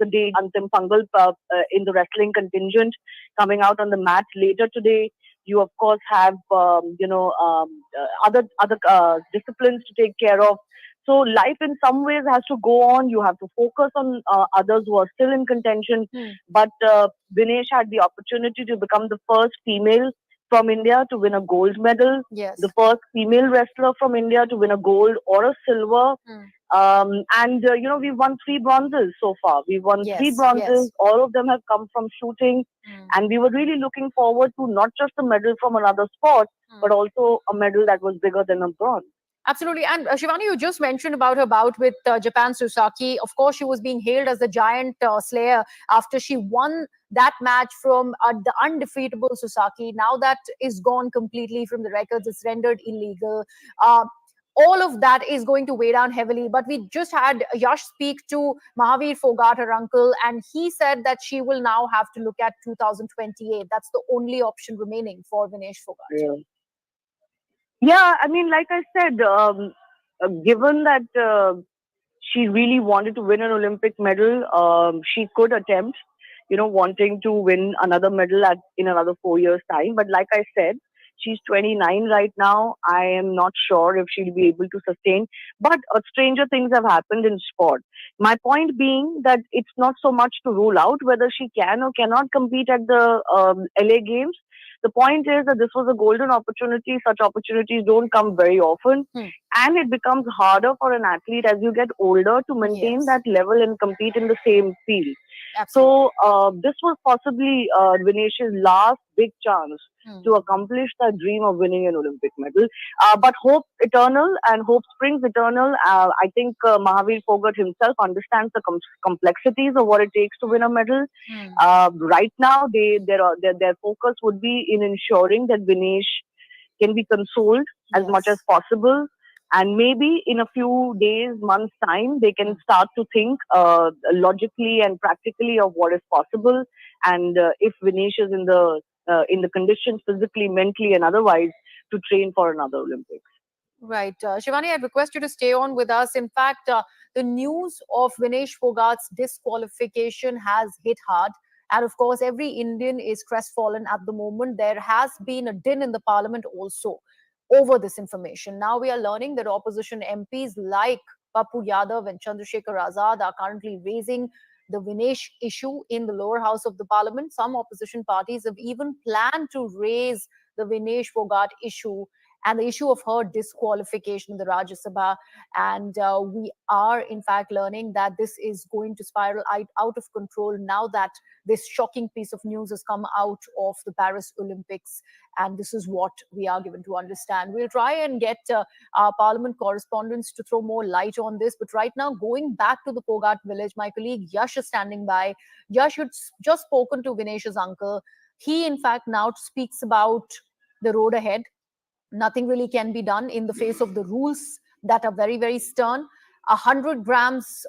the day, Antim Pangal in the wrestling contingent coming out on the mat later today. You of course have other disciplines to take care of. So life in some ways has to go on. You have to focus on others who are still in contention. But Vinesh had the opportunity to become the first female from India to win a gold medal, Yes. the first female wrestler from India to win a gold or a silver. We've won 3 bronzes so far. We've won Yes, 3 bronzes. yes. All of them have come from shooting. And we were really looking forward to not just a medal from another sport, but also a medal that was bigger than a bronze. Absolutely. And Shivani, you just mentioned about her bout with Japan's Susaki. Of course, she was being hailed as the giant slayer after she won that match from the undefeatable Susaki. Now that is gone completely from the records. It's rendered illegal. All of that is going to weigh down heavily. But we just had Yash speak to Mahavir Phogat, her uncle, and he said that she will now have to look at 2028. That's the only option remaining for Vinesh Phogat. Yeah. Yeah, I mean, like I said, given that she really wanted to win an Olympic medal, she could attempt, wanting to win another medal in another 4 years' time. But like I said, she's 29 right now. I am not sure if she'll be able to sustain. But stranger things have happened in sport. My point being that it's not so much to rule out whether she can or cannot compete at the LA Games. The point is that this was a golden opportunity. Such opportunities don't come very often. And it becomes harder for an athlete as you get older to maintain that level and compete in the same field. Absolutely. So this was possibly Vinesh's last big chance to accomplish that dream of winning an Olympic medal. But hope eternal and hope springs eternal. I think Mahavir Phogat himself understands the complexities of what it takes to win a medal. Right now, their focus would be in ensuring that Vinesh can be consoled as much as possible. And maybe in a few days, months' time, they can start to think logically and practically of what is possible. And if Vinesh is in the conditions physically, mentally, and otherwise to train for another Olympics. Right. Shivani, I'd request you to stay on with us. In fact, the news of Vinesh Phogat's disqualification has hit hard. And of course, every Indian is crestfallen at the moment. There has been a din in the parliament also over this information. Now we are learning that opposition MPs like Papu Yadav and Chandrasekhar Azad are currently raising the Vinesh issue in the lower house of the parliament. Some opposition parties have even planned to raise the Vinesh Phogat issue and the issue of her disqualification in the Rajya Sabha. And we are, in fact, learning that this is going to spiral out of control now that this shocking piece of news has come out of the Paris Olympics. And this is what we are given to understand. We'll try and get our parliament correspondents to throw more light on this. But right now, going back to the Phogat village, my colleague Yash is standing by. Yash had just spoken to Vinesh's uncle. He, in fact, now speaks about the road ahead. Nothing really can be done in the face of the rules that are very, very stern. 100 grams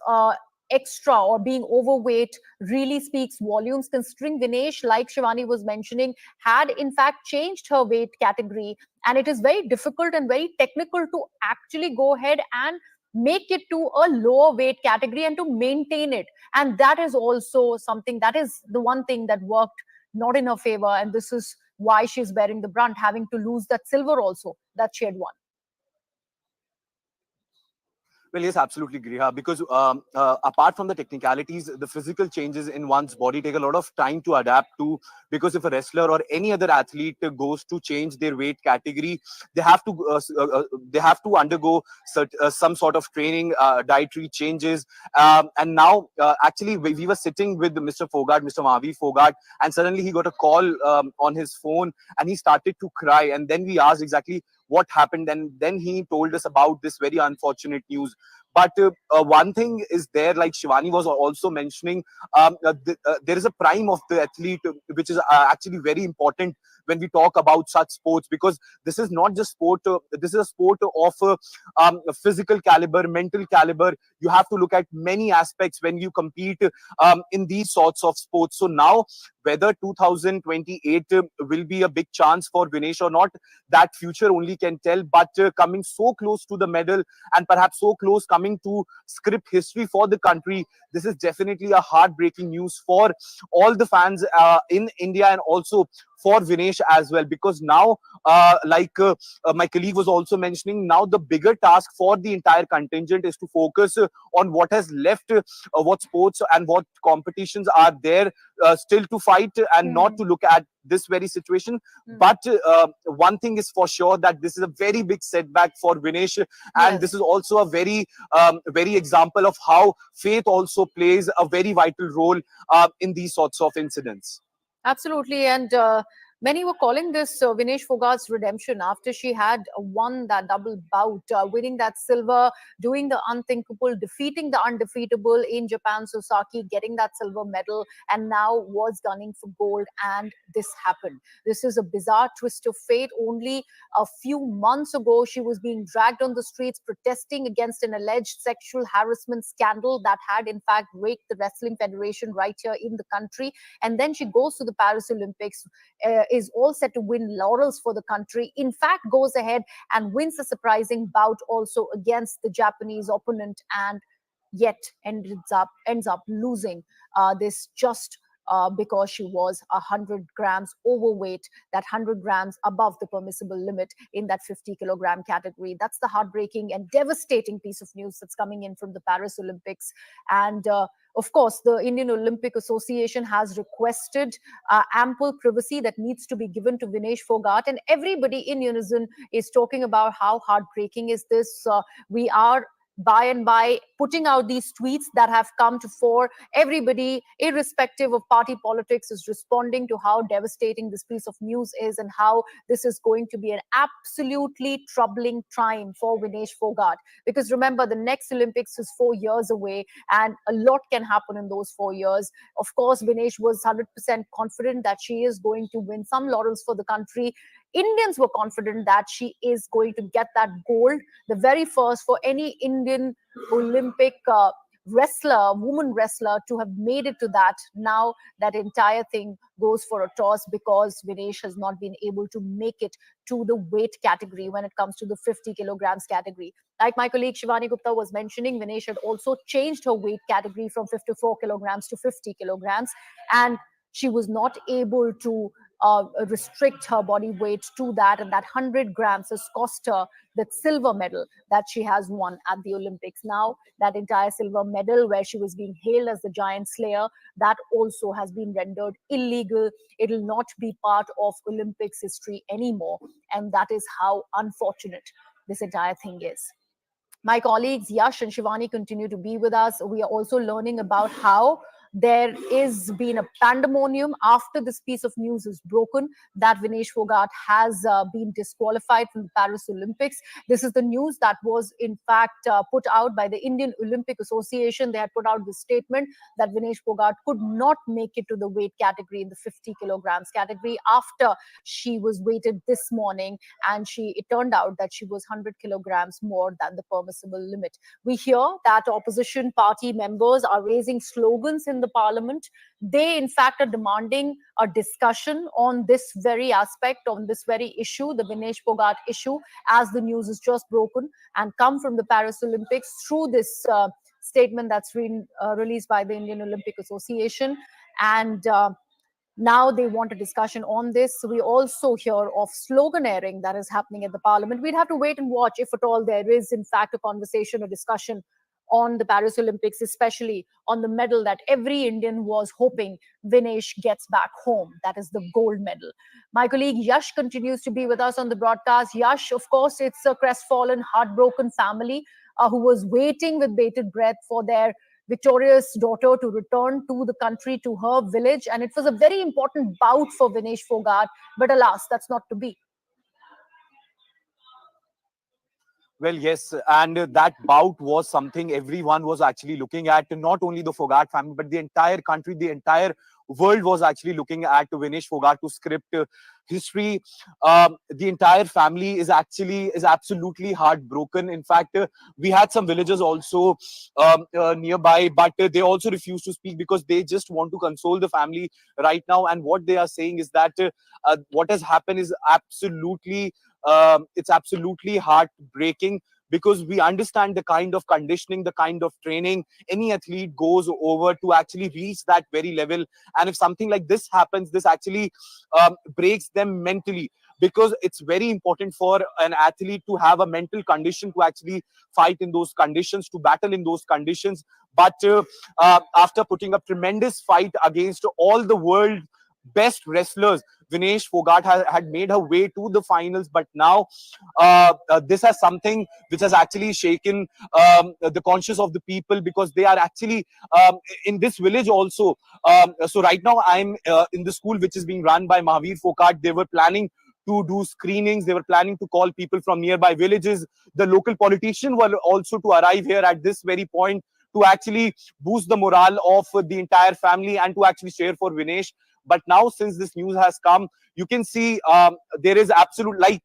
extra or being overweight really speaks volumes, considering Vinesh, like Shivani was mentioning, had in fact changed her weight category. And it is very difficult and very technical to actually go ahead and make it to a lower weight category and to maintain it. And that is also something, that is the one thing that worked not in her favor. And this is why she's bearing the brunt, having to lose that silver also that she had won. Well, yes, absolutely, Griha, because apart from the technicalities, the physical changes in one's body take a lot of time to adapt to, because if a wrestler or any other athlete goes to change their weight category, they have to undergo some sort of training, dietary changes. And now, actually, we were sitting with Mr. Phogat, Mr. Mahavir Phogat, and suddenly he got a call on his phone and he started to cry. And then we asked exactly what happened, and then he told us about this very unfortunate news. But one thing is there, like Shivani was also mentioning, there is a prime of the athlete, which is actually very important, when we talk about such sports, because this is not just sport, this is a sport of physical caliber, mental caliber. You have to look at many aspects when you compete in these sorts of sports. So now, whether 2028 will be a big chance for Vinesh or not, that future only can tell. But coming so close to the medal, and perhaps so close coming to script history for the country, this is definitely a heartbreaking news for all the fans in India, and also for Vinesh as well, because now, my colleague was also mentioning, now the bigger task for the entire contingent is to focus on what has left, what sports and what competitions are there still to fight, and not to look at this very situation. But one thing is for sure, that this is a very big setback for Vinesh, and this is also a very example of how faith also plays a very vital role in these sorts of incidents. Absolutely. And many were calling this Vinesh Phogat's redemption after she had won that double bout, winning that silver, doing the unthinkable, defeating the undefeatable in Japan, Sasaki, getting that silver medal, and now was gunning for gold. And this happened. This is a bizarre twist of fate. Only a few months ago, she was being dragged on the streets protesting against an alleged sexual harassment scandal that had, in fact, raked the Wrestling Federation right here in the country. And then she goes to the Paris Olympics, is all set to win laurels for the country. In fact, goes ahead and wins a surprising bout also against the Japanese opponent, and yet ends up losing this just because she was 100 grams overweight, that 100 grams above the permissible limit in that 50-kilogram category. That's the heartbreaking and devastating piece of news that's coming in from the Paris Olympics. And of course, the Indian Olympic Association has requested ample privacy that needs to be given to Vinesh Phogat, and everybody in unison is talking about how heartbreaking is this. We are by and by putting out these tweets that have come to fore. Everybody, irrespective of party politics, is responding to how devastating this piece of news is, and how this is going to be an absolutely troubling time for Vinesh Phogat. Because remember, the next Olympics is 4 years away, and a lot can happen in those 4 years. Of course, Vinesh was 100% confident that she is going to win some laurels for the country. Indians were confident that she is going to get that gold, the very first for any Indian Olympic wrestler, woman wrestler, to have made it to that. Now that entire thing goes for a toss because Vinesh has not been able to make it to the weight category when it comes to the 50 kilograms category. Like my colleague Shivani Gupta was mentioning, Vinesh had also changed her weight category from 54 kilograms to 50 kilograms, and she was not able to restrict her body weight to that, and that 100 grams has cost her that silver medal that she has won at the Olympics. Now that entire silver medal, where she was being hailed as the giant slayer, that also has been rendered illegal. It will not be part of Olympics history anymore, and that is how unfortunate this entire thing is. My colleagues Yash and Shivani continue to be with us. We are also learning about how there is been a pandemonium after this piece of news is broken that Vinesh Phogat has been disqualified from the Paris Olympics. This is the news that was in fact put out by the Indian Olympic Association. They had put out this statement that Vinesh Phogat could not make it to the weight category in the 50 kilograms category after she was weighted this morning, and it turned out that she was 100 kilograms more than the permissible limit. We hear that opposition party members are raising slogans in the parliament. They, in fact, are demanding a discussion on this very aspect, on this very issue, the Vinesh Phogat issue, as the news is just broken and come from the Paris Olympics through this statement that's been released by the Indian Olympic Association. And now they want a discussion on this. We also hear of sloganeering that is happening at the parliament. We'd have to wait and watch if at all there is, in fact, a conversation or discussion on the Paris Olympics, especially on the medal that every Indian was hoping Vinesh gets back home. That is the gold medal. My colleague Yash continues to be with us on the broadcast. Yash, of course, it's a crestfallen, heartbroken family who was waiting with bated breath for their victorious daughter to return to the country, to her village. And it was a very important bout for Vinesh Phogat. But alas, that's not to be. Well, yes, and that bout was something everyone was actually looking at, not only the Phogat family, but the entire country, the entire world was actually looking at Vinesh Phogat to script history. The entire family is absolutely heartbroken. In fact, we had some villagers also nearby, but they also refuse to speak because they just want to console the family right now. And what they are saying is that what has happened is it's absolutely heartbreaking, because we understand the kind of conditioning, the kind of training any athlete goes over to actually reach that very level. And if something like this happens, this actually breaks them mentally, because it's very important for an athlete to have a mental condition to actually fight in those conditions, to battle in those conditions. But after putting up tremendous fight against all the world best wrestlers, Vinesh Phogat had made her way to the finals. But now this has something which has actually shaken the conscience of the people, because they are actually in this village also. So right now I'm in the school which is being run by Mahavir Phogat. They were planning to do screenings. They were planning to call people from nearby villages. The local politicians were also to arrive here at this very point to actually boost the morale of the entire family and to actually cheer for Vinesh. But now, since this news has come, you can see there is absolute, like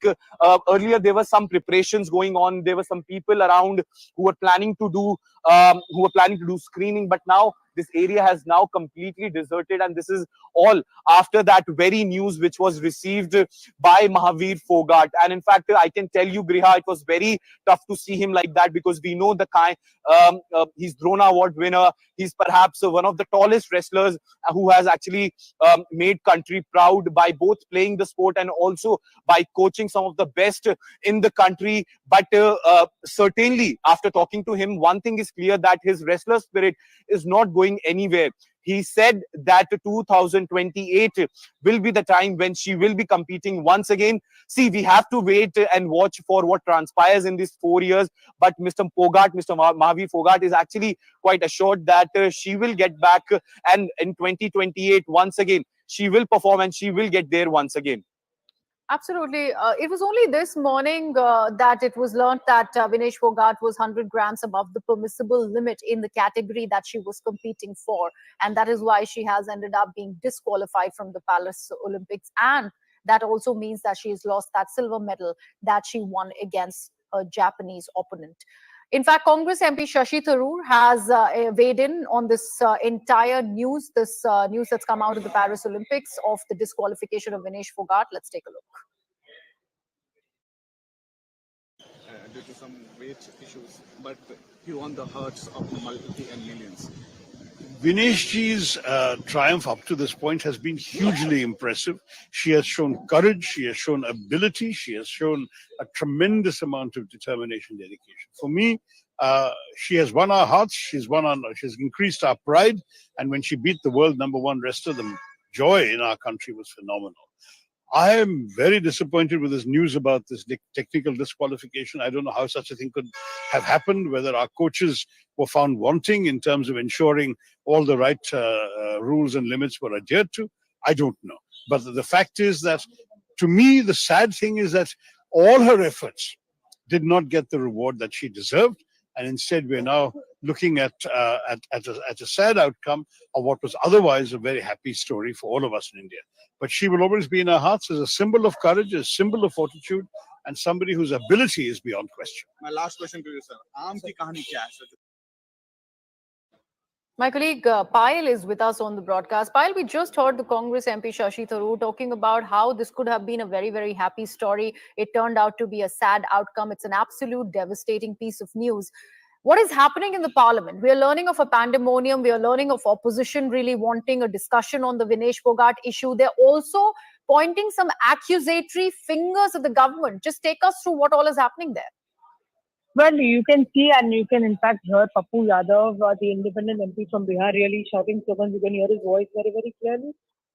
earlier there were some preparations going on. There were some people around who were planning to do screening. But now this area has now completely deserted, and this is all after that very news which was received by Mahavir Phogat. And in fact, I can tell you, Griha, it was very tough to see him like that, because we know the kind. He's Drona Award winner. He's perhaps one of the tallest wrestlers who has actually made country proud by both playing the sport and also by coaching some of the best in the country. But certainly, after talking to him, one thing is clear, that his wrestler spirit is not going anywhere. He said that 2028 will be the time when she will be competing once again. See, we have to wait and watch for what transpires in these 4 years. But Mr. Mahavir Phogat is actually quite assured that she will get back, and in 2028, once again, she will perform and she will get there once again. Absolutely. It was only this morning that it was learnt that Vinesh Phogat was 100 grams above the permissible limit in the category that she was competing for. And that is why she has ended up being disqualified from the Palace Olympics. And that also means that she has lost that silver medal that she won against a Japanese opponent. In fact, Congress MP Shashi Tharoor has weighed in on this entire news, news that's come out of the Paris Olympics of the disqualification of Vinesh Phogat. Let's take a look. Due to some weight issues, but he won the hearts of multitude and millions. Vineshji's triumph up to this point has been hugely impressive. She has shown courage, she has shown ability, she has shown a tremendous amount of determination, dedication. For me, she has won our hearts, she's increased our pride, and when she beat the world #1 wrestler, the joy in our country was phenomenal. I am very disappointed with this news about this technical disqualification. I don't know how such a thing could have happened, whether our coaches were found wanting in terms of ensuring all the right rules and limits were adhered to. I don't know. But the fact is that, to me, the sad thing is that all her efforts did not get the reward that she deserved. And instead, we're now looking at a sad outcome of what was otherwise a very happy story for all of us in India. But she will always be in our hearts as a symbol of courage, a symbol of fortitude, and somebody whose ability is beyond question. My last question to you, sir. Aam ki kahani kya hai, sir? My colleague Payal is with us on the broadcast. Payal, we just heard the Congress MP Shashi Tharoor talking about how this could have been a very, very happy story. It turned out to be a sad outcome. It's an absolute devastating piece of news. What is happening in the parliament? We are learning of a pandemonium. We are learning of opposition really wanting a discussion on the Vinesh Phogat issue. They're also pointing some accusatory fingers at the government. Just take us through what all is happening there. Well, you can see and you can in fact hear Pappu Yadav, the independent MP from Bihar, really shouting slogans. You can hear his voice very, very clearly.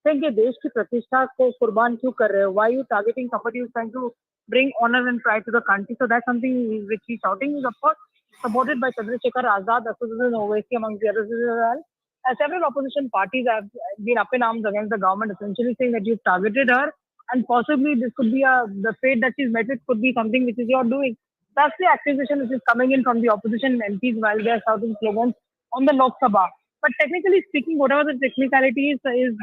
Saying कि देश की प्रतिष्ठा को कुर्बान क्यों कर रहे हो? Why are you targeting somebody who's trying to bring honor and pride to the country? So that's something which he's shouting. Is of course supported by Chandrasekhar Azad, Association Owaisi, amongst the others as well. Several opposition parties have been up in arms against the government, essentially saying that you've targeted her and possibly this could be the fate that she's met with could be something which is your doing. That's the accusation which is coming in from the opposition MPs while they are shouting slogans on the Lok Sabha. But technically speaking, whatever the technicalities is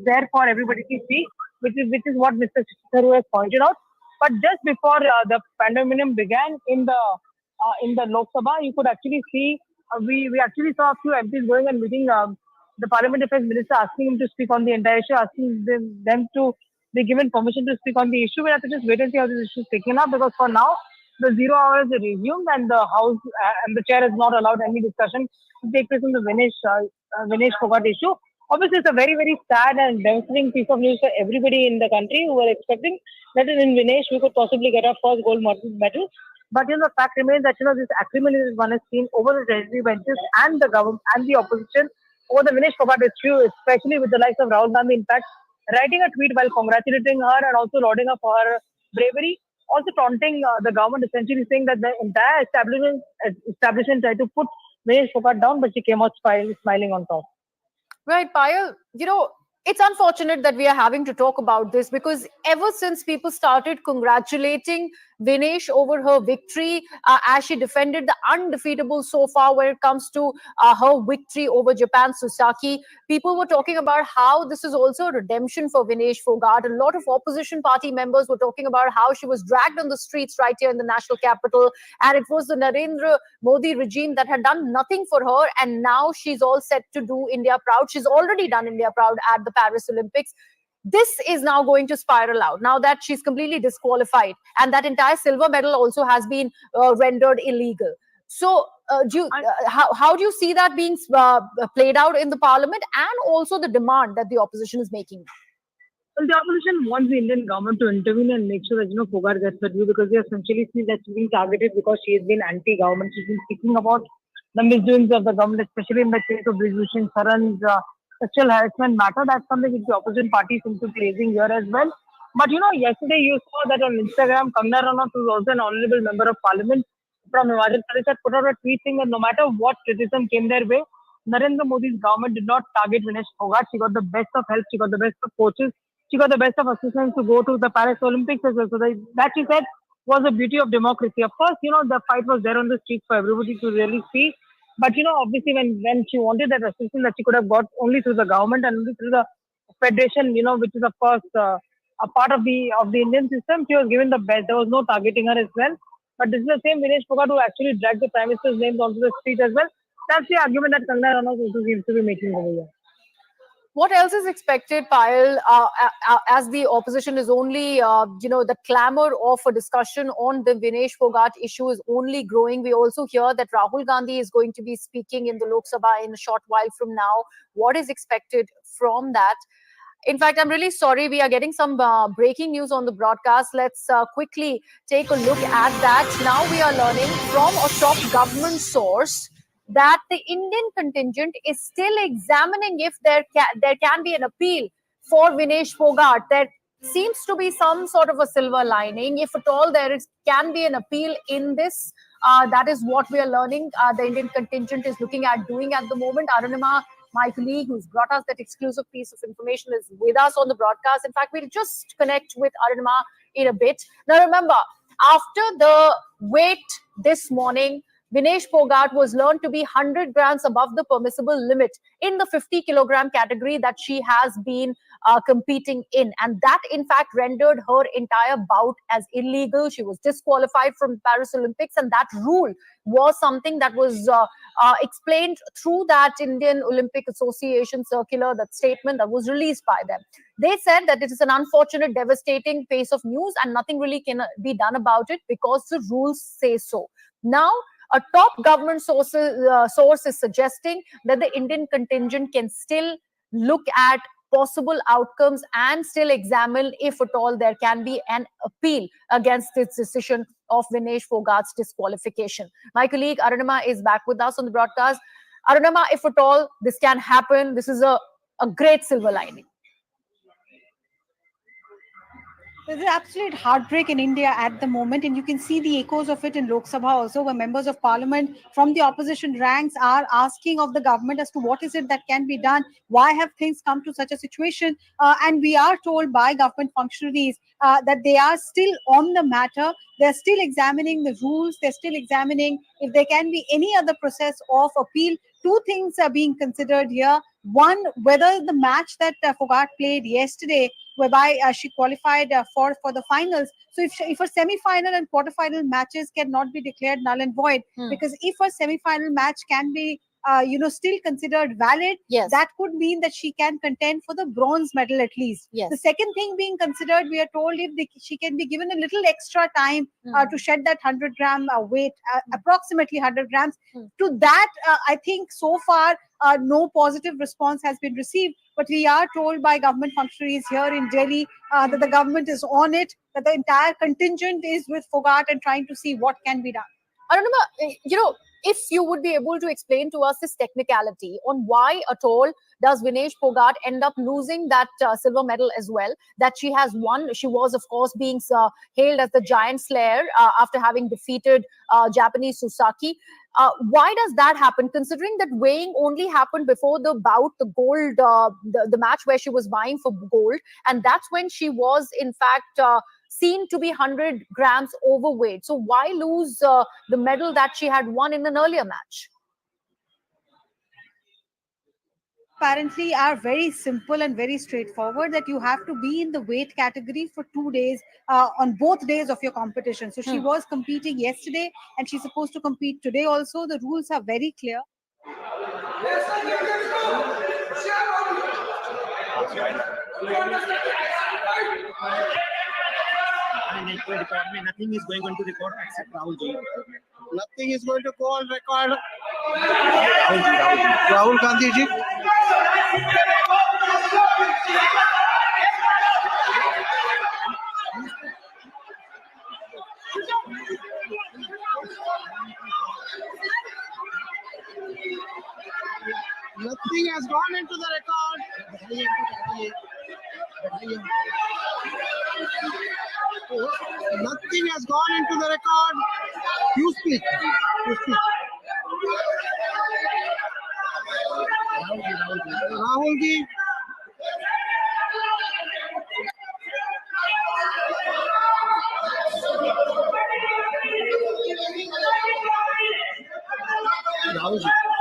there for everybody to see, which is what Mr. Chittaru has pointed out. But just before the pandemonium began in the Lok Sabha, you could actually see we actually saw a few MPs going and meeting the Parliament Affairs Minister, asking him to speak on the entire issue, asking them to be given permission to speak on the issue. We have to just wait and see how this issue is taken up, because for now the 0 hour is resumed and the House and the chair has not allowed any discussion to take place on the Vinesh Phogat issue. Obviously, it's a very, very sad and devastating piece of news for everybody in the country who were expecting that in Vinesh we could possibly get our first gold medal. But the fact remains that this acrimony one has seen over the treasury benches and the government and the opposition over the Vinesh Phogat issue, especially with the likes of Rahul Gandhi, in fact, writing a tweet while congratulating her and also lauding her for her bravery, also taunting the government, essentially saying that the entire establishment tried to put Vinesh Phogat down, but she came out smiling on top. Right, Payal, it's unfortunate that we are having to talk about this, because ever since people started congratulating Vinesh over her victory, as she defended the undefeatable so far when it comes to her victory over Japan's Susaki, people were talking about how this is also a redemption for Vinesh Phogat. A lot of opposition party members were talking about how she was dragged on the streets right here in the national capital, and it was the Narendra Modi regime that had done nothing for her, and now she's all set to do India proud. She's already done India proud at the Paris Olympics. This is now going to spiral out now that she's completely disqualified, and that entire silver medal also has been rendered illegal. So how do you see that being played out in the parliament, and also the demand that the opposition is making? Well, the opposition wants the Indian government to intervene and make sure that Phogat gets the due, because they essentially see that she's being targeted because she has been anti-government. She's been speaking about the misdoings of the government, especially in the case of Bhushan Saran's sexual harassment matter. That's something which the opposition party seems to be raising here as well. But yesterday you saw that on Instagram, Kangana Ranaut, who is also an honorable member of parliament from Himachal Pradesh, had put out a tweet saying that no matter what criticism came their way, Narendra Modi's government did not target Vinesh Phogat. She got the best of help, she got the best of coaches, she got the best of assistants to go to the Paris Olympics as well. So that, she said, was the beauty of democracy. Of course, the fight was there on the streets for everybody to really see. But obviously, when she wanted that assistance that she could have got only through the government and only through the federation, which is of course a part of the Indian system, she was given the best. There was no targeting her as well. But this is the same Vinesh Phogat who actually dragged the Prime Minister's name onto the street as well. That's the argument that Kangana Ranaut also seems to be making over here. What else is expected, Payal, as the opposition is only, the clamor of a discussion on the Vinesh Phogat issue is only growing. We also hear that Rahul Gandhi is going to be speaking in the Lok Sabha in a short while from now. What is expected from that? In fact, I'm really sorry, we are getting some breaking news on the broadcast. Let's quickly take a look at that. Now we are learning from a top government source that the Indian contingent is still examining if there can be an appeal for Vinesh Phogat. There seems to be some sort of a silver lining. If at all can be an appeal in this, that is what we are learning. The Indian contingent is looking at doing at the moment. Arunima, my colleague who's brought us that exclusive piece of information, is with us on the broadcast. In fact, we'll just connect with Arunima in a bit. Now remember, after the weight this morning, Vinesh Phogat was learned to be 100 grams above the permissible limit in the 50 kilogram category that she has been competing in. And that, in fact, rendered her entire bout as illegal. She was disqualified from Paris Olympics. And that rule was something that was explained through that Indian Olympic Association circular, that statement that was released by them. They said that it is an unfortunate, devastating piece of news and nothing really can be done about it because the rules say so. Now, a top government source is suggesting that the Indian contingent can still look at possible outcomes and still examine if at all there can be an appeal against this decision of Vinesh Phogat's disqualification. My colleague Arunima is back with us on the broadcast. Arunima, if at all this can happen, this is a great silver lining. There's an absolute heartbreak in India at the moment, and you can see the echoes of it in Lok Sabha also, where members of parliament from the opposition ranks are asking of the government as to what is it that can be done, why have things come to such a situation, and we are told by government functionaries that they are still on the matter. They're still examining the rules, they're still examining if there can be any other process of appeal two things are being considered here. One, whether the match that Phogat played yesterday, whereby she qualified for the finals. So if a semi-final and quarter-final matches cannot be declared null and void, because if a semi-final match can be still considered valid, Yes. that could mean that she can contend for the bronze medal at least. Yes. The second thing being considered, we are told if she can be given a little extra time to shed that 100-gram weight, approximately 100 grams. To that, I think so far no positive response has been received. But we are told by government functionaries here in Delhi that the government is on it, that the entire contingent is with Phogat and trying to see what can be done. Arunima, if you would be able to explain to us this technicality on why at all does Vinesh Phogat end up losing that silver medal as well, that she has won. She was, of course, being hailed as the giant slayer after having defeated Japanese Susaki. Why does that happen, considering that weighing only happened before the bout, the gold, the match where she was vying for gold, and that's when she was, in fact, seen to be 100 grams overweight. So why lose the medal that she had won in an earlier match? Apparently are very simple and very straightforward, that you have to be in the weight category for 2 days on both days of your competition. So she was competing yesterday and she's supposed to compete today also. The rules are very clear. Nothing is going to record except Rahul Ji. Nothing is going to call record. Rahul Gandhi ji. Nothing has gone into the record. Nothing has gone into the record. You speak. You speak. Rahul ji.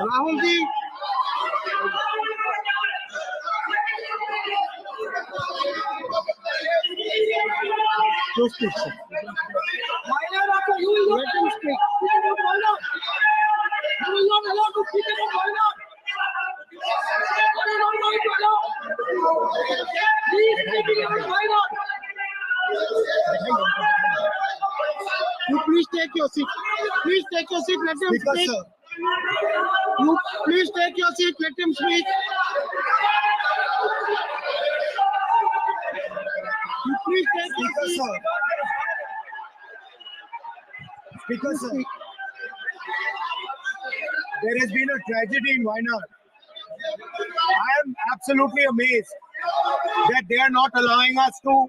Rahul ji. You speak, sir. Let him speak. You will not allow to speak about You please take your seat. Please take your seat. Let him speak. You please take your seat. Let him speak. You please take your seat. Because there has been a tragedy in Wayanad. I am absolutely amazed that they are not allowing us to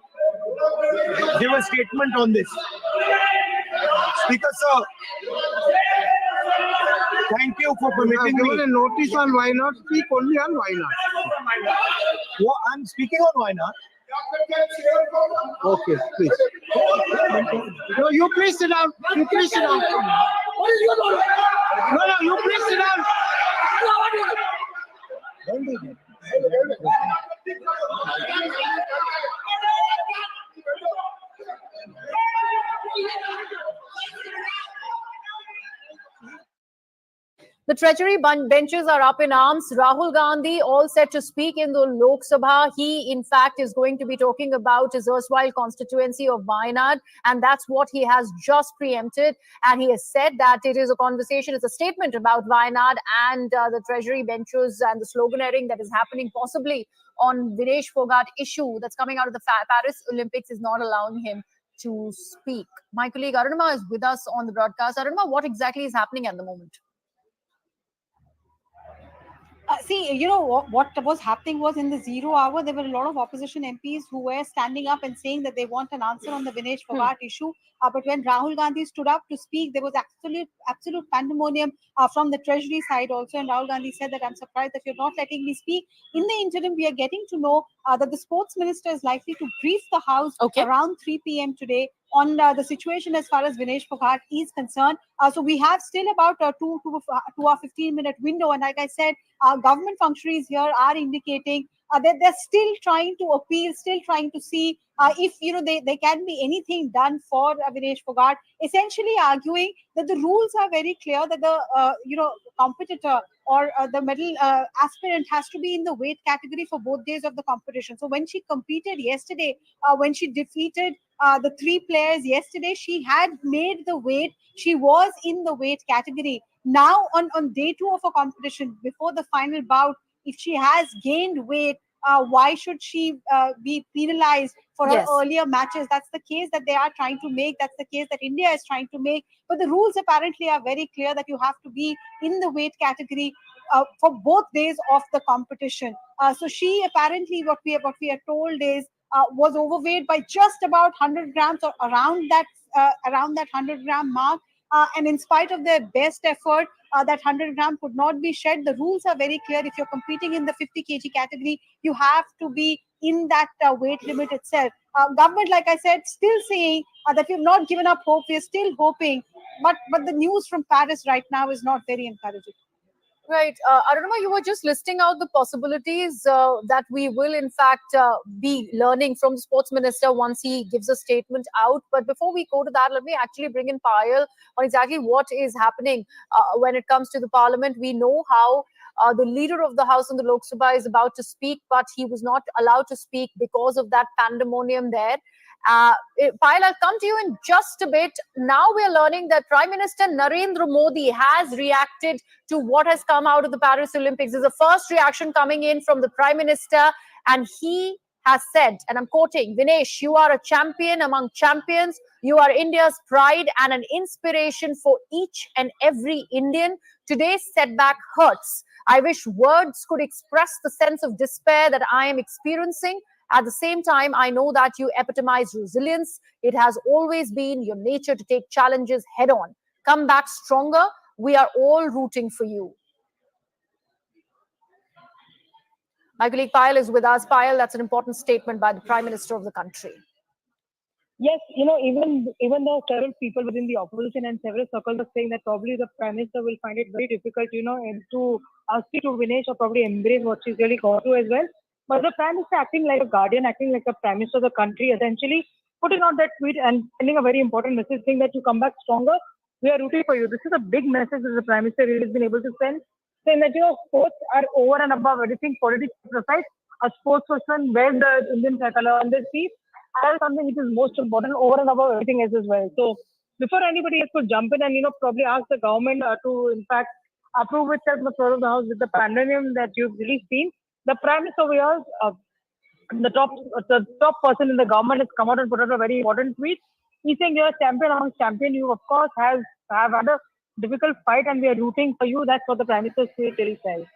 give a statement on this. Speaker sir, thank you for permitting me. A notice on Wayanad. Speak only on Wayanad. Well, I'm speaking on Wayanad. Okay, please. No, you please sit down. You please sit down. No, you please sit down. The Treasury benches are up in arms. Rahul Gandhi all set to speak in the Lok Sabha. He, in fact, is going to be talking about his erstwhile constituency of Wayanad, and that's what he has just preempted. And he has said that it is a conversation, it's a statement about Wayanad and the Treasury benches and the sloganeering that is happening possibly on Vinesh Phogat issue that's coming out of the Paris Olympics is not allowing him to speak. My colleague Arunima is with us on the broadcast. Arunima, what exactly is happening at the moment? What was happening was in the 0 hour, there were a lot of opposition MPs who were standing up and saying that they want an answer on the Vinesh Phogat issue. But when Rahul Gandhi stood up to speak, there was absolute pandemonium from the Treasury side also. And Rahul Gandhi said that I'm surprised that you're not letting me speak. In the interim, we are getting to know that the sports minister is likely to brief the House around 3 p.m. today on the situation as far as Vinesh Phogat is concerned. So we have still about a 15-minute window, and like I said, government functionaries here are indicating that they're still trying to appeal, still trying to see if they can be anything done for Vinesh Phogat, essentially arguing that the rules are very clear, that the competitor or the medal aspirant has to be in the weight category for both days of the competition. So when she competed yesterday, when she defeated the three players yesterday, she had made the weight. She was in the weight category. Now on day two of a competition, before the final bout, if she has gained weight, why should she be penalized for her Yes. earlier matches? That's the case that they are trying to make. That's the case that India is trying to make. But the rules apparently are very clear that you have to be in the weight category for both days of the competition. So she apparently, what we are told is, was overweight by just about 100 grams or around that 100-gram mark. And in spite of their best effort, that 100-gram could not be shed. The rules are very clear. If you're competing in the 50 kg category, you have to be in that weight limit itself. Government, like I said, still saying that we've not given up hope. We're still hoping. But the news from Paris right now is not very encouraging. Right. Arunama, you were just listing out the possibilities that we will, in fact, be learning from the sports minister once he gives a statement out. But before we go to that, let me actually bring in Payal on exactly what is happening when it comes to the parliament. We know how the leader of the House in the Lok Sabha is about to speak, but he was not allowed to speak because of that pandemonium there. Payal, I'll come to you in just a bit. Now we're learning that Prime Minister Narendra Modi has reacted to what has come out of the Paris Olympics. This is the first reaction coming in from the Prime Minister, and he has said, and I'm quoting, Vinesh, you are a champion among champions. You are India's pride and an inspiration for each and every Indian. Today's setback hurts. I wish words could express the sense of despair that I am experiencing. At the same time, I know that you epitomize resilience. It has always been your nature to take challenges head on. Come back stronger. We are all rooting for you. My colleague Payal is with us. Payal, that's an important statement by the Prime Minister of the country. Yes, even though several people within the opposition and several circles are saying that probably the Prime Minister will find it very difficult, and to speak to Vinesh or probably embrace what she's really gone through as well. But the Prime Minister acting like a guardian, acting like a Prime Minister of the country, essentially putting out that tweet and sending a very important message saying that you come back stronger. We are rooting for you. This is a big message that the Prime Minister really has been able to send, saying that sports are over and above everything. Politics aside, a sports person wears the Indian color on their sleeve. That is something which is most important over and above everything else as well. So before anybody else could jump in and probably ask the government to in fact approve itself the floor of the house with the pandemonium that you've really seen, the Prime Minister over here, the top person in the government has come out and put out a very important tweet. He's saying you're a champion amongst champions. You of course have had a difficult fight and we are rooting for you. That's what the Prime Minister's tweet really says.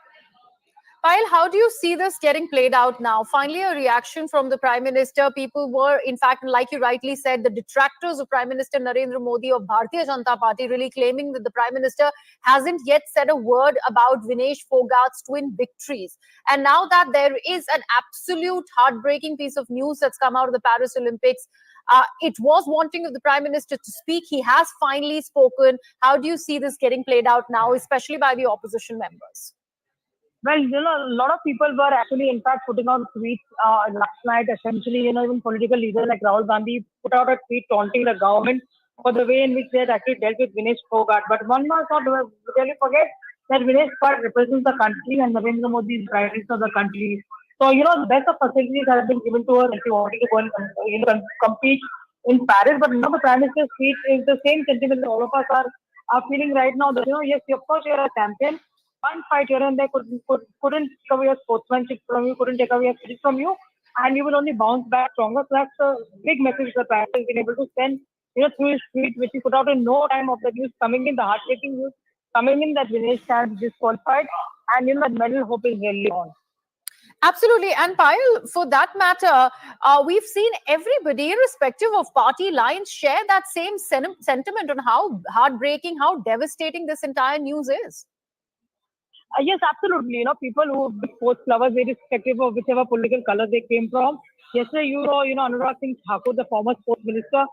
Payal, how do you see this getting played out now? Finally, a reaction from the Prime Minister. People were, in fact, like you rightly said, the detractors of Prime Minister Narendra Modi of Bharatiya Janata Party really claiming that the Prime Minister hasn't yet said a word about Vinesh Phogat's twin victories. And now that there is an absolute heartbreaking piece of news that's come out of the Paris Olympics, it was wanting of the Prime Minister to speak. He has finally spoken. How do you see this getting played out now, especially by the opposition members? Well, a lot of people were actually, in fact, putting out tweets last night. Essentially, even political leaders like Rahul Gandhi put out a tweet taunting the government for the way in which they had actually dealt with Vinesh Phogat. But one must not really forget that Vinesh Phogat represents the country and Narendra Modi is the Prime Minister of the country. So, the best of facilities have been given to her if she wanted to go and compete in Paris. But now the Prime Minister's tweet is the same sentiment that all of us are feeling right now. That, yes, of course, you're a champion. One fight here and there couldn't take away your sportsmanship from you, couldn't take away your spirit from you, and you will only bounce back stronger. So that's a big message the Prime Minister has been able to send, through his tweet, which he put out in no time of the news coming in, the heartbreaking news coming in that Vinesh stands disqualified, and that medal hope is really on. Absolutely. And Payal, for that matter, we've seen everybody, irrespective of party lines, share that same sentiment on how heartbreaking, how devastating this entire news is. Yes, absolutely. People who sports lovers, irrespective of whichever political color they came from. Yesterday, Anurag Singh Thakur, the former sports minister,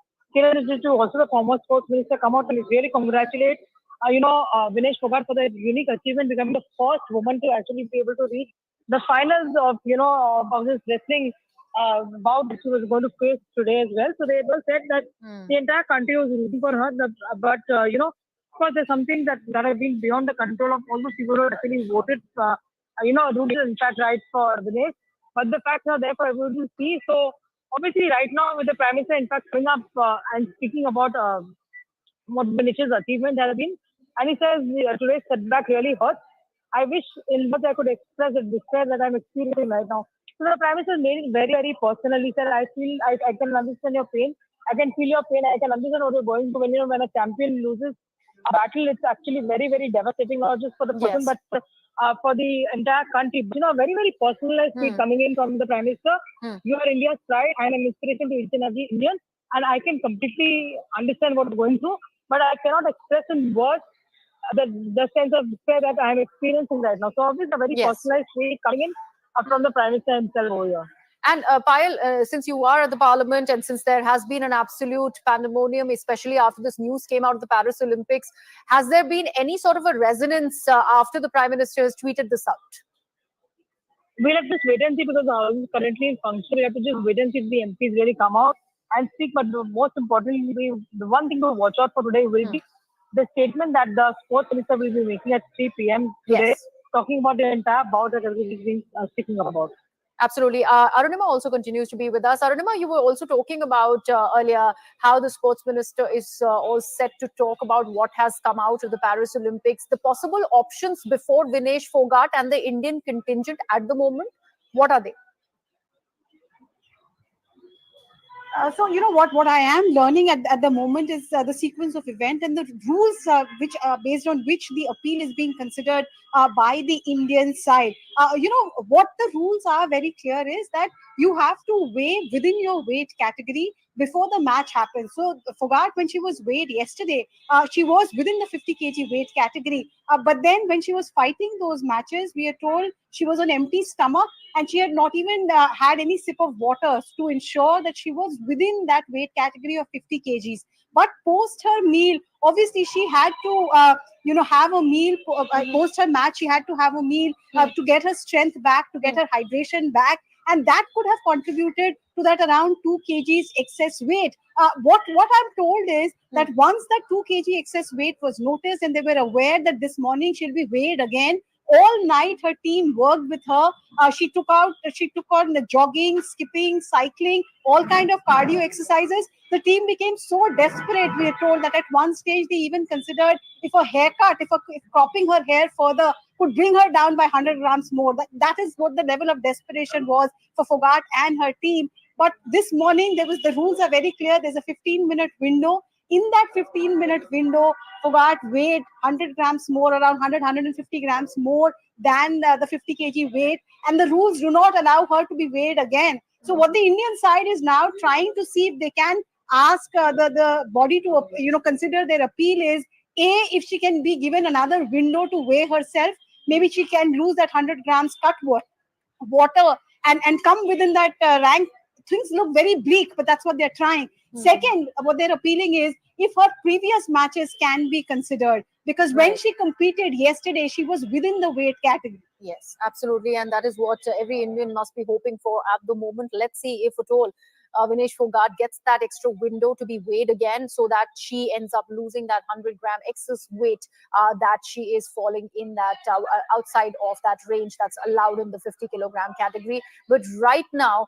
to also the former sports minister come out and really congratulate, Vinesh Phogat for the unique achievement, becoming the first woman to actually be able to reach the finals of, of this wrestling bout that she was going to face today as well. So they both said that the entire country was rooting for her, but, of course, there's something that has been beyond the control of all those people who actually voted, rooted in fact right for Vinesh. But the facts are there for everyone to see. So obviously, right now with the Prime Minister, in fact, coming up and speaking about what Vinish's achievement has been, and he says today's setback really hurts. I wish in words I could express the despair that I'm experiencing right now. So the Prime Minister made it very, very personal. He said, I can understand your pain. I can feel your pain. I can understand what you're going through when a champion loses a battle. It's actually very, very devastating, not just for the person, Yes. but for the entire country. Very, very personalized speech coming in from the Prime Minister. You are India's pride and an inspiration to each and every Indian. And I can completely understand what you're going through, but I cannot express in words the sense of despair that I am experiencing right now. So obviously a very Yes. personalized speech coming in from the Prime Minister himself over here. And Payal, since you are at the Parliament and since there has been an absolute pandemonium, especially after this news came out of the Paris Olympics, has there been any sort of a resonance after the Prime Minister has tweeted this out? We'll have to just wait and see because the House is currently in function. We have to just wait and see if the MPs really come out and speak. But most importantly, the one thing to watch out for today will be the statement that the sports minister will be making at 3 p.m. today, talking about the entire bout that everybody's been speaking about. Absolutely. Arunima also continues to be with us. Arunima, you were also talking about earlier how the sports minister is all set to talk about what has come out of the Paris Olympics, the possible options before Vinesh Phogat and the Indian contingent at the moment. What are they? So what I am learning at the moment is the sequence of event and the rules which are based on which the appeal is being considered by the Indian side. What the rules are very clear is that you have to weigh within your weight category before the match happens. So Phogat, when she was weighed yesterday, she was within the 50 kg weight category. But then when she was fighting those matches, we are told she was on empty stomach and she had not even had any sip of water to ensure that she was within that weight category of 50 kgs. But post her meal, obviously she had to, have a meal. Post her match, she had to have a meal to get her strength back, to get her hydration back. And that could have contributed to that around 2 kgs excess weight. What I'm told is that once that 2 kg excess weight was noticed and they were aware that this morning she'll be weighed again, all night her team worked with her. She took on the jogging, skipping, cycling, all kind of cardio exercises. The team became so desperate, we are told, that at one stage they even considered if cropping her hair further could bring her down by 100 grams more. That is what the level of desperation was for Phogat and her team. But this morning, the rules are very clear. There's a 15-minute window. In that 15-minute window, Phogat weighed 100 grams more, around 150 grams more than the 50 kg weight. And the rules do not allow her to be weighed again. So what the Indian side is now trying to see if they can ask the body to consider their appeal is, if she can be given another window to weigh herself, maybe she can lose that 100 grams cut water and come within that rank. Things look very bleak, but that's what they're trying. Second, what they're appealing is if her previous matches can be considered, because when she competed yesterday, she was within the weight category. Yes, absolutely. And that is what every Indian must be hoping for at the moment. Let's see if at all Vinesh Phogat gets that extra window to be weighed again so that she ends up losing that 100-gram excess weight that she is falling in that outside of that range that's allowed in the 50-kilogram category. But right now,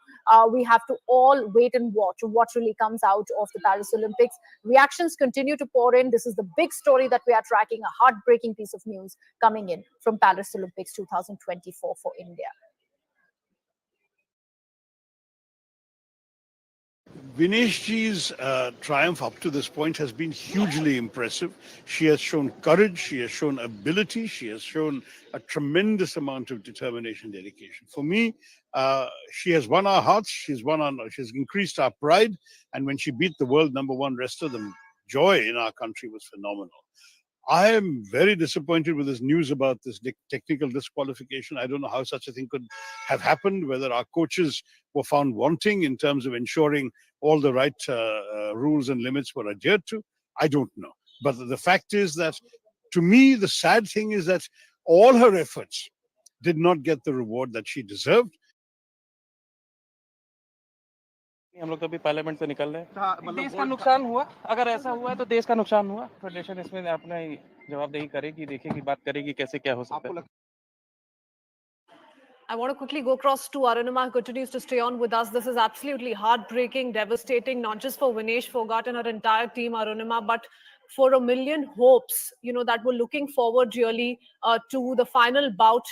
we have to all wait and watch what really comes out of the Paris Olympics. Reactions continue to pour in. This is the big story that we are tracking, a heartbreaking piece of news coming in from Paris Olympics 2024 for India. Vineshji's triumph up to this point has been hugely impressive. She has shown courage, she has shown ability, she has shown a tremendous amount of determination and dedication. For me, she has won our hearts, she's increased our pride, and when she beat the world #1 wrestler, the joy in our country was phenomenal. I am very disappointed with this news about this technical disqualification. I don't know how such a thing could have happened, whether our coaches were found wanting in terms of ensuring all the right rules and limits were adhered to. I don't know. But the fact is that, to me, the sad thing is that all her efforts did not get the reward that she deserved. हम लोग तो अभी parliament से निकल रहे हैं। देश का नुकसान हुआ, अगर ऐसा हुआ है तो देश का नुकसान हुआ। फेडरेशन इसमें अपना जवाबदेही करेगी, देखेगी, बात करेगी कैसे क्या हो सकता है। I want to quickly go across to Arunima, who continues to stay on with us. This is absolutely heartbreaking, devastating, not just for Vinesh Phogat and her entire team, Arunima, but for a million hopes, that we're looking forward really to the final bout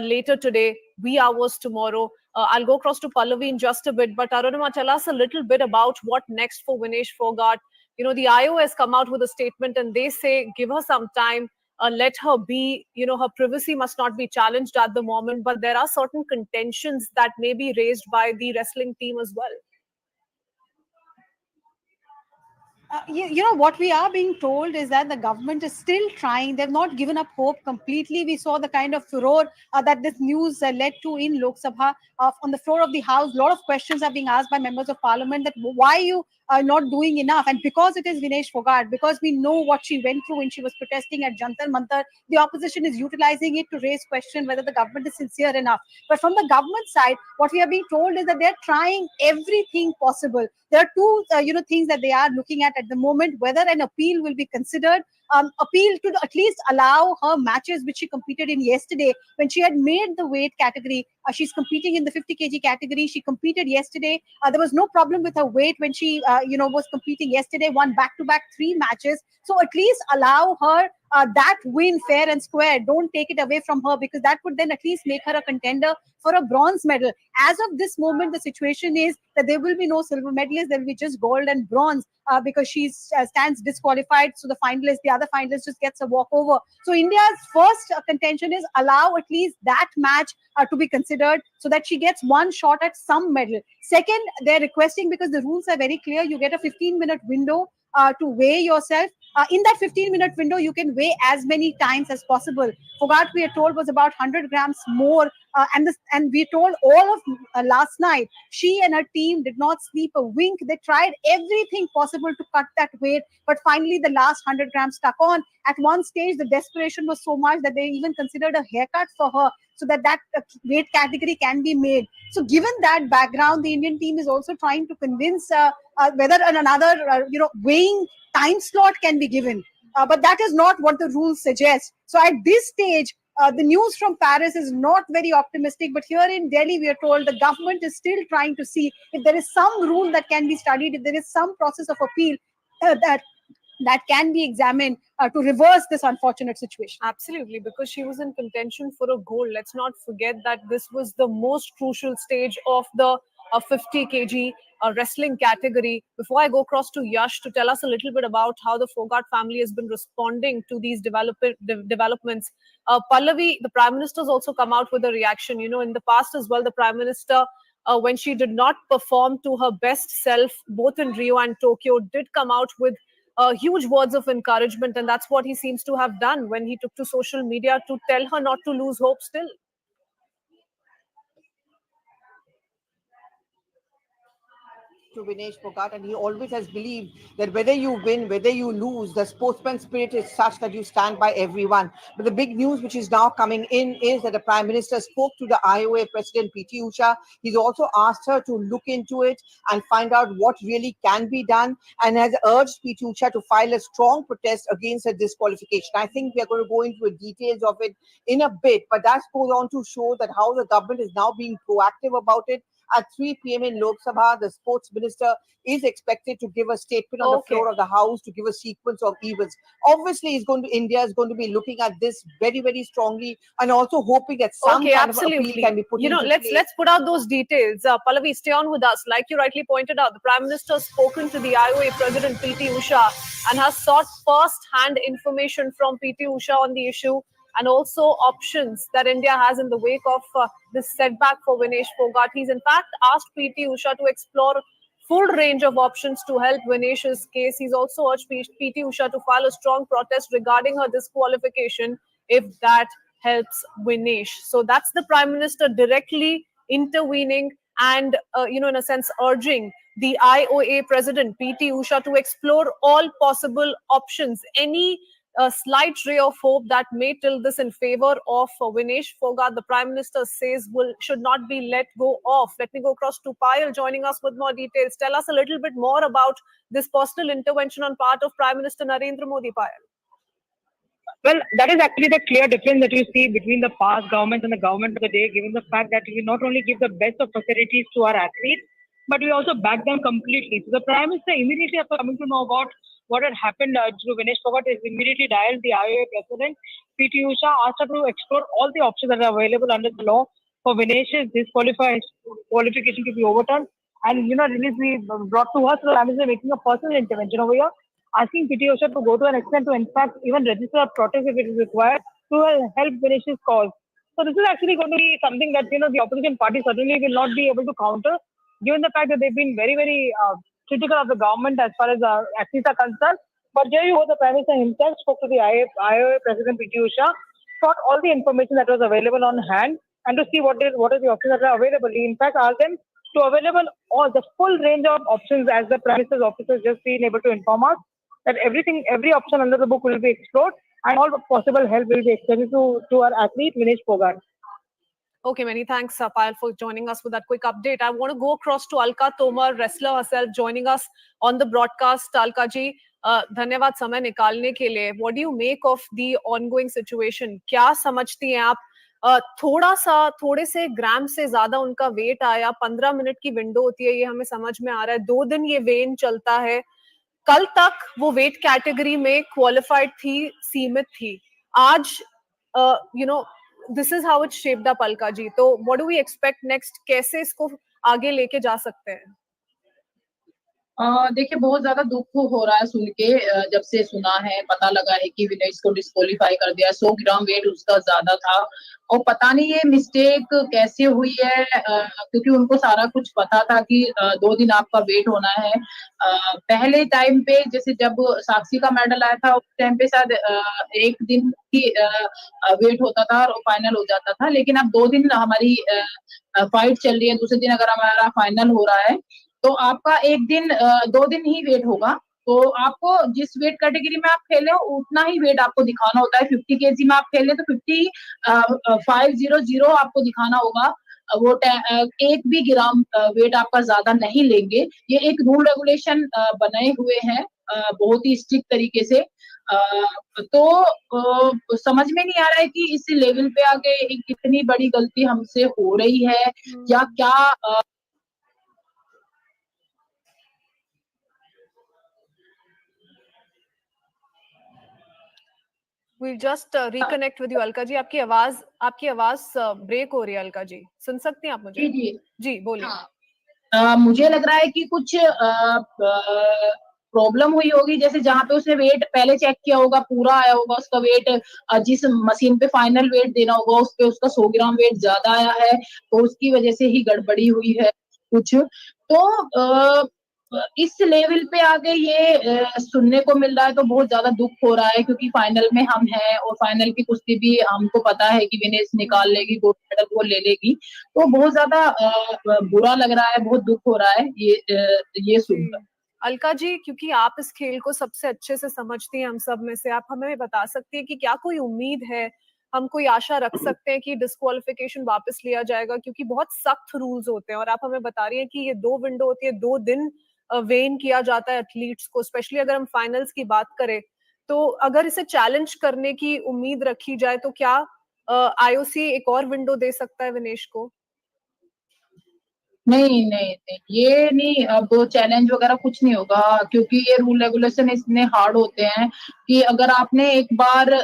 later today, wee hours tomorrow. I'll go across to Pallavi in just a bit, but Arunima, tell us a little bit about what next for Vinesh Phogat. The IO has come out with a statement and they say, give her some time. Let her be, her privacy must not be challenged at the moment, but there are certain contentions that may be raised by the wrestling team as well. What we are being told is that the government is still trying. They've not given up hope completely. We saw the kind of furor that this news led to in Lok Sabha. On the floor of the House, a lot of questions are being asked by members of parliament that why you are not doing enough. And because it is Vinesh Phogat, because we know what she went through when she was protesting at Jantar Mantar, the opposition is utilizing it to raise question whether the government is sincere enough. But from the government side, what we are being told is that they're trying everything possible. There are two, things that they are looking at the moment, whether an appeal will be considered, appeal to at least allow her matches which she competed in yesterday when she had made the weight category. She's competing in the 50 kg category. She competed yesterday. There was no problem with her weight when she, was competing yesterday, won back-to-back 3 matches. So at least allow her that win fair and square. Don't take it away from her, because that would then at least make her a contender for a bronze medal. As of this moment, the situation is that there will be no silver medalists. There will be just gold and bronze because she stands disqualified. So the other finalist just gets a walkover. So India's first contention is allow at least that match to be considered so that she gets one shot at some medal. Second, they're requesting, because the rules are very clear, you get a 15-minute window to weigh yourself. In that 15-minute window, you can weigh as many times as possible. Phogat, we are told, was about 100 grams more. And we told all of last night, she and her team did not sleep a wink. They tried everything possible to cut that weight. But finally, the last 100 grams stuck on. At one stage, the desperation was so much that they even considered a haircut for her so that weight category can be made. So given that background, the Indian team is also trying to convince whether another weighing time slot can be given. But that is not what the rules suggest. So at this stage, the news from Paris is not very optimistic. But here in Delhi, we are told the government is still trying to see if there is some rule that can be studied, if there is some process of appeal that can be examined to reverse this unfortunate situation. Absolutely, because she was in contention for a gold. Let's not forget that this was the most crucial stage of the 50 kg wrestling category. Before I go across to Yash to tell us a little bit about how the Phogat family has been responding to these developments. Pallavi, the Prime Minister's also come out with a reaction. In the past as well, the Prime Minister, when she did not perform to her best self, both in Rio and Tokyo, did come out with huge words of encouragement. And that's what he seems to have done when he took to social media to tell her not to lose hope still. To Vinesh Phogat, and he always has believed that whether you win, whether you lose, the sportsman spirit is such that you stand by everyone. But the big news which is now coming in is that the Prime Minister spoke to the IOA President PT Usha. He's also asked her to look into it and find out what really can be done, and has urged PT Usha to file a strong protest against her disqualification. I think we are going to go into the details of it in a bit, but that goes on to show that how the government is now being proactive about it. At 3 p.m. in Lok Sabha, the sports minister is expected to give a statement on the floor of the House to give a sequence of events. Obviously, India is going to be looking at this very, very strongly, and also hoping that some kind of appeal can be put into place. Let's put out those details. Pallavi, stay on with us. Like you rightly pointed out, the Prime Minister has spoken to the IOA President PT Usha and has sought first-hand information from PT Usha on the issue, and also options that India has in the wake of this setback for Vinesh Phogat. He's in fact asked PT Usha to explore full range of options to help Vinesh's case. He's also urged PT Usha to file a strong protest regarding her disqualification if that helps Vinesh. So that's the Prime Minister directly intervening and, in a sense, urging the IOA President PT Usha to explore all possible options. Any slight ray of hope that may tilt this in favor of Vinesh Phogat, the Prime Minister says should not be let go of. Let me go across to Payal joining us with more details. Tell us a little bit more about this personal intervention on part of Prime Minister Narendra Modi, Payal. Well, that is actually the clear difference that you see between the past government and the government of the day, given the fact that we not only give the best of facilities to our athletes, but we also back them completely. So the Prime Minister immediately after coming to know about what had happened to Vinesh Phogat is immediately dialed the IOA President, PT Usha, asked her to explore all the options that are available under the law for Vinesh's disqualification to be overturned. And, really be brought to her. So the Prime Minister making a personal intervention over here, asking PT Usha to go to an extent to, in fact, even register a protest if it is required to help Vinesh's cause. So this is actually going to be something that, the opposition party certainly will not be able to counter, given the fact that they've been very, very critical of the government as far as athletes are concerned. But here you go, the Prime Minister himself spoke to the IOA President PT Usha, sought all the information that was available on hand, and to see what are the options that are available. He in fact asked them to available all the full range of options, as the Prime Minister's office has just been able to inform us, that every option under the book will be explored and all possible help will be extended to our athlete Vinesh Phogat. Okay, many thanks, Payal, for joining us with that quick update. I want to go across to Alka Tomar, wrestler herself, joining us on the broadcast. Alka ji, धन्यवाद समय निकालने के लिए. What do you make of the ongoing situation? क्या समझती हैं आप? थोड़े से ग्राम से ज्यादा उनका वेट आया, 15 मिनट की विंडो होती है, ये हमें समझ में आ रहा है. 2 दिन ये वेन चलता है. कल तक वो वेट कैटेगरी में क्वालिफाइड थी, सीमित थी. आज this is how it shaped up. Alka ji, तो what do we expect next? कैसे इसको आगे लेके जा सकते हैं? देखिए, बहुत ज्यादा दुख हो रहा है सुन के. जब से सुना है, पता लगा है कि विनेश को डिस्क्वालीफाई कर दिया. 100 ग्राम वेट उसका ज्यादा था और पता नहीं ये मिस्टेक कैसे हुई है, क्योंकि उनको सारा कुछ पता था कि 2 दिन आपका वेट होना है. पहले टाइम पे जैसे जब साक्षी का मेडल आया था, उस टाइम पे शायद 1 दिन की वेट होता था और फाइनल हो जाता था. लेकिन अब 2 दिन हमारी फाइट चल रही है, दूसरे दिन अगर हमारा फाइनल हो रहा है तो आपका 1 दिन 2 दिन ही वेट होगा. तो आपको जिस वेट कैटेगरी में आप खेले हो उतना ही वेट आपको दिखाना होता है. 50 केजी में आप खेले तो 500 आपको दिखाना होगा. वो 1 भी ग्राम वेट आपका ज्यादा नहीं लेंगे. ये एक रूल रेगुलेशन बनाए हुए हैं बहुत ही स्ट्रिक्ट तरीके से. तो समझ में नहीं आ रहा है कि इस लेवल पे आके कितनी बड़ी गलती हमसे हो रही है या क्या. We'll just reconnect with you, Alka ji. आपकी आवाज ब्रेक हो रही है. अलका जी, सुन सकती हैं आप मुझे? जी बोलिए. मुझे लग रहा है कि कुछ प्रॉब्लम हुई होगी. जैसे जहाँ पे उसने वेट पहले चेक किया होगा, पूरा आया होगा उसका वेट, जिस मशीन पे फाइनल वेट देना होगा उस पे उसका 100 ग्राम वेट ज्यादा आया है, तो उसकी वजह से ही गड़बड़ी हुई है कुछ. तो इस लेवल पे आगे ये सुनने को मिल रहा है तो बहुत ज्यादा दुख हो रहा है, क्योंकि फाइनल में हम हैं और फाइनल की कुश्ती भी हमको पता है कि विनेश निकाल लेगी, गोल्ड मेडल वो ले लेगी. तो बहुत ज्यादा बुरा लग रहा है, बहुत दुख हो रहा है ये सुनकर. अलका जी, क्योंकि आप इस खेल को सबसे अच्छे से समझती हैं हम सब में से, आप हमें बता सकती हैं कि क्या कोई उम्मीद है, हम कोई आशा रख सकते हैं कि डिस्क्वालिफिकेशन वापस लिया जाएगा? क्योंकि बहुत सख्त रूल्स होते हैं और आप हमें बता रही हैं कि ये 2 विंडो होती है, 2 दिन वेन किया जाता है एथलीट्स को. स्पेशली अगर हम फाइनल्स की बात करें तो अगर इसे चैलेंज करने की उम्मीद रखी जाए तो क्या आईओसी एक और विंडो दे सकता है विनेश को? नहीं, ये नहीं. अब चैलेंज वगैरह कुछ नहीं होगा, क्योंकि ये रूल रेगुलेशन इतने हार्ड होते हैं कि अगर आपने एक बार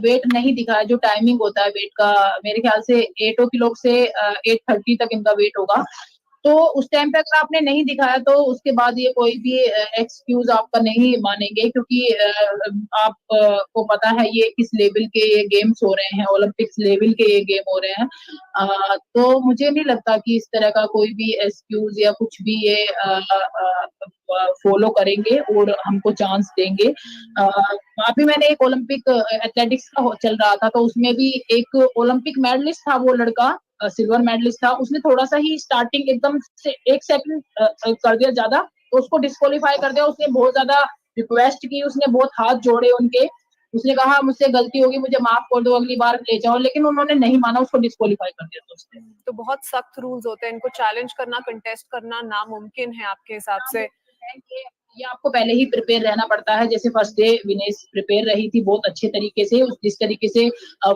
वेट नहीं दिखाया, जो टाइमिंग होता है वेट का, मेरे ख्याल से 8 किलो से 8:30 तक इनका वेट होगा. तो उस टाइम पे अगर आपने नहीं दिखाया तो उसके बाद ये कोई भी एक्सक्यूज आपका नहीं मानेंगे, क्योंकि आप को पता है ये किस लेवल के ये गेम्स हो रहे हैं, ओलंपिक्स लेवल के ये गेम हो रहे हैं। तो मुझे नहीं लगता कि इस तरह का कोई भी एक्सक्यूज या कुछ भी ये फॉलो करेंगे और हमको चांस देंगे। अभी मैंने एक ओलंपिक एथलेटिक्स का चल रहा था, तो उसमें भी एक ओलंपिक मेडलिस्ट था, वो लड़का सिल्वर मेडलिस्ट था, उसने थोड़ा सा ही स्टार्टिंग एकदम से 1 सेकंड कर दिया ज्यादा, तो उसको डिस्क्वालीफाई कर दिया। उसने बहुत ज्यादा रिक्वेस्ट की, उसने बहुत हाथ जोड़े उनके, उसने कहा मुझसे गलती होगी, मुझे माफ कर दो, अगली बार ले जाओ, लेकिन उन्होंने नहीं माना, उसको डिस्क्वालीफाई कर दिया था उसने। तो बहुत सख्त रूल्स होते हैं, इनको चैलेंज करना, कंटेस्ट करना नामुमकिन है आपके हिसाब से? ये आपको पहले ही प्रिपेयर रहना पड़ता है। जैसे फर्स्ट डे विनेश प्रिपेयर रही थी बहुत अच्छे तरीके से, जिस तरीके से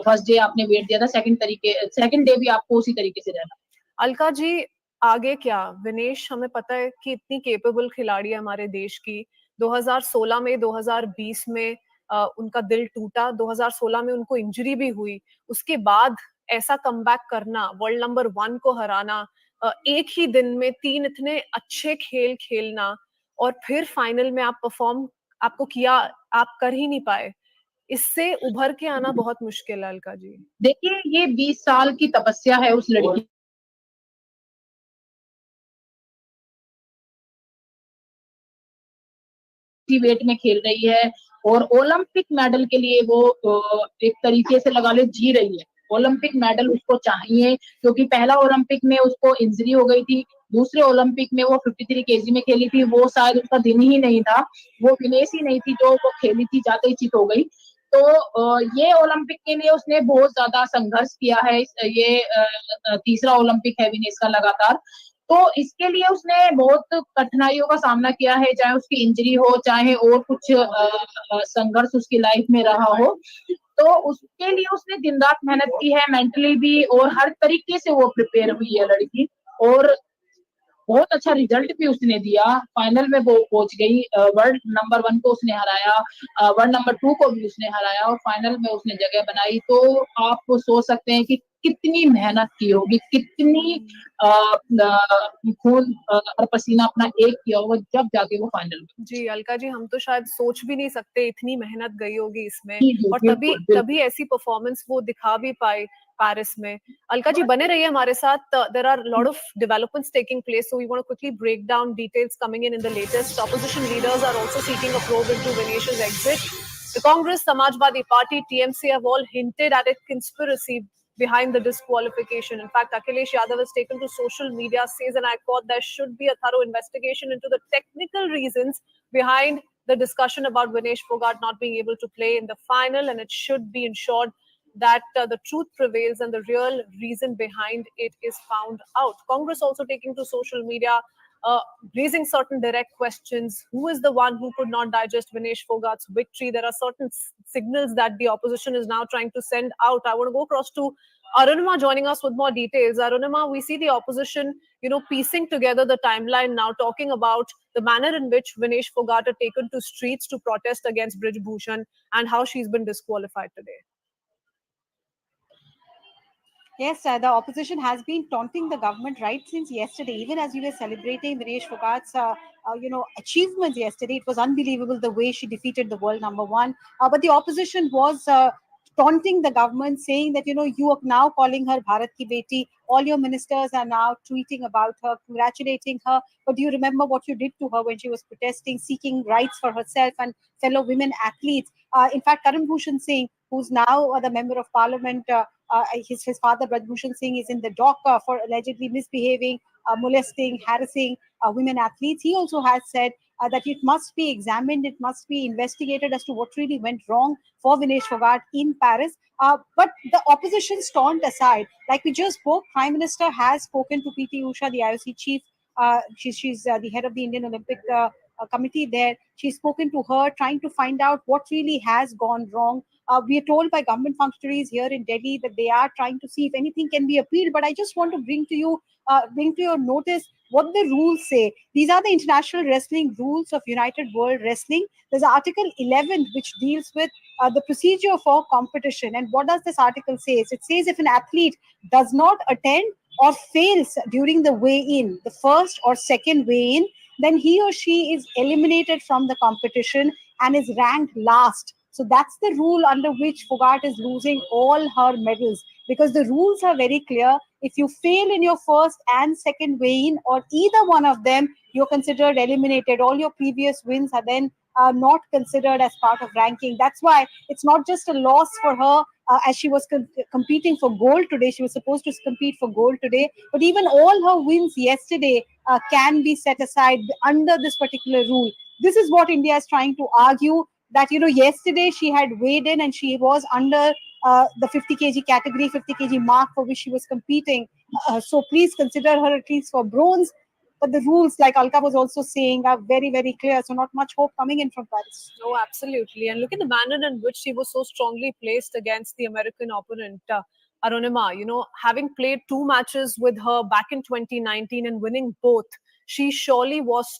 फर्स्ट डे आपने वेट दिया था, सेकंड डे भी आपको उसी तरीके से रहना। अलका जी, आगे क्या? विनेश, हमें पता है कि इतनी केपेबल खिलाड़ी है हमारे देश की। 2016 में, 2020 में उनका दिल टूटा, 2016 में उनको इंजरी भी हुई, उसके बाद ऐसा कमबैक करना, वर्ल्ड नंबर 1 को हराना, एक ही दिन में 3 इतने अच्छे खेल खेलना, और फिर फाइनल में आप परफॉर्म आपको किया, आप कर ही नहीं पाए, इससे उभर के आना बहुत मुश्किल है अलका जी। देखिए, ये 20 साल की तपस्या है उस लड़की वेट में खेल रही है, और ओलंपिक मेडल के लिए वो एक तरीके से लगा ले जी रही है। ओलंपिक मेडल उसको चाहिए, क्योंकि पहला ओलंपिक में उसको इंजरी हो गई थी, दूसरे ओलंपिक में वो 53 केजी में खेली थी, वो शायद उसका दिन ही नहीं था, वो विनेश ही नहीं थी जो वो खेली थी, जाते ही चित हो गई। तो ये ओलंपिक के लिए उसने बहुत ज्यादा संघर्ष किया है। ये तीसरा ओलंपिक है विनेश का लगातार, तो इसके लिए उसने बहुत कठिनाइयों का सामना किया है, चाहे उसकी इंजरी हो, चाहे और कुछ संघर्ष उसकी लाइफ में रहा हो, तो उसके लिए उसने दिन रात मेहनत की है, मेंटली भी, और हर तरीके से वो प्रिपेयर हुई है लड़की, और बहुत अच्छा रिजल्ट भी उसने दिया। फाइनल में वो पहुंच गई, वर्ल्ड नंबर 1 को उसने हराया, वर्ल्ड नंबर 2 को भी उसने हराया, और फाइनल में उसने जगह बनाई। तो आप सोच सकते हैं कि कितनी मेहनत की होगी, कितनी खून और पसीना अपना एक किया होगा, जब जाके वो फाइनल में। जी अलका जी, हम तो शायद सोच भी नहीं सकते इतनी मेहनत गई होगी इसमें, और तभी ऐसी परफॉर्मेंस वो दिखा भी पाए पेरिस में। अलका जी बने रहिए हमारे साथ, there are lot of developments taking place, so we want to quickly break down details coming in the latest. Opposition leaders are also seeking a probe into Vinesh's exit. The Congress, Samajwadi Party, TMC have all hinted at a conspiracy behind the disqualification. In fact, Akhilesh Yadav has taken to social media, says, and I quote, there should be a thorough investigation into the technical reasons behind the discussion about Vinesh Phogat not being able to play in the final, and it should be ensured that the truth prevails and the real reason behind it is found out. Congress also taking to social media, raising certain direct questions. Who is the one who could not digest Vinesh Phogat's victory? There are certain signals that the opposition is now trying to send out. I want to go across to Arunima joining us with more details. Arunima, we see the opposition, piecing together the timeline now, talking about the manner in which Vinesh Phogat had taken to streets to protest against Brij Bhushan and how she's been disqualified today. Yes, the opposition has been taunting the government right since yesterday. Even as we were celebrating Vinesh Phogat's, achievements yesterday, it was unbelievable the way she defeated the world number 1. But the opposition was taunting the government, saying that you are now calling her Bharat ki beti. All your ministers are now tweeting about her, congratulating her. But do you remember what you did to her when she was protesting, seeking rights for herself and fellow women athletes? In fact, Karan Bhushan Singh, who's now the member of parliament, his father, Braj Bhushan Singh, is in the dock for allegedly misbehaving, molesting, harassing women athletes. He also has said that it must be examined, it must be investigated as to what really went wrong for Vinesh Phogat in Paris. But the opposition's taunt aside, like we just spoke, Prime Minister has spoken to PT Usha, the IOC chief. She's the head of the Indian Olympic committee there. She's spoken to her, trying to find out what really has gone wrong. We are told by government functionaries here in Delhi that they are trying to see if anything can be appealed. But I just want to bring to your notice what the rules say. These are the international wrestling rules of United World Wrestling. There's Article 11 which deals with the procedure for competition. And what does this article say? It says if an athlete does not attend or fails during the weigh-in, the first or second weigh-in, then he or she is eliminated from the competition and is ranked last. So that's the rule under which Phogat is losing all her medals, because the rules are very clear. If you fail in your first and second weigh-in or either one of them, you're considered eliminated. All your previous wins are then not considered as part of ranking. That's why it's not just a loss for her, as she was competing for gold today. She was supposed to compete for gold today, but even all her wins yesterday can be set aside under this particular rule. This is what India is trying to argue, that yesterday she had weighed in and she was under the 50 kg category, 50 kg mark for which she was competing. So please consider her at least for bronze. But the rules, like Alka was also saying, are very, very clear. So not much hope coming in from Paris. Oh, absolutely. And look at the manner in which she was so strongly placed against the American opponent, Arunima. Having played 2 matches with her back in 2019 and winning both, she surely was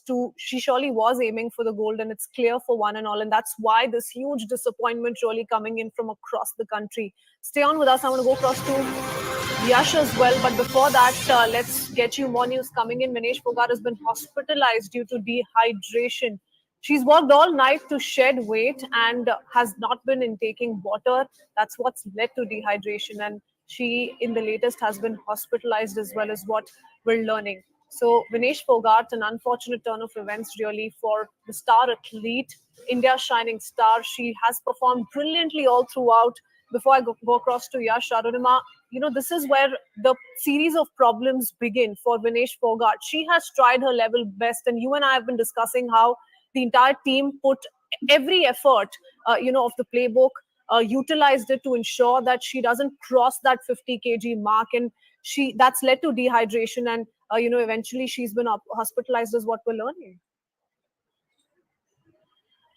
aiming for the gold, and it's clear for one and all. And that's why this huge disappointment really coming in from across the country. Stay on with us. I want to go across to Yash as well. But before that, let's get you more news coming in. Vinesh Phogat has been hospitalized due to dehydration. She's worked all night to shed weight and has not been intaking water. That's what's led to dehydration. And she, in the latest, has been hospitalized as well, as what we're learning. So Vinesh Phogat, an unfortunate turn of events really for the star athlete, India's shining star. She has performed brilliantly all throughout. Before I go across to Yash, Arunima, this is where the series of problems begin for Vinesh Phogat. She has tried her level best, and you and I have been discussing how the entire team put every effort, of the playbook, utilized it to ensure that she doesn't cross that 50 kg mark, and that's led to dehydration, and eventually she's been hospitalized, is what we're learning.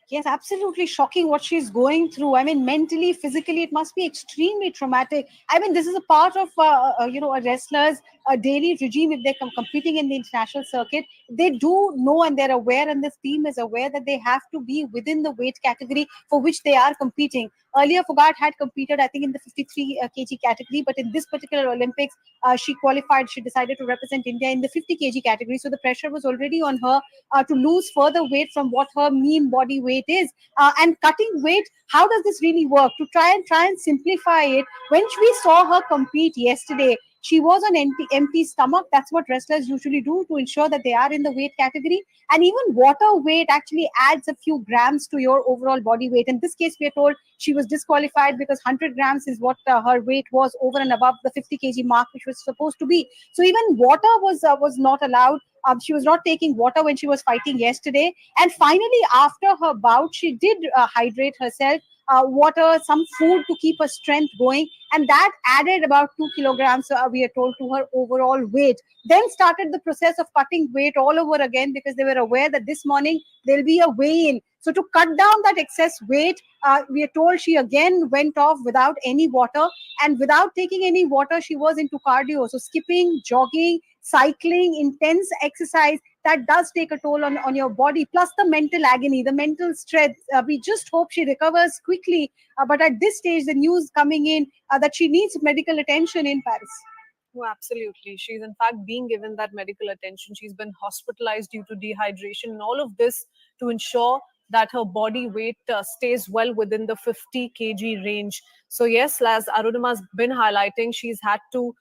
Yes, absolutely shocking what she's going through. I mean, mentally, physically, it must be extremely traumatic. I mean, this is a part of, a wrestler's daily regime. If they're competing in the international circuit, they do know and they're aware, and this team is aware that they have to be within the weight category for which they are competing. Earlier, Phogat had competed, I think, in the 53 kg category, but in this particular Olympics, she qualified. She decided to represent India in the 50 kg category. So the pressure was already on her to lose further weight from what her mean body weight is. And cutting weight, how does this really work? To try and simplify it, when we saw her compete yesterday, she was on empty stomach. That's what wrestlers usually do to ensure that they are in the weight category. And even water weight actually adds a few grams to your overall body weight. In this case, we are told she was disqualified because 100 grams is what her weight was over and above the 50 kg mark, which was supposed to be. So even water was not allowed. She was not taking water when she was fighting yesterday. And finally, after her bout, she did hydrate herself. Water, some food to keep her strength going, and that added about 2 kilograms, we are told, to her overall weight. Then started the process of cutting weight all over again, because they were aware that this morning there'll be a weigh-in. So to cut down that excess weight, we are told she again went off without any water, and without taking any water, she was into cardio. So skipping, jogging, cycling, intense exercise, that does take a toll on your body, plus the mental agony, the mental stress. We just hope she recovers quickly. But at this stage, the news coming in that she needs medical attention in Paris. Oh, absolutely. She's in fact being given that medical attention. She's been hospitalized due to dehydration, and all of this to ensure that her body weight stays well within the 50 kg range. So yes, as Arunima's been highlighting, she's had to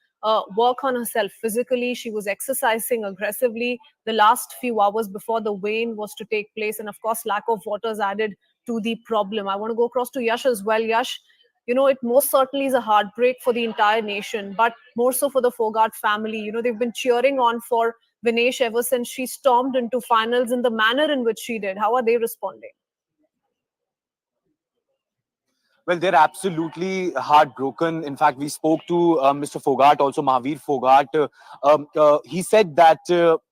work on herself physically. She was exercising aggressively the last few hours before the weigh-in was to take place, and of course lack of water is added to the problem. I want to go across to Yash as well. Yash, it most certainly is a heartbreak for the entire nation, but more so for the Phogat family. They've been cheering on for Vinesh ever since she stormed into finals in the manner in which she did. How are they responding? Well, they're absolutely heartbroken. In fact, we spoke to Mr. Phogat, also Mahavir Phogat. He said that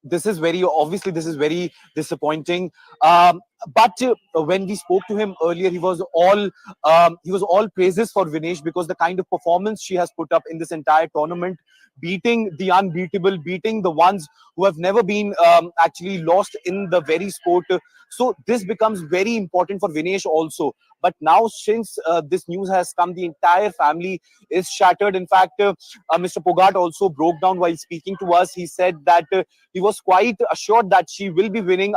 this is very disappointing. But when we spoke to him earlier, he was all praises for Vinesh because the kind of performance she has put up in this entire tournament, beating the unbeatable, beating the ones who have never been actually lost in the very sport. So this becomes very important for Vinesh also. But now, since this news has come, the entire family is shattered. In fact, Mr. Phogat also broke down while speaking to us. He said that he was quite assured that she will be winning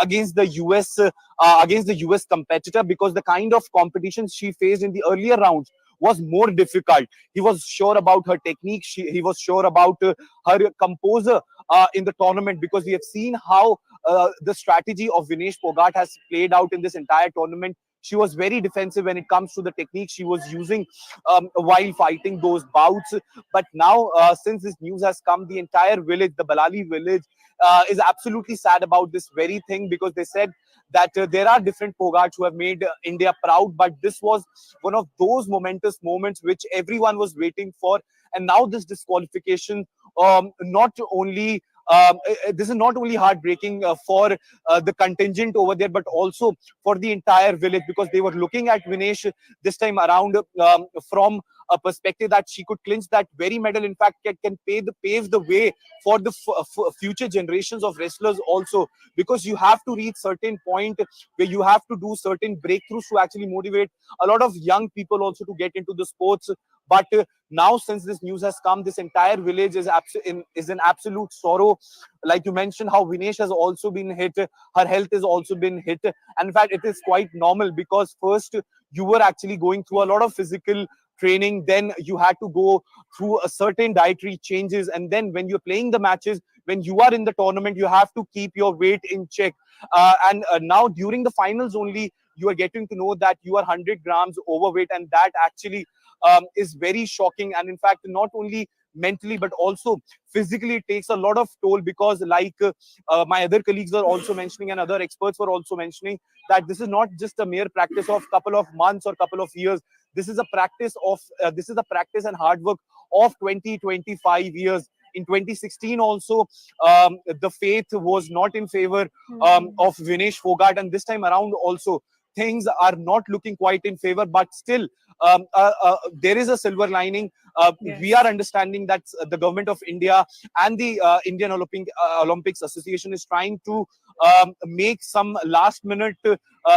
against the US competitor, because the kind of competition she faced in the earlier rounds was more difficult. He was sure about her technique. He was sure about her composure in the tournament, because we have seen how the strategy of Vinesh Phogat has played out in this entire tournament. She was very defensive when it comes to the technique she was using while fighting those bouts. But now, since this news has come, the entire village, the Balali village, is absolutely sad about this very thing, because they said that there are different Phogats who have made India proud, but this was one of those momentous moments which everyone was waiting for. And now this disqualification, not only this is not only heartbreaking for the contingent over there, but also for the entire village, because they were looking at Vinesh this time around from a perspective that she could clinch that very medal. In fact, can pave the way for the future generations of wrestlers also, because you have to reach certain point where you have to do certain breakthroughs to actually motivate a lot of young people also to get into the sports. But now, since this news has come, this entire village is in absolute sorrow. Like you mentioned, how Vinesh has also been hit, her health has also been hit, and in fact, it is quite normal, because first you were actually going through a lot of physical training, then you had to go through a certain dietary changes, and then when you're playing the matches, when you are in the tournament, you have to keep your weight in check. And now during the finals only, you are getting to know that you are 100 grams overweight, and that actually is very shocking. And in fact, not only mentally but also physically, it takes a lot of toll, because like my other colleagues are also mentioning, and other experts were also mentioning, that this is not just a mere practice of couple of months or couple of years. This is a practice and hard work of 20-25 years. In 2016 also, the faith was not in favor of Vinesh Phogat, and this time around also things are not looking quite in favor. But still, there is a silver lining. We are understanding that the government of India and the Indian Olympics Association is trying to make some last minute,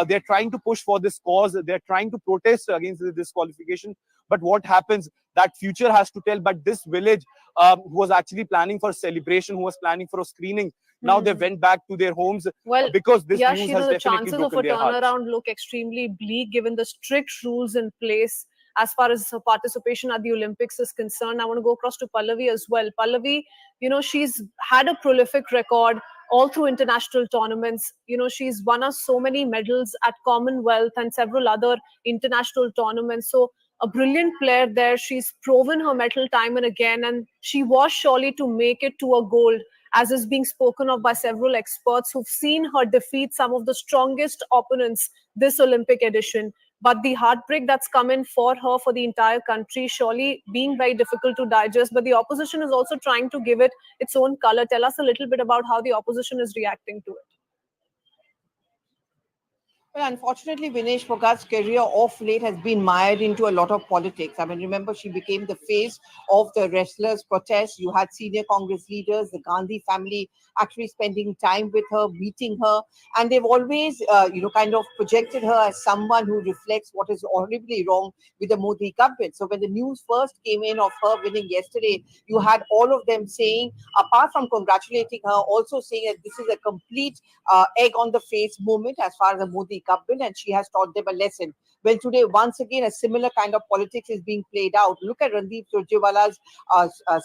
they're trying to push for this cause, they're trying to protest against the disqualification. But what happens, that future has to tell. But this village, who was actually planning for celebration, who was planning for a screening, now they went back to their homes, Well, because this Yash, news you know, has the definitely chances of a broken their hearts. turnaround look extremely bleak given the strict rules in place as far as participation at the Olympics is concerned. I want to go across to Pallavi as well. Pallavi, you know, she's had a prolific record all through international tournaments. You know, she's won us so many medals at Commonwealth and several other international tournaments. So a brilliant player there. She's proven her mettle time and again, and she was surely to make it to a gold, as is being spoken of by several experts who've seen her defeat some of the strongest opponents this Olympic edition. But the heartbreak that's come in for her, for the entire country, surely being very difficult to digest. But the opposition is also trying to give it its own color. Tell us a little bit about how the opposition is reacting to it. Well, unfortunately, Vinesh Phogat's career of late has been mired into a lot of politics. I mean, remember, she became the face of the wrestlers' protest. You had senior Congress leaders, the Gandhi family, actually spending time with her, meeting her. And they've always, kind of projected her as someone who reflects what is horribly wrong with the Modi government. So when the news first came in of her winning yesterday, you had all of them saying, apart from congratulating her, also saying that this is a complete egg on the face moment as far as the Modi government, and she has taught them a lesson. Well, today, once again, a similar kind of politics is being played out. Look at Randeep Surjewala's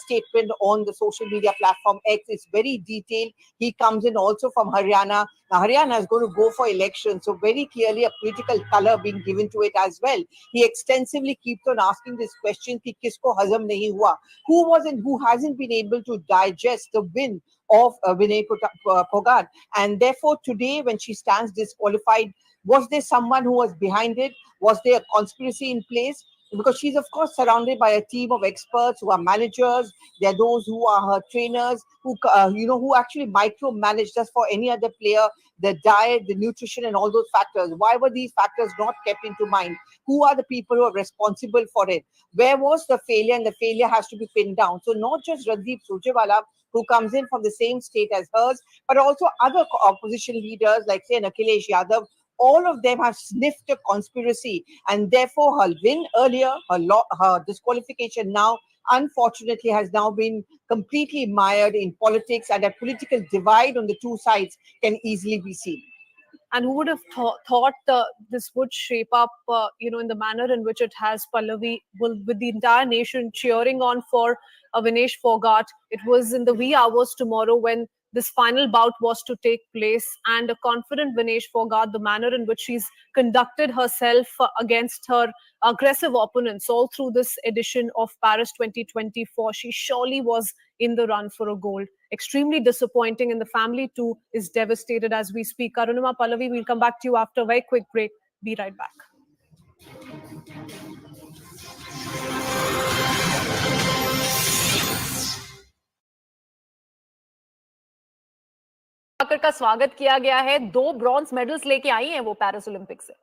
statement on the social media platform X. It's very detailed. He comes in also from Haryana. Now, Haryana is going to go for election, so very clearly a political color being given to it as well. He extensively keeps on asking this question, ki kisko hazam nahi hua? Who was and who hasn't been able to digest the win of Vinesh Phogat? And therefore, today, when she stands disqualified, was there someone who was behind it? Was there a conspiracy in place? because she's of course surrounded by a team of experts who are managers. There are those who are her trainers, who who actually micromanage just for any other player, the diet, the nutrition, and all those factors. Why were these factors not kept into mind? Who are the people who are responsible for it? Where was the failure? And the failure has to be pinned down. So not just Randeep Surjewala, who comes in from the same state as hers, but also other opposition leaders like, say, Akhilesh Yadav. All of them have sniffed a conspiracy, and therefore her win earlier, her disqualification now, unfortunately, has now been completely mired in politics, and a political divide on the two sides can easily be seen. And who would have thought this would shape up, in the manner in which it has, Pallavi, with the entire nation cheering on for Vinesh Phogat. It was in the wee hours tomorrow when this final bout was to take place, and a confident Vinesh Phogat, the manner in which she's conducted herself against her aggressive opponents all through this edition of Paris 2024, she surely was in the run for a gold. Extremely disappointing, and the family too is devastated as we speak. Arunima, Pallavi, we'll come back to you after a very quick break. Be right back. Bhaker का स्वागत किया गया है। 2 bronze medals लेके आई हैं वो Paris Olympic से।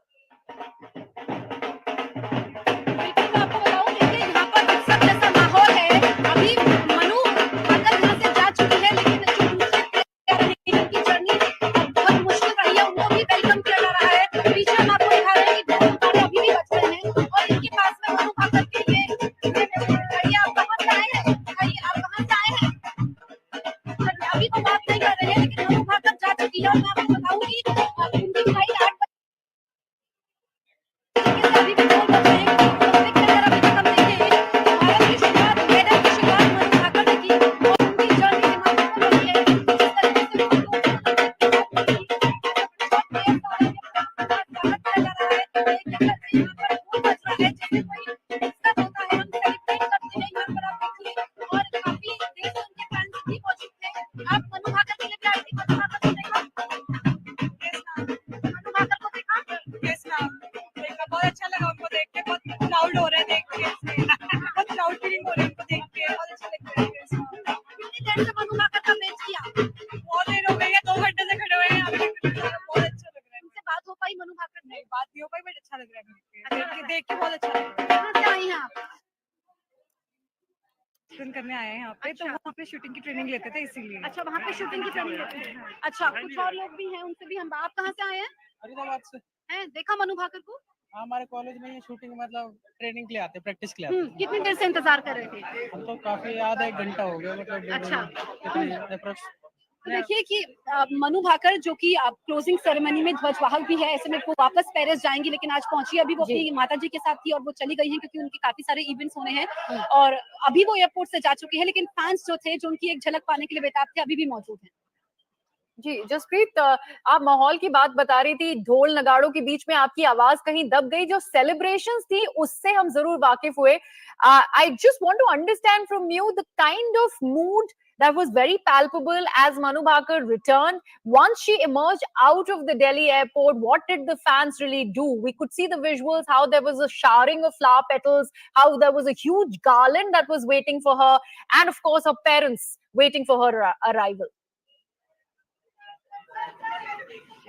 करने आए हैं यहाँ पे। अच्छा। तो वहाँ पे शूटिंग की ट्रेनिंग लेते थे इसीलिए। अच्छा, वहाँ पे शूटिंग की ट्रेनिंग लेते हैं। अच्छा, कुछ और लोग भी हैं, उनसे भी हम। आप कहाँ से आए हैं? फरीदाबाद से। हैं, देखा मनु भाकर को? हमारे कॉलेज में ये शूटिंग मतलब ट्रेनिंग के लिए आते, प्रैक्टिस के लिए आते। कितनी देर से इंतजार कर रहे थे? हम तो काफी आधा 1 घंटा हो गया मतलब। अच्छा। देखिए कि मनु भाकर जो कि क्लोजिंग सेरेमनी में ध्वजवाहक भी है, ऐसे में वो वापस पेरिस जाएंगी, लेकिन आज पहुंची अभी वो अपनी माता जी के साथ थी और वो चली गई हैं क्योंकि उनके काफी सारे इवेंट्स होने हैं और अभी वो एयरपोर्ट से जा चुकी है, लेकिन फैंस जो थे जो उनकी एक झलक पाने के लिए बेताब थे अभी भी मौजूद हैं। जी जसप्रीत, आप माहौल की बात बता रही थी, ढोल नगाड़ों के बीच में आपकी आवाज कहीं दब गई। जो सेलिब्रेशंस थी उससे हम जरूर वाकिफ हुए। I just want to understand from you the kind of mood that was very palpable as Manu Bhaker returned. Once she emerged out of the Delhi airport, what did the fans really do? We could see the visuals, how there was a showering of flower petals, how there was a huge garland that was waiting for her, and of course her parents waiting for her arrival.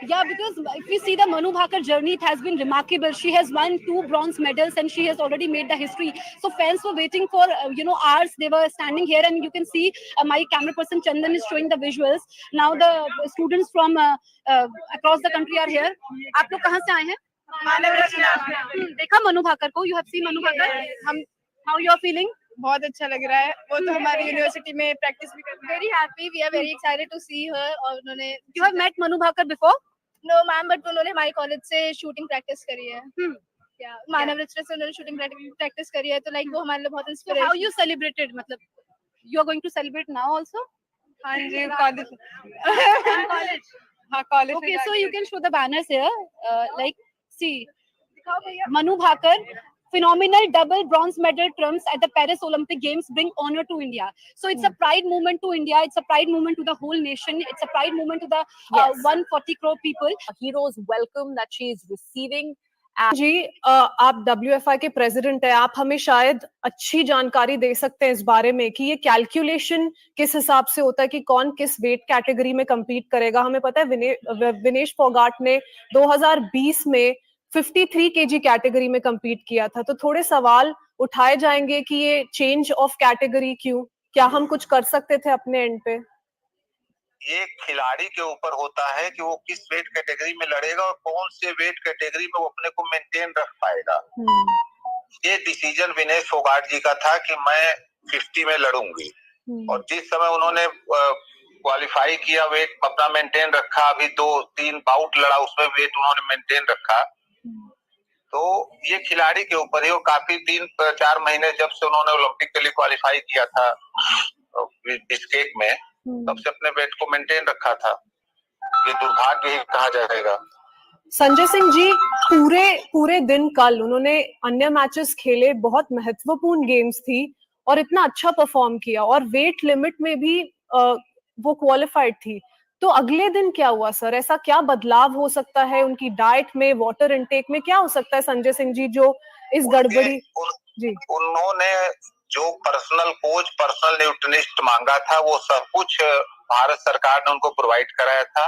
Yeah, because if you see the Manu Bhaker journey, it has been remarkable. She has won 2 bronze medals and she has already made the history. So fans were waiting for, hours. They were standing here and you can see my camera person Chandan is showing the visuals. Now the students from across the country are here. आप लोग कहाँ से आए हैं? देखा मनु भाकर को? You have seen Manu Bhaker? How you are feeling? बहुत अच्छा लग रहा है। वो तो हमारी यूनिवर्सिटी में प्रैक्टिस भी कर रही है। Very happy. We are very excited to see her. और उन्होंने You have met Manu Bhaker before? No ma'am, but उन्होंने हमारे कॉलेज से शूटिंग प्रैक्टिस करी है। मानव रचना से उन्होंने शूटिंग प्रैक्टिस करी है, तो लाइक वो हमारे लिए बहुत इंस्पिरेशन। How you celebrated? मतलब you are going to celebrate now also? हाँ जी, कॉलेज। हाँ college. Okay, so you can show the banners here. Like see, Manu Bhaker, phenomenal double bronze medal trumps at the Paris Olympic Games bring honor to India. So it's a pride moment to India. It's a pride moment to the whole nation. It's a pride moment to the 140 crore people. A hero's welcome that she is receiving. जी आप WFI के president है, आप हमें शायद अच्छी जानकारी दे सकते हैं इस बारे में कि ये कैलकुलेशन किस हिसाब से होता है कि कौन किस वेट कैटेगरी में compete करेगा। हमें पता है विनेश फोगाट ने 2020 में 53 kg कैटेगरी में compete किया था, तो थोड़े सवाल उठाए जाएंगे कि ये चेंज ऑफ कैटेगरी क्यों, क्या हम कुछ कर सकते थे अपने एंड पे? ये खिलाड़ी के ऊपर होता है कि वो किस वेट कैटेगरी में लड़ेगा और कौन से वेट कैटेगरी में वो अपने को मेंटेन रख पाएगा। ये डिसीजन विनेश फोगाट जी का था कि मैं 50 में लड़ूंगी, और जिस समय उन्होंने क्वालिफाई किया, वेट अपना मेंटेन रखा, अभी 2-3 बाउट लड़ा, उसमें वेट उन्होंने मेंटेन रखा। तो ये खिलाड़ी के ऊपर ही, वो काफी 3-4 महीने जब से उन्होंने ओलंपिक के लिए क्वालिफाई किया था बिस्केक में, तब से अपने वेट को मेंटेन रखा था। ये दुर्भाग्य ही कहा जाएगा। संजय सिंह जी पूरे दिन कल उन्होंने अन्य मैचेस खेले, बहुत महत्वपूर्ण गेम्स थी और इतना अच्छा परफॉर्म किया, और वेट लिमिट में भी वो क्वालिफाइड थी। तो अगले दिन क्या हुआ सर? ऐसा क्या बदलाव हो सकता है उनकी डाइट में, वाटर इनटेक में? क्या हो सकता है संजय सिंह जी जो इस गड़बड़ी जी उन्होंने जो पर्सनल कोच, पर्सनल न्यूट्रिनिस्ट मांगा था, वो सब कुछ भारत सरकार ने उनको प्रोवाइड कराया था,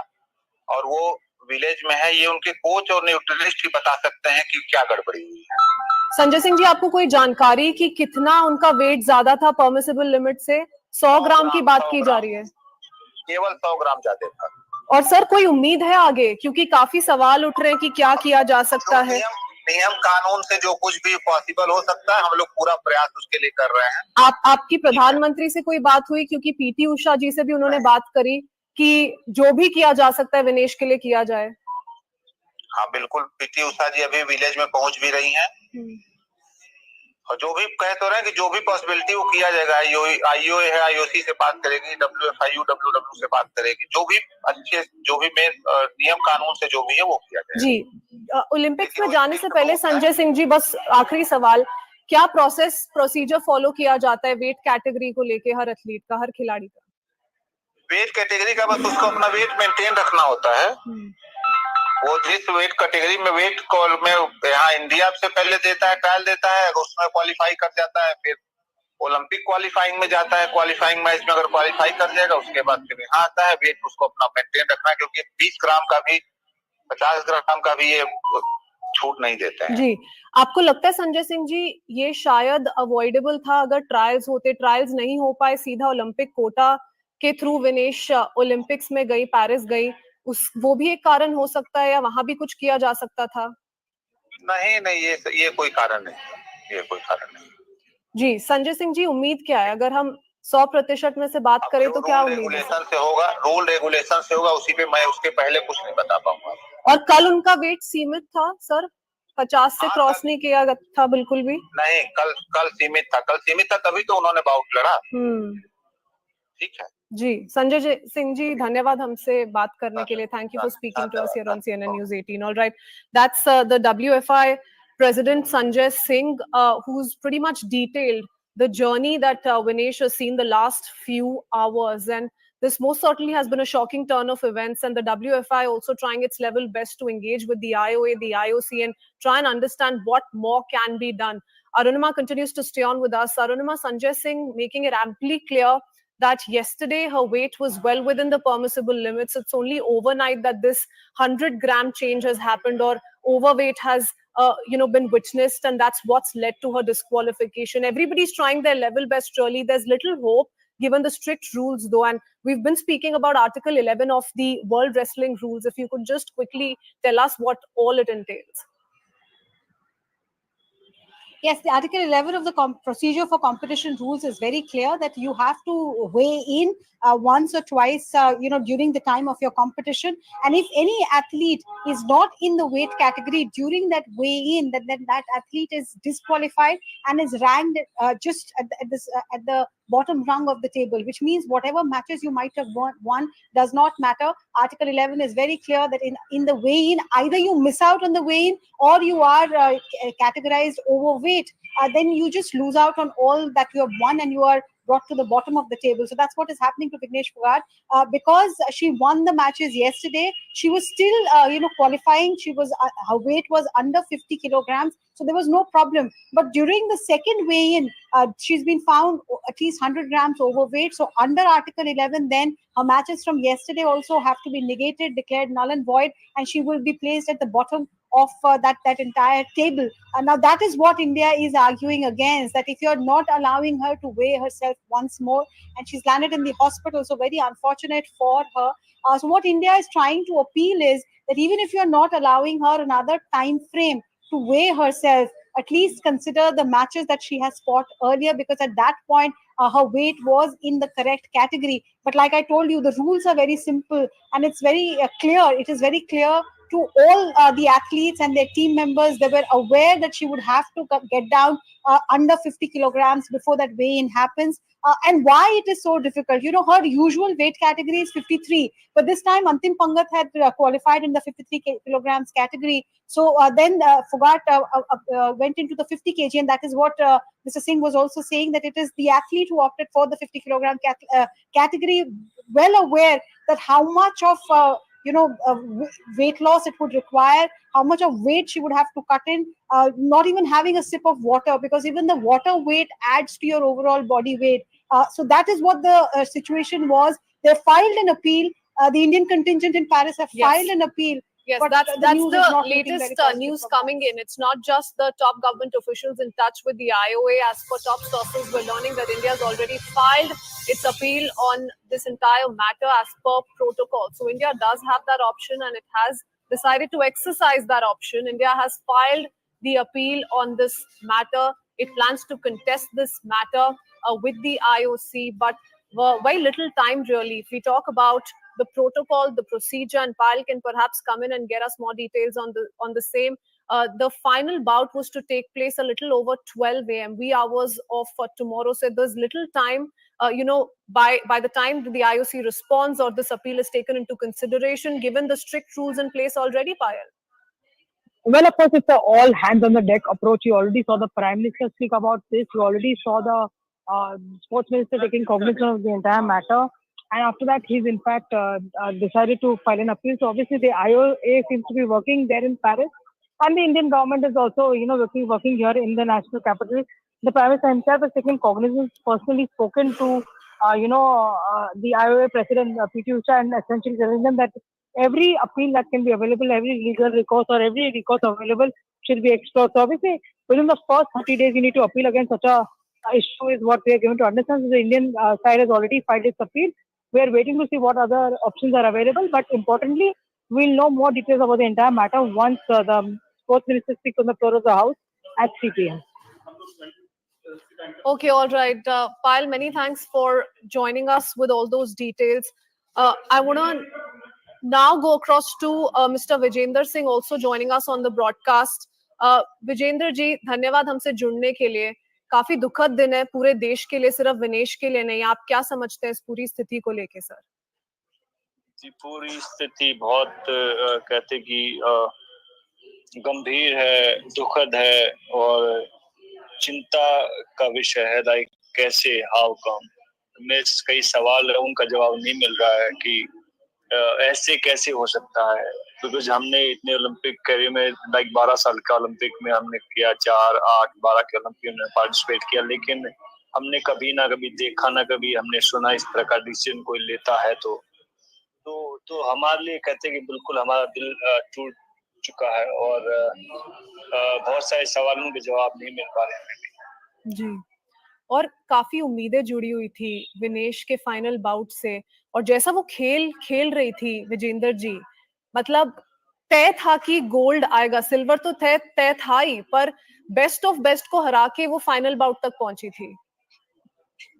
और वो विलेज में है। ये उनके कोच और न्यूट्रिनिस्ट ही बता सकते हैं कि क्या गड़बड़ी हुई है। संजय सिंह जी, आपको कोई जानकारी कि कितना उनका वेट ज्यादा था परमिसिबल लिमिट से? 100 ग्राम की बात की जा रही है, केवल 100 ग्राम ज्यादा था। और सर कोई उम्मीद है आगे, क्योंकि काफी सवाल उठ रहे हैं कि क्या किया जा सकता है? नियम कानून से जो कुछ भी पॉसिबल हो सकता है, हम लोग पूरा प्रयास उसके लिए कर रहे हैं। आपकी प्रधानमंत्री से कोई बात हुई? क्योंकि पीटी उषा जी से भी उन्होंने बात करी कि जो भी किया जा सकता है विनेश के लिए किया जाए। हाँ बिल्कुल, पीटी उषा जी अभी विलेज में पहुंच भी रही हैं, और जो भी कह तो रहे हैं कि जो भी पॉसिबिलिटी वो किया जाएगा। आईओ है, आईओसी से बात करेगी, WFIU WW से बात करेगी, जो भी अच्छे, जो भी मेन नियम कानून से जो भी है वो किया जाएगा। जी ओलंपिक्स में जाने से पहले संजय सिंह जी, बस आखिरी सवाल, क्या प्रोसीजर फॉलो किया जाता है वेट कैटेगरी को लेके हर एथलीट का, हर खिलाड़ी का? वेट कैटेगरी का बस उसको अपना वेट मेंटेन रखना होता है। वो जिस वेट कैटेगरी में वेट कॉल में यहाँ इंडिया से पहले देता है, ट्रायल देता है, उसमें क्वालिफाई कर जाता है, फिर ओलंपिक क्वालिफाइंग में जाता है, क्वालिफाइंग मैच में अगर क्वालिफाई कर जाएगा, उसके बाद फिर यहाँ आता है। वेट उसको अपना मेंटेन रखना है, क्योंकि 20 ग्राम का भी 50 ग्राम का भी ये छूट नहीं देते हैं। जी, आपको लगता है संजय सिंह जी ये शायद अवॉइडेबल था अगर ट्रायल्स होते? ट्रायल्स नहीं हो पाए, सीधा ओलंपिक कोटा के थ्रू विनेश ओलंपिक्स में गई, पेरिस गई, वो भी एक कारण हो सकता है, या वहां भी कुछ किया जा सकता था? नहीं, ये कोई कारण नहीं, ये कोई कारण नहीं। जी संजय सिंह जी, उम्मीद क्या है अगर हम 100% में से बात करें तो क्या उम्मीद है? रेगुलेशन से होगा, रूल रेगुलेशन से होगा, उसी पे मैं उसके पहले कुछ नहीं बता पाऊंगा। और कल उनका वेट सीमित था सर, 50 से क्रॉस नहीं किया था बिल्कुल भी? नहीं, कल सीमित था, तभी तो उन्होंने बाउट लड़ा। ठीक है जी। संजय सिंह जी, धन्यवाद हमसे बात करने के लिए। Thank you for speaking to us here on CNN News 18. All right, that's the WFI President Sanjay Singh, who's pretty much detailed the journey that Vinesh has seen the last few hours, and this most certainly has been a shocking turn of events, and the WFI also trying its level best to engage with the IOA, the IOC, and try and understand what more can be done. Arunima continues to stay on with us. Arunima, Sanjay Singh making it amply clear that yesterday her weight was well within the permissible limits. It's only overnight that this 100-gram change has happened, or overweight has been witnessed, and that's what's led to her disqualification. Everybody's trying their level best, really. There's little hope given the strict rules, though, and we've been speaking about Article 11 of the World Wrestling Rules. If you could just quickly tell us what all it entails. Yes, the Article 11 of the procedure for competition rules is very clear that you have to weigh in once or twice, during the time of your competition. And if any athlete is not in the weight category during that weigh-in, then that athlete is disqualified and is ranked just at the bottom rung of the table, which means whatever matches you might have won does not matter. Article 11 is very clear that in the weigh-in, either you miss out on the weigh-in or you are categorized overweight, then you just lose out on all that you have won, and you are brought to the bottom of the table. So that's what is happening to Vinesh Phogat. Because she won the matches yesterday, she was still, qualifying. She was her weight was under 50 kilograms, so there was no problem. But during the second weigh-in, she's been found at least 100 grams overweight. So under Article 11, then her matches from yesterday also have to be negated, declared null and void, and she will be placed at the bottom of that entire table. Now that is what India is arguing against, that if you're not allowing her to weigh herself once more, and she's landed in the hospital, so very unfortunate for her. So what India is trying to appeal is that even if you're not allowing her another time frame to weigh herself, at least consider the matches that she has fought earlier, because at that point her weight was in the correct category. But like I told you, the rules are very simple, and it's very clear. It is very clear to all the athletes and their team members. They were aware that she would have to get down under 50 kilograms before that weigh-in happens. And why it is so difficult? Her usual weight category is 53, but this time Antim Pangat had qualified in the 53 kilograms category. So then Phogat went into the 50 kg, and that is what Mr. Singh was also saying, that it is the athlete who opted for the 50 kilogram category, well aware that how much of weight loss it would require, how much of weight she would have to cut in, not even having a sip of water, because even the water weight adds to your overall body weight. So that is what the situation was. They filed an appeal. The Indian contingent in Paris have filed an appeal. Yes, but that's the news is the not looking latest very positive news from coming in. It's not just the top government officials in touch with the IOA. As per top sources, we're learning that India has already filed its appeal on this entire matter as per protocol. So India does have that option, and it has decided to exercise that option. India has filed the appeal on this matter. It plans to contest this matter with the IOC, but very little time really. If we talk about the protocol, the procedure, and Payal can perhaps come in and get us more details on the same. The final bout was to take place a little over 12 a.m. wee hours of tomorrow. So there's little time, by the time the IOC responds or this appeal is taken into consideration, given the strict rules in place already, Payal. Well, of course, it's a all hands on the deck approach. You already saw the Prime Minister speak about this. You already saw the Sports Minister taking cognizance of the entire matter. And after that, he's in fact decided to file an appeal. So obviously, the IOA seems to be working there in Paris. And the Indian government is also, working here in the national capital. The Prime Minister himself has taken cognizance, personally spoken to, the IOA President, P.T. Usha, and essentially telling them that every appeal that can be available, every legal recourse or every recourse available should be explored. So obviously, within the first 30 days, you need to appeal against such a issue is what we are given to understand. So the Indian side has already filed its appeal. We are waiting to see what other options are available. But importantly, we'll know more details about the entire matter once the Sports Minister speaks on the floor of the House at 3 p.m. Okay, all right. Payal, many thanks for joining us with all those details. I want to now go across to Mr. Vijender Singh also joining us on the broadcast. Vijender ji, धन्यवाद हमसे जुड़ने के लिए. काफी दुखद दिन है पूरे देश के लिए, सिर्फ विनेश के लिए नहीं. आप क्या समझते हैं इस पूरी स्थिति को लेके सर? जी, पूरी स्थिति बहुत कहते कि गंभीर है, दुखद है और चिंता का विषय है. लाइक कैसे, हाउ कम, में कई सवाल है, उनका जवाब नहीं मिल रहा है कि ऐसे कैसे हो सकता है. बिकॉज हमने इतने ओलंपिक करियर में, लाइक 12 साल का ओलंपिक में हमने किया, 4, 8, 12 के ओलंपिक में पार्टिसिपेट किया, लेकिन हमने कभी ना कभी देखा, ना कभी हमने सुना इस तरह का डिसीजन कोई लेता है. तो हमारे लिए कहते हैं कि बिल्कुल हमारा दिल टूट चुका है और बहुत सारे सवालों के जवाब नहीं मिल पा रहे हैं जी. और काफी उम्मीदें जुड़ी हुई थी विनेश के फाइनल बाउट से, और जैसा वो खेल रही थी विजेंदर जी, मतलब तय था कि गोल्ड आएगा. सिल्वर तो तय था ही, पर बेस्ट ऑफ बेस्ट को हरा के वो फाइनल बाउट तक पहुंची थी.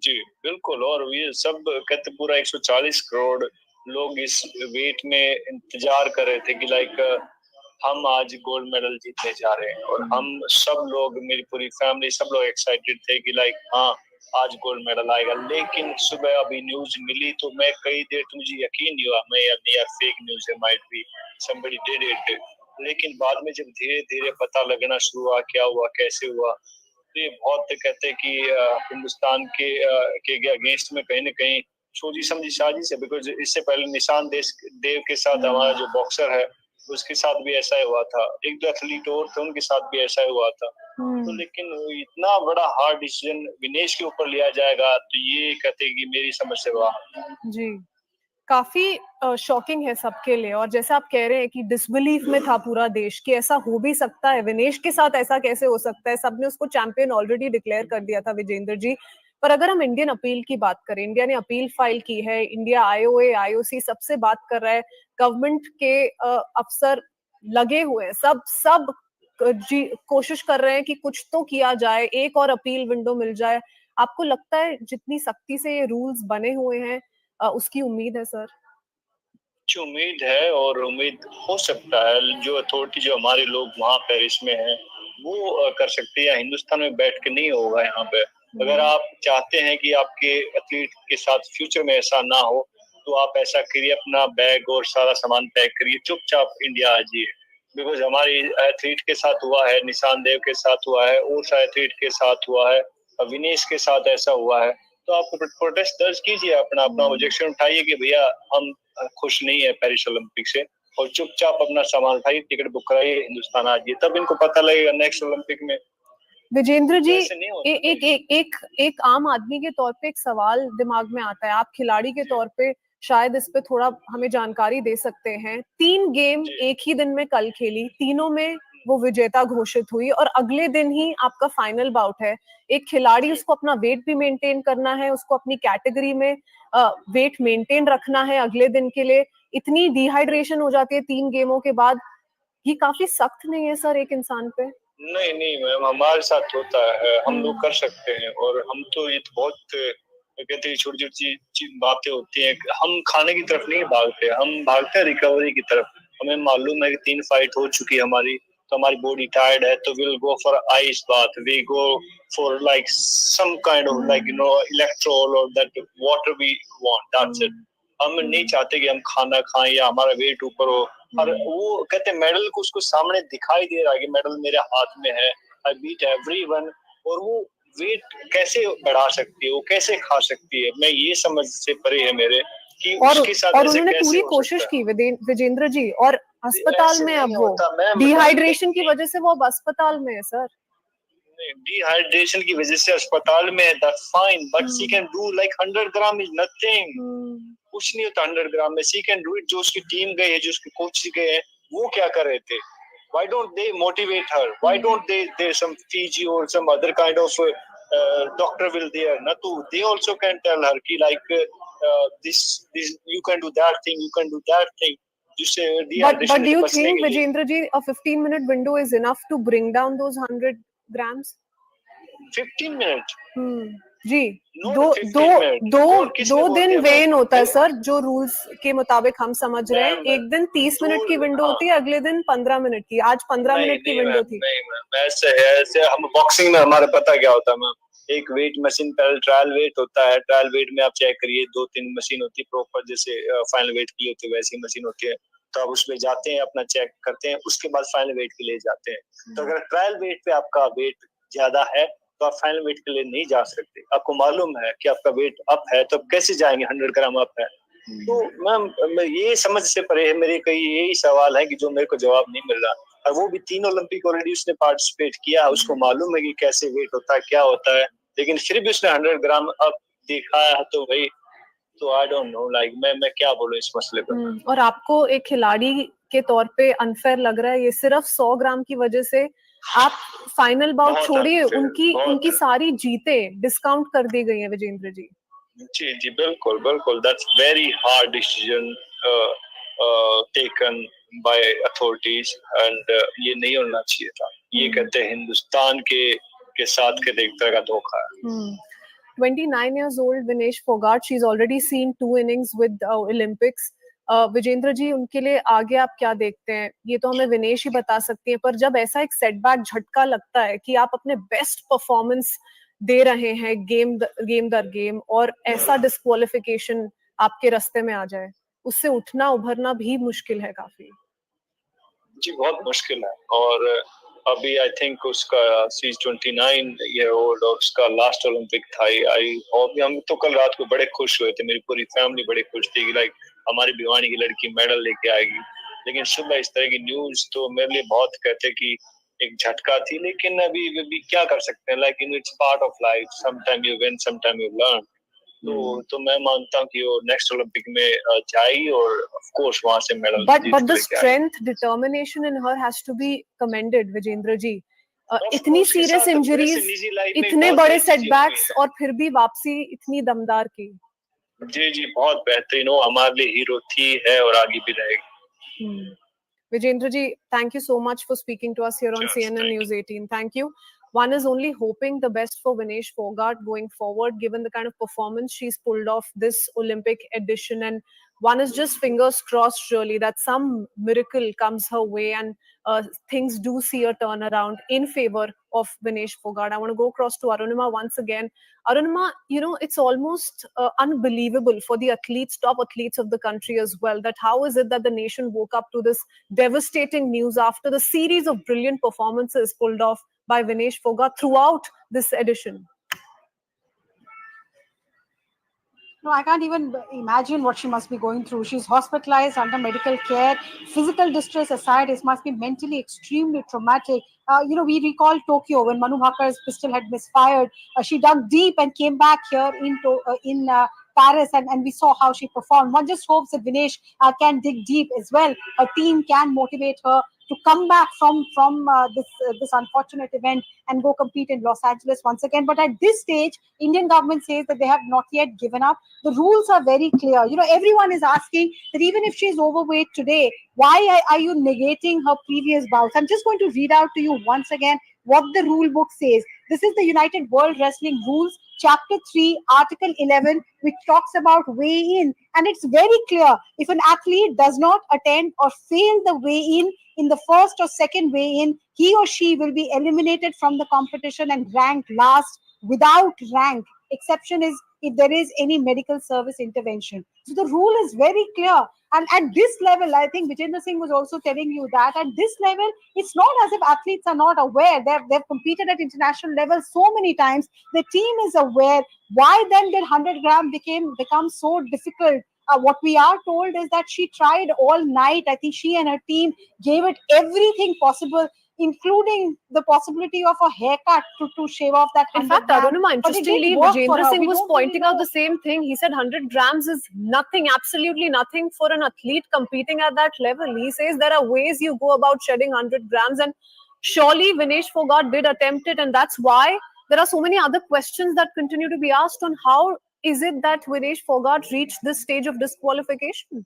जी बिल्कुल. और ये सब कहते पूरा 140 करोड़ लोग इस वेट में इंतजार कर रहे थे कि लाइक हम आज गोल्ड मेडल जीतने जा रहे हैं. और हम सब लोग, मेरी पूरी फैमिली, सब लोग एक्साइटेड थे कि लाइक हाँ आज गोल्ड मेडल आएगा. लेकिन सुबह अभी न्यूज मिली तो मैं कई देर तो मुझे यकीन नहीं हुआ, मैं यार फेक न्यूज है, might be somebody did it. लेकिन बाद में जब धीरे धीरे पता लगना शुरू हुआ क्या हुआ, कैसे हुआ, तो ये बहुत कहते हैं कि हिंदुस्तान के अगेंस्ट में कहीं ना कहीं सोची समझी साजिश है। बिकॉज इससे पहले निशान देव के साथ हमारा जो बॉक्सर है उसके साथ भी ऐसा ही हुआ था, एक दो एथलीट और थे उनके साथ भी ऐसा ही हुआ था। तो लेकिन इतना बड़ा हार्ड डिसीजन विनेश के ऊपर लिया जाएगा तो ये कहते हैं कि मेरी समझ से बाहर जी, काफी शॉकिंग है सबके लिए। और जैसे आप कह रहे हैं कि डिसबिलीफ में था पूरा देश कि ऐसा हो भी सकता है, विनेश के साथ ऐसा कैसे हो सकता है। सबने उसको चैंपियन ऑलरेडी डिक्लेयर कर दिया था विजेंद्र जी। पर अगर हम इंडियन अपील की बात करें, इंडिया ने अपील फाइल की है, इंडिया आईओए आईओसी सबसे बात कर रहा है, गवर्नमेंट के अफसर लगे हुए हैं, सब जी कोशिश कर रहे हैं कि कुछ तो किया जाए, एक और अपील विंडो मिल जाए। आपको लगता है जितनी सख्ती से ये रूल्स बने हुए हैं उसकी उम्मीद है सर? उम्मीद है और उम्मीद हो सकता है जो अथॉरिटी जो हमारे लोग वहाँ पेरिस में हैं वो कर सकते हैं। हिंदुस्तान में बैठ के नहीं होगा यहाँ पे। अगर आप चाहते हैं कि आपके एथलीट के साथ फ्यूचर में ऐसा ना हो तो आप ऐसा करिए, अपना बैग और सारा सामान पैक करिए, चुपचाप इंडिया आ जाइए। बिकॉज हमारी एथलीट के साथ हुआ है, निशान देव के साथ हुआ है, और सारे एथलीट के साथ हुआ है, विनेश के साथ ऐसा हुआ है। तो आप प्रोटेस्ट दर्ज कीजिए, अपना ऑब्जेक्शन उठाइए कि भैया हम खुश नहीं है पेरिस ओलंपिक से, और चुपचाप अपना सामान उठाइए, टिकट बुक कराइए, हिंदुस्तान आ जाइए। तब इनको पता लगेगा नेक्स्ट ओलंपिक में। विजेंद्र जी, एक आम आदमी के तौर पे एक सवाल दिमाग में आता है, आप खिलाड़ी के तौर पे शायद इस पे थोड़ा हमें जानकारी दे सकते हैं। 3 गेम एक ही दिन में कल खेली, तीनों में वो विजेता घोषित हुई और अगले दिन ही आपका फाइनल बाउट है। एक खिलाड़ी, उसको अपना वेट भी मेंटेन करना है, उसको अपनी कैटेगरी में वेट मेंटेन रखना है अगले दिन के लिए। इतनी डिहाइड्रेशन हो जाती है 3 गेमों के बाद, ये काफी सख्त नहीं है सर एक इंसान पे? नहीं मैम, हमारे साथ होता है, हम लोग कर सकते हैं। और हम तो ये तो बहुत कहते हैं छोटी छोटी बातें होती हैं। हम खाने की तरफ नहीं भागते, हम भागते हैं रिकवरी की तरफ। हमें मालूम है कि 3 फाइट हो चुकी है हमारी, तो हमारी बॉडी टायर्ड है, तो will go for ice bath, we go for like some kind of like Electral और that water we want, that's it. हम नहीं चाहते कि हम खाना खाएं या हमारा वेट ऊपर हो। और वो कहते हैं मेडल को उसको सामने दिखाई दे रहा है कि मेडल मेरे हाथ में है, आई बीट एवरीवन। और वो वेट कैसे बढ़ा सकती है, वो कैसे खा सकती है, मैं ये समझ से परे है मेरे कि उसके साथ और ऐसे उन्होंने कैसे पूरी हो कोशिश सकता है। की विजेंद्र जी, और अस्पताल में अब वो डिहाइड्रेशन की वजह से वो अब अस्पताल में है सर। डिहाइड्रेशन की वजह से अस्पताल में है, that's fine, but she can do like 100 gram is nothing. कुछ नहीं होता 100 ग्राम में, शी कैन डू इट। जो उसकी टीम गई है, जो उसके कोच गए हैं, वो क्या कर रहे थे? Why don't they motivate her? Why don't there's some physio or some other kind of doctor will there? Na, to they also can tell her ki like this you can do that thing, you can do that thing. But do you think, Vijendra ji, a 15-minute window is enough to bring down those 100 grams? 15 minutes? जी, दो दिन when होता है sir, जो rules के मुताबिक हम समझ रहे हैं। एक दिन 30 मिनट की विंडो होती है, अगले दिन 15 मिनट की। आज 15 मिनट की विंडो थी। नहीं, ऐसे हम बॉक्सिंग में हमारे पता क्या होता है मैम, एक वेट मशीन पहले ट्रायल वेट होता है, ट्रायल वेट में आप चेक करिए 2-3 मशीन होती है प्रॉपर, जैसे फाइनल वेट की होती है वैसी मशीन होती है। तो आप उसमें जाते हैं, अपना चेक करते हैं, उसके बाद फाइनल वेट के लिए जाते हैं। तो अगर ट्रायल वेट पे आपका वेट ज्यादा है तो आप फाइनल वेट के लिए नहीं जा सकते। आपको मालूम है कि आपका वेट अप है, तो आप कैसे जाएंगे? 100 ग्राम अप है। तो मैम ये समझ से परे है मेरे, कई यही सवाल है कि जो मेरे को जवाब नहीं मिल रहा। और वो भी 3 ओलंपिक ऑलरेडी उसने पार्टिसिपेट किया, उसको मालूम है कि कैसे वेट होता है, क्या होता है, लेकिन फिर भी उसने 100 ग्राम अप दिखाया है। तो भाई, तो आई डोंट नो, लाइक मैं क्या बोलूं इस मसले पर। और आपको एक खिलाड़ी के तौर पे अनफेयर लग रहा है ये सिर्फ 100 ग्राम की वजह से? आप फाइनल बाउट छोड़िए, उनकी सारी जीतें डिस्काउंट कर दी गई है विजेंद्र जी। जी बिल्कुल, that's very hard decision taken by authorities and ये नहीं होना चाहिए था। ये कहते हैं हिंदुस्तान के साथ के एक तरह का धोखा है। 29 years old Vinesh Phogat, she's already seen 2 innings with Olympics. Vijendra जी, उनके लिए आगे आप क्या देखते हैं? ये तो हमें विनेश ही बता सकती हैं, पर जब ऐसा एक सेटबैक झटका लगता है कि आप अपने बेस्ट परफॉर्मेंस दे रहे हैं गेम दर गेम, और ऐसा डिस्क्वालिफिकेशन आपके रास्ते में आ जाए, उससे उठना उभरना भी मुश्किल है काफी। जी बहुत मुश्किल है। और अभी आई थिंक उसका सी 29 ईयर ओल्ड और उसका लास्ट ओलंपिक था। आई होप, हम तो कल रात को बड़े खुश हुए थे, मेरी पूरी फैमिली बड़ी खुश थी कि लाइक हमारी भिवानी की लड़की मेडल लेके आएगी। लेकिन सुबह इस तरह की न्यूज तो मेरे लिए बहुत कहते कि एक झटका थी, लेकिन अभी क्या कर सकते हैं, like in its part of life, sometime you win sometime you learn. तो मैं मानता हूँ कि वो नेक्स्ट ओलंपिक में जाएगी और ऑफ कोर्स वहां से medal but the strength determination in her has to be commended, Vijendra ji. इतनी सीरियस इंजरीज, इतने बड़े सेटबैक्स और फिर भी वापसी इतनी दमदार की। जी बहुत बेहतरीन, हो हमारे लिए हीरो थी, है और आगे भी रहेगी। Vijendra ji, thank you so much for speaking to us here on CNN News 18. Thank you. One is only hoping the best for Vinesh Phogat going forward, given the kind of performance she's pulled off this Olympic edition. And one is just fingers crossed, really, that some miracle comes her way and things do see a turnaround in favor of Vinesh Phogat. I want to go across to Arunima once again. Arunima, it's almost unbelievable for the athletes, top athletes of the country as well, that how is it that the nation woke up to this devastating news after the series of brilliant performances pulled off by Vinesh Phogat throughout this edition? No, I can't even imagine what she must be going through. She's hospitalized under medical care. Physical distress aside, it must be mentally extremely traumatic. We recall Tokyo when Manu Bhaker's pistol had misfired. She dug deep and came back here in Paris, and we saw how she performed. One just hopes that Vinesh can dig deep as well. Her team can motivate her to come back from this unfortunate event and go compete in Los Angeles once again. But at this stage, Indian government says that they have not yet given up. The rules are very clear. Everyone is asking that even if she's overweight today, why are you negating her previous bouts? I'm just going to read out to you once again what the rule book says. This is the United World Wrestling Rules, Chapter 3, Article 11, which talks about weigh-in. And it's very clear. If an athlete does not attend or fail the weigh-in in the first or second weigh-in, he or she will be eliminated from the competition and ranked last without rank. Exception is if there is any medical service intervention. So the rule is very clear. And at this level, I think Vijendra Singh was also telling you that at this level, it's not as if athletes are not aware. They've competed at international level so many times. The team is aware. Why then did 100 gram become so difficult? What we are told is that she tried all night. I think she and her team gave it everything possible, including the possibility of a haircut to shave off that 100 In fact, grams. Arunima, interestingly, Vijendra Singh was pointing out the same thing. He said 100 grams is nothing, absolutely nothing for an athlete competing at that level. He says there are ways you go about shedding 100 grams, and surely Vinesh Phogat did attempt it, and that's why there are so many other questions that continue to be asked on how is it that Vinesh Phogat reached this stage of disqualification?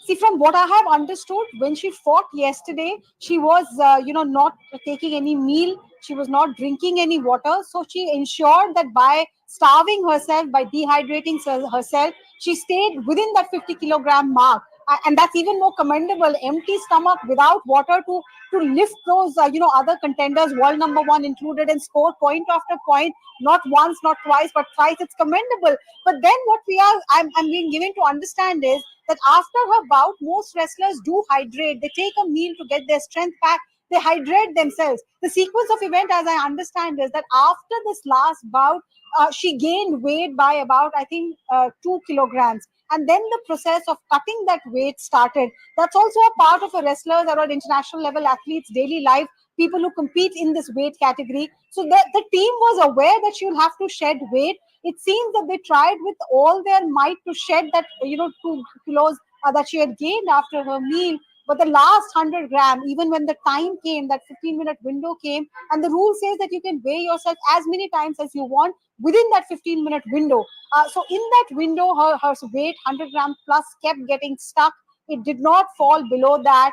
See, from what I have understood, when she fought yesterday, she was, not taking any meal. She was not drinking any water. So she ensured that by starving herself, by dehydrating herself, she stayed within that 50 kilogram mark. And that's even more commendable. Empty stomach without water to lift those, other contenders, world number one included, and score point after point, not once, not twice, but thrice. It's commendable. But then what I'm being given to understand is that after her bout, most wrestlers do hydrate. They take a meal to get their strength back. They hydrate themselves. The sequence of event, as I understand, is that after this last bout, she gained weight by about, I think, 2 kilograms. And then the process of cutting that weight started. That's also a part of a wrestler's or an international level athlete's daily life, people who compete in this weight category. So the team was aware that she will have to shed weight. It seems that they tried with all their might to shed that 2 kilos that she had gained after her meal. But the last 100 gram, even when the time came, that 15-minute window came, and the rule says that you can weigh yourself as many times as you want within that 15-minute window. So in that window, her weight, 100 gram plus, kept getting stuck. It did not fall below that.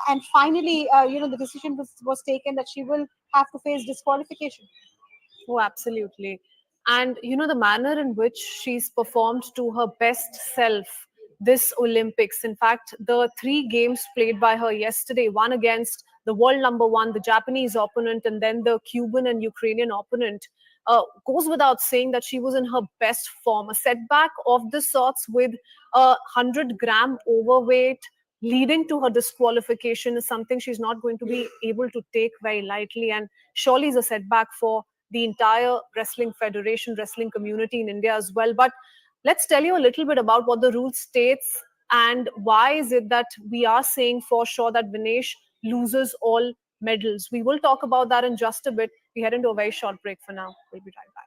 And finally, the decision was taken that she will have to face disqualification. Oh, absolutely. And the manner in which she's performed to her best self this Olympics. In fact, the 3 games played by her yesterday, one against the world number one, the Japanese opponent, and then the Cuban and Ukrainian opponent, goes without saying that she was in her best form. A setback of the sorts with a 100 gram overweight, leading to her disqualification is something she's not going to be able to take very lightly, and surely is a setback for the entire wrestling federation, wrestling community in India as well. But let's tell you a little bit about what the rule states and why is it that we are saying for sure that Vinesh loses all medals. We will talk about that in just a bit. We head into a very short break for now. We'll be right back.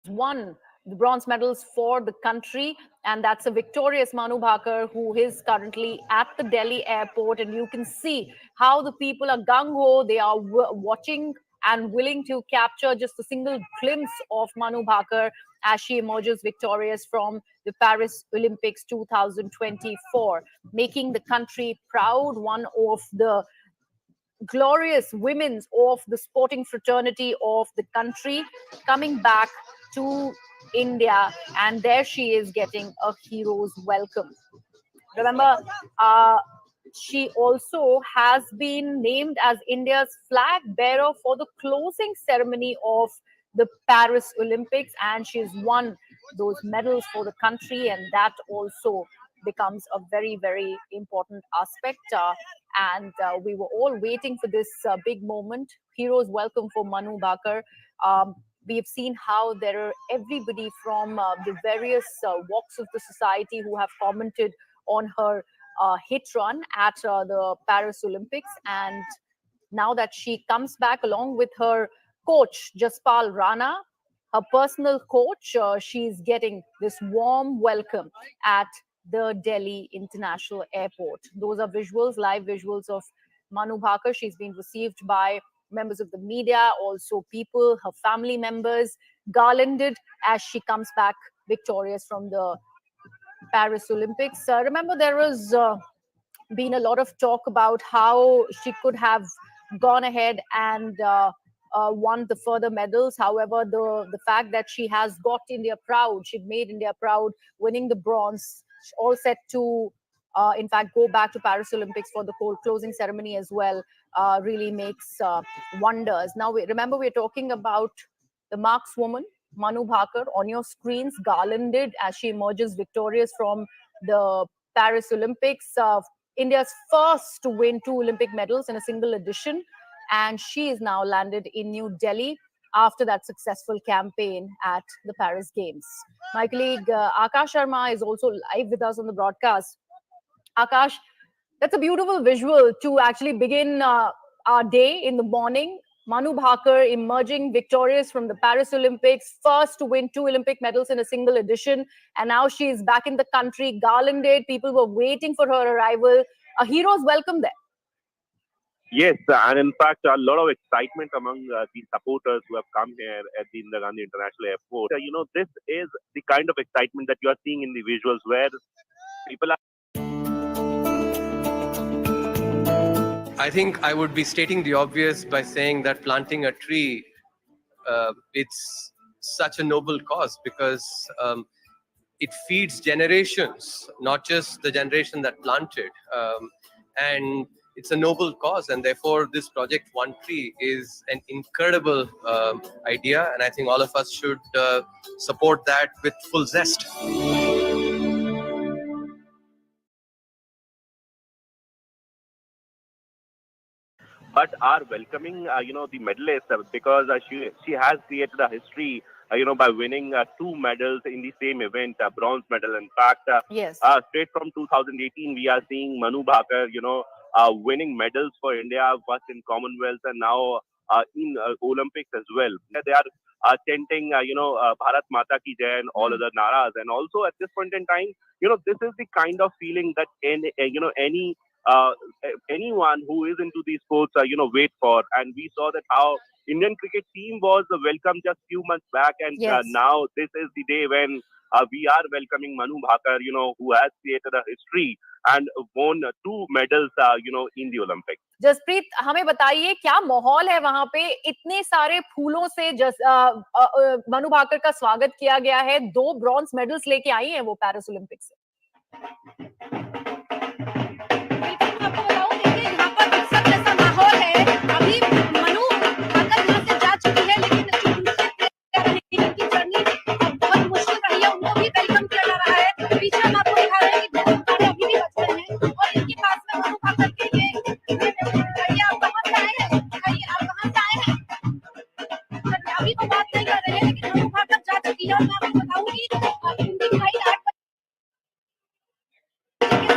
Won the bronze medals for the country, and that's a victorious Manu Bhaker, who is currently at the Delhi airport. And you can see how the people are gung-ho. They are watching and willing to capture just a single glimpse of Manu Bhaker as she emerges victorious from the Paris Olympics 2024, making the country proud, one of the glorious women of the sporting fraternity of the country, coming back to India, and there she is getting a hero's welcome. Remember, she also has been named as India's flag bearer for the closing ceremony of the Paris Olympics, and she's won those medals for the country, and that also becomes a very, very important aspect. And we were all waiting for this big moment. Hero's welcome for Manu Bhaker. We have seen how there are everybody from the various walks of the society who have commented on her hit run at the Paris Olympics. And now that she comes back along with her coach, Jaspal Rana, her personal coach, she's getting this warm welcome at the Delhi International Airport. Those are visuals, live visuals of Manu Bhaker. She's been received by members of the media, also people, her family members, garlanded as she comes back victorious from the Paris Olympics. Remember, there was been a lot of talk about how she could have gone ahead and won the further medals. However, the fact that she has got India proud, she'd made India proud, winning the bronze, all set to, in fact, go back to Paris Olympics for the closing ceremony as well, really makes wonders. Now, remember, we're talking about the markswoman, Manu Bhaker, on your screens, garlanded as she emerges victorious from the Paris Olympics. India's first to win 2 Olympic medals in a single edition. And she is now landed in New Delhi after that successful campaign at the Paris Games. My colleague Akash Sharma is also live with us on the broadcast. Akash, that's a beautiful visual to actually begin our day in the morning. Manu Bhaker emerging victorious from the Paris Olympics, first to win 2 Olympic medals in a single edition. And now she is back in the country, garlanded. People were waiting for her arrival. A hero's welcome there. Yes, and in fact, a lot of excitement among the supporters who have come here at the Indira Gandhi International Airport. This is the kind of excitement that you are seeing in the visuals where people are. I think I would be stating the obvious by saying that planting a tree, it's such a noble cause because it feeds generations, not just the generation that planted. And it's a noble cause, and therefore this project One Tree is an incredible idea, and I think all of us should support that with full zest. But are welcoming, the medalist because she has created a history, by winning 2 medals in the same event, a bronze medal. In fact, yes. Straight from 2018, we are seeing Manu Bhaker, winning medals for India, first in Commonwealth and now in Olympics as well. They are chanting, Bharat Mata Ki Jai and all other naras. And also at this point in time, this is the kind of feeling that anyone who is into these sports, wait for. And we saw that how Indian cricket team was welcomed just few months back, and Yes. now this is the day when we are welcoming Manu Bhaker, who has created a history and won 2 medals, in the Olympics. Jaspreet, हमें बताइए क्या माहौल है वहां पे? इतने सारे फूलों से मनु भाकर का स्वागत किया गया है। 2 ब्रॉन्ज मेडल्स लेके आई हैं वो पेरिस ओलंपिक से। माहौल है। अभी मनु भाकर यहाँ से जा चुकी है, लेकिन थी और मैं आपको बताऊंगी उनकी फाइट 8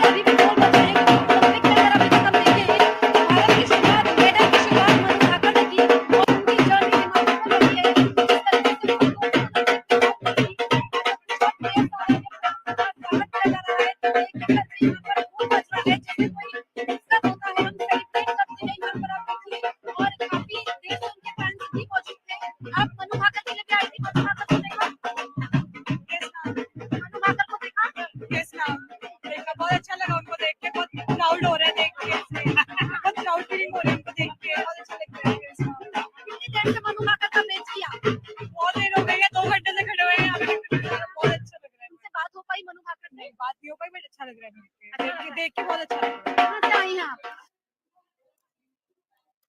अभी भी गोल बच रहे हैं क्योंकि ओलंपिक में अगर अभी तक हम देखें तो भारत की शुरुआत मेडल की शुरुआत मनु भाकर ने की और उनकी जर्नी रिमार्केबल रही है जिस तरीके से आप मनु भाकर के लिए भी आई थी मनु भाकर को देखा मनु भाकर को देखा बहुत अच्छा लगा उनको देख के बहुत प्राउड हो रहा है देख के बहुत प्राउड फीलिंग हो रही है उनको देख के बहुत अच्छा लग रहा है कितनी देर से मनु भाकर का मैच किया बहुत देर हो गई है 2 घंटे से खड़े हुए हैं यहाँ पे बहुत अच्छा लग रहा है उनसे बात हो पाई मनु भाकर नहीं बात नहीं हो पाई बट अच्छा लग रहा है देख के बहुत अच्छा लग रहा है कहाँ से आई हैं आप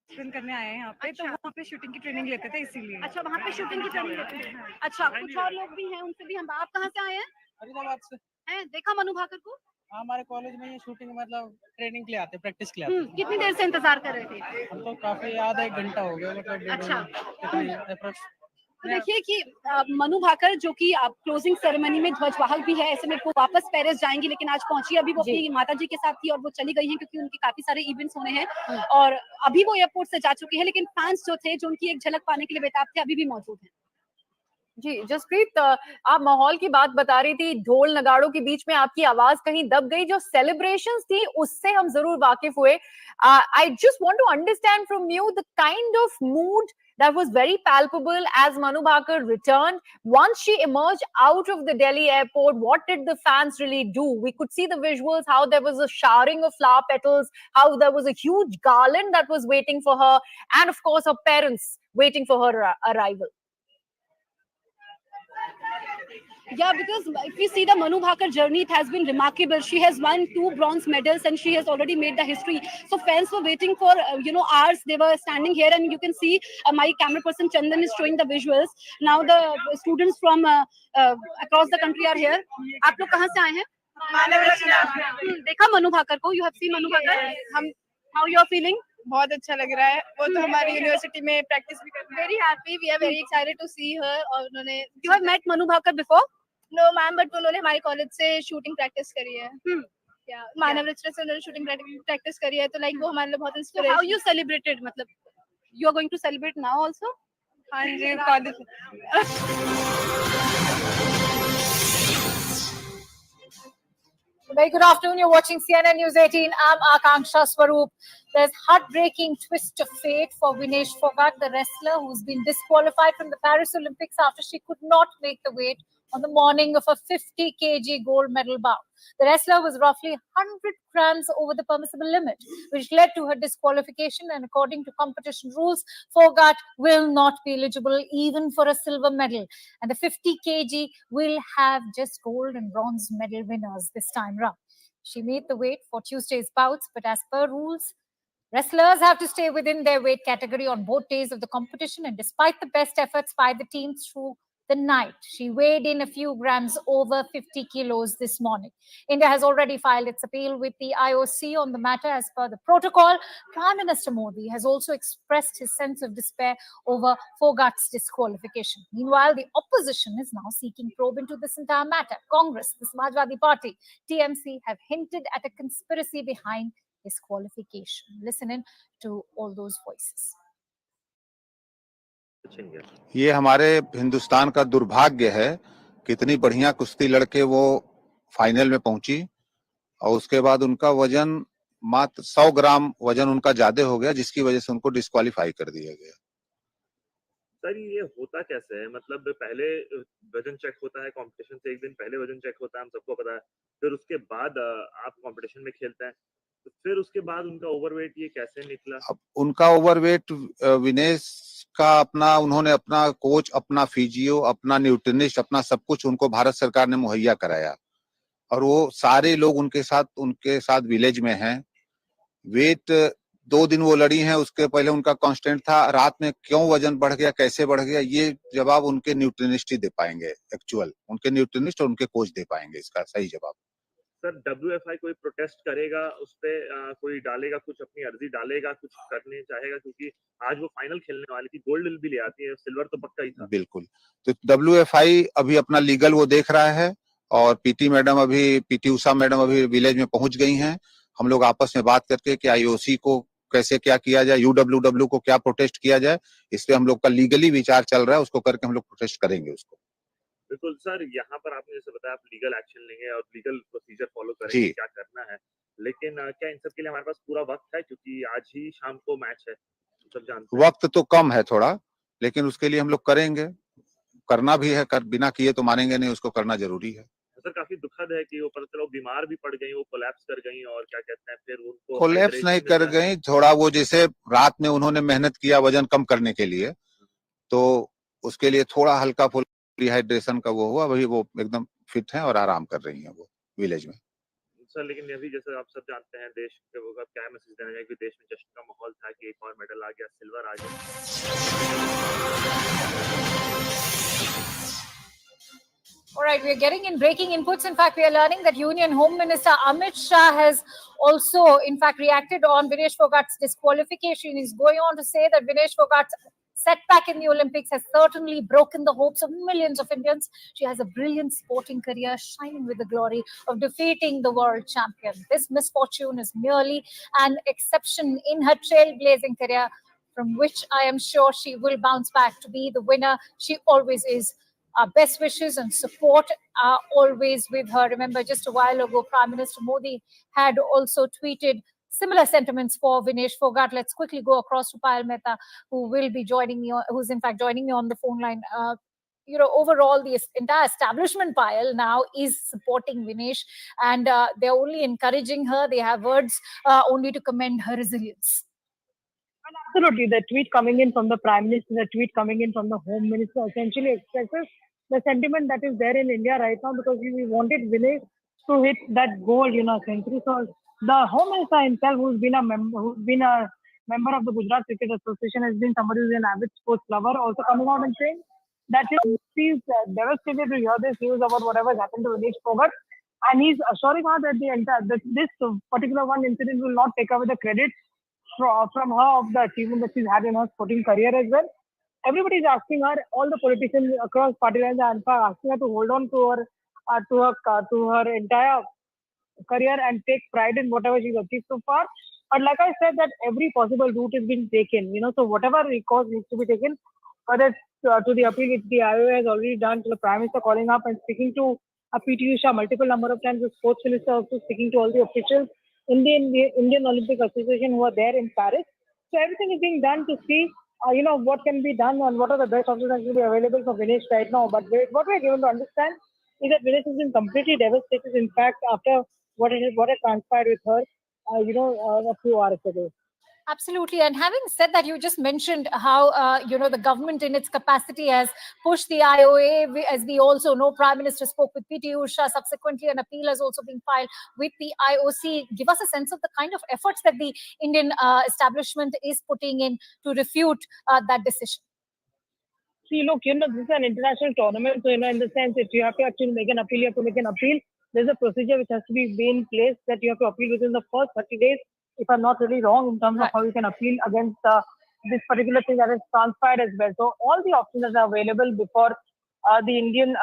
ट्रेन करने आए हैं यहाँ पे तो वहाँ पे शूटिंग की ट्रेनिंग लेते थे इसीलिए अच्छा वहाँ पे शूटिंग की ट्रेनिंग लेते हैं अच्छा कुछ और लोग भी हैं उनसे भी हम आप कहाँ से आए हैं फरीदाबाद से हैं देखा मनु भाकर को हमारे कॉलेज में ये शूटिंग मतलब ट्रेनिंग के लिए आते प्रैक्टिस के लिए आते कितनी देर से इंतजार कर रहे थे हम तो काफी आधा 1 घंटा हो गया मतलब अच्छा तो देखिए कि मनु भाकर जो कि क्लोजिंग सेरेमनी में ध्वजवाहक भी है ऐसे में वो वापस पेरिस जाएंगी लेकिन आज पहुंची अभी वो अपनी माता जी के साथ थी और वो चली गई हैं क्योंकि उनके काफी सारे इवेंट्स होने हैं और अभी वो एयरपोर्ट से जा चुकी है लेकिन फैंस जो थे जो उनकी एक झलक पाने के लिए बेताब थे अभी भी मौजूद हैं जी जसप्रीत आप माहौल की बात बता रही थी ढोल नगाड़ों के बीच में आपकी आवाज कहीं दब गई जो सेलिब्रेशंस थी उससे हम जरूर वाकिफ हुए I just want to understand from you the kind of mood that was very palpable as Manu Bhaker returned. Once she emerged out of the Delhi airport, what did the fans really do? We could see the visuals, how there was a showering of flower petals, how there was a huge garland that was waiting for her, and of course her parents waiting for her arrival. Yeah, because if we see the Manu Bhaker journey, it has been remarkable. She has won 2 bronze medals and she has already made the history. So fans were waiting for, hours. They were standing here and you can see my camera person Chandan is showing the visuals. Now the students from across the country are here. आप लोग कहाँ से आए हैं? देखा मनु भाकर को? You have seen Manu Bhaker? How you are feeling? बहुत अच्छा लग रहा है वो तो हमारी यूनिवर्सिटी में प्रैक्टिस भी कर very happy we are very excited to see her और उन्होंने you have met Manu Bhaker before no ma'am but उन्होंने हमारे कॉलेज से शूटिंग प्रैक्टिस करी है या मानव रचना से उन्होंने शूटिंग प्रैक्टिस करी है तो लाइक वो हमारे लिए बहुत इंस्पिरेशन हाउ यू सेलिब्रेटेड मतलब you are going to celebrate now also हां जी college Very good afternoon. You're watching CNN News 18. I'm Akanksha Swaroop. There's heartbreaking twist of fate for Vinesh Phogat, the wrestler who's been disqualified from the Paris Olympics after she could not make the weight on the morning of a 50 kg gold medal bout. The wrestler was roughly 100 grams over the permissible limit, which led to her disqualification. And according to competition rules, Phogat will not be eligible even for a silver medal. And the 50 kg will have just gold and bronze medal winners this time round. She made the weight for Tuesday's bouts, but as per rules, wrestlers have to stay within their weight category on both days of the competition. And despite the best efforts by the team through the night, she weighed in a few grams over 50 kilos this morning. India has already filed its appeal with the IOC on the matter. As per the protocol, Prime Minister Modi has also expressed his sense of despair over Phogat's disqualification. Meanwhile, the opposition is now seeking probe into this entire matter. Congress, the Samajwadi Party, TMC have hinted at a conspiracy behind disqualification. Listen in to all those voices. ये हमारे हिंदुस्तान का दुर्भाग्य है। कितनी बढ़िया कुश्ती लड़के वो फाइनल में पहुंची और उसके बाद उनका वजन मात्र 100 ग्राम वजन उनका ज्यादा हो गया, जिसकी वजह से उनको डिस्क्वालीफाई कर दिया गया। सर ये होता कैसे है? मतलब पहले वजन चेक होता है, कंपटीशन से एक दिन पहले वजन चेक होता है, हम सबको पता है। फिर उसके बाद आप कंपटीशन में खेलते हैं, तो फिर उसके बाद उनका ओवरवेट ये कैसे निकला? अब उनका ओवरवेट विनेश का अपना, उन्होंने अपना कोच, अपना फिजियो, अपना न्यूट्रिनिस्ट, अपना सब कुछ उनको भारत सरकार ने मुहैया कराया और वो सारे लोग उनके साथ विलेज में हैं। वेट 2 दिन वो लड़ी हैं, उसके पहले उनका कांस्टेंट था। रात में क्यों वजन बढ़ गया, कैसे बढ़ गया, ये जवाब उनके न्यूट्रिनिस्ट ही दे पाएंगे। एक्चुअल उनके न्यूट्रिनिस्ट और उनके कोच दे पाएंगे इसका सही जवाब। सर WFI कोई प्रोटेस्ट करेगा उस पे कोई डालेगा कुछ अपनी अर्जी डालेगा कुछ करने चाहेगा क्योंकि आज वो फाइनल खेलने वाली थी गोल्ड भी ले आती है सिल्वर तो पक्का ही था बिल्कुल तो WFI अभी अपना लीगल वो देख रहा है और पीटी उषा मैडम अभी विलेज में पहुंच गई हैं हम लोग आपस में बात करके कि IOC को कैसे क्या किया जाए UWW को क्या प्रोटेस्ट किया जाए इस पे हम लोग का लीगली विचार चल रहा है उसको करके हम लोग प्रोटेस्ट करेंगे उसको बिल्कुल सर यहाँ पर आपने जैसे बताया आप लीगल एक्शन लेंगे और लीगल प्रोसीजर फॉलो करेंगे क्या करना है लेकिन क्या इन सब के लिए हमारे पास पूरा वक्त है क्योंकि आज ही शाम को मैच है सब जानते हैं वक्त तो कम है थोड़ा लेकिन उसके लिए हम लोग करेंगे करना भी है बिना किए तो मानेंगे नहीं उसको करना जरूरी है सर काफी दुखद है कि वो पता चलो बीमार भी पड़ गई वो कोलैप्स कर गई और क्या कहते हैं फिर उनको कोलैप्स नहीं कर गई थोड़ा वो जैसे रात में उन्होंने मेहनत किया वजन कम करने के लिए तो उसके लिए थोड़ा हल्का फुल्का डिहाइड्रेशन का वो हुआ वही वो एकदम फिट है और आराम कर रही है वो विलेज में सर लेकिन अभी जैसे आप सब जानते हैं देश के वो क्या मैसेज देना चाहिए कि देश में जश्न का माहौल था कि एक और मेडल आ गया सिल्वर आ गया All right, we are getting in breaking inputs. In fact, we are learning that Union Home Minister Amit Shah has also, in fact, reacted on Vinesh Phogat's disqualification. He's going on to say that Vinesh Phogat's setback in the Olympics has certainly broken the hopes of millions of Indians. She has a brilliant sporting career, shining with the glory of defeating the world champion. This misfortune is merely an exception in her trailblazing career, from which I am sure she will bounce back to be the winner she always is. Our best wishes and support are always with her. Remember, just a while ago, Prime Minister Modi had also tweeted similar sentiments for Vinesh Phogat. Let's quickly go across to Payal Mehta, who will be joining me, who's in fact joining me on the phone line. Overall, the entire establishment, Payal, now is supporting Vinesh, and they're only encouraging her. They have words only to commend her resilience. Absolutely. The tweet coming in from the Prime Minister, the tweet coming in from the Home Minister essentially expresses the sentiment that is there in India right now because we wanted Vinesh to hit that goal, century. So the Home Minister himself, who's been a member of the Gujarat Cricket Association, has been somebody who's an avid sports lover, also coming out and saying that he's devastated to hear this news about whatever's happened to Vinesh Phogat. And he's assuring her that this particular one incident will not take away the credit from her of the achievement that she's had in her sporting career as well. Everybody is asking her, all the politicians across party lines are asking her to hold on to her entire career and take pride in whatever she's achieved so far. But like I said, that every possible route is being taken. So whatever recourse needs to be taken, whether it's to the appeal which the IOA has already done, to the Prime Minister calling up and speaking to PT Usha multiple number of times, the Sports Minister also speaking to all the officials in the Indian Olympic Association who are there in Paris. So everything is being done to see, what can be done and what are the best options that will be available for Vinesh right now. But what we are given to understand is that Vinesh has been completely devastated. In fact, after what had transpired with her, a few hours ago. Absolutely. And having said that, you just mentioned how, the government in its capacity has pushed the IOA. As we also know, Prime Minister spoke with PT Usha. Subsequently, an appeal has also been filed with the IOC. Give us a sense of the kind of efforts that the Indian establishment is putting in to refute that decision. See, look, this is an international tournament. So, in the sense, if you have to actually make an appeal, you have to make an appeal. There's a procedure which has to be in place that you have to appeal within the first 30 days. If I'm not really wrong in terms of how you can appeal against this particular thing that is transpired as well. So all the options that are available before the Indian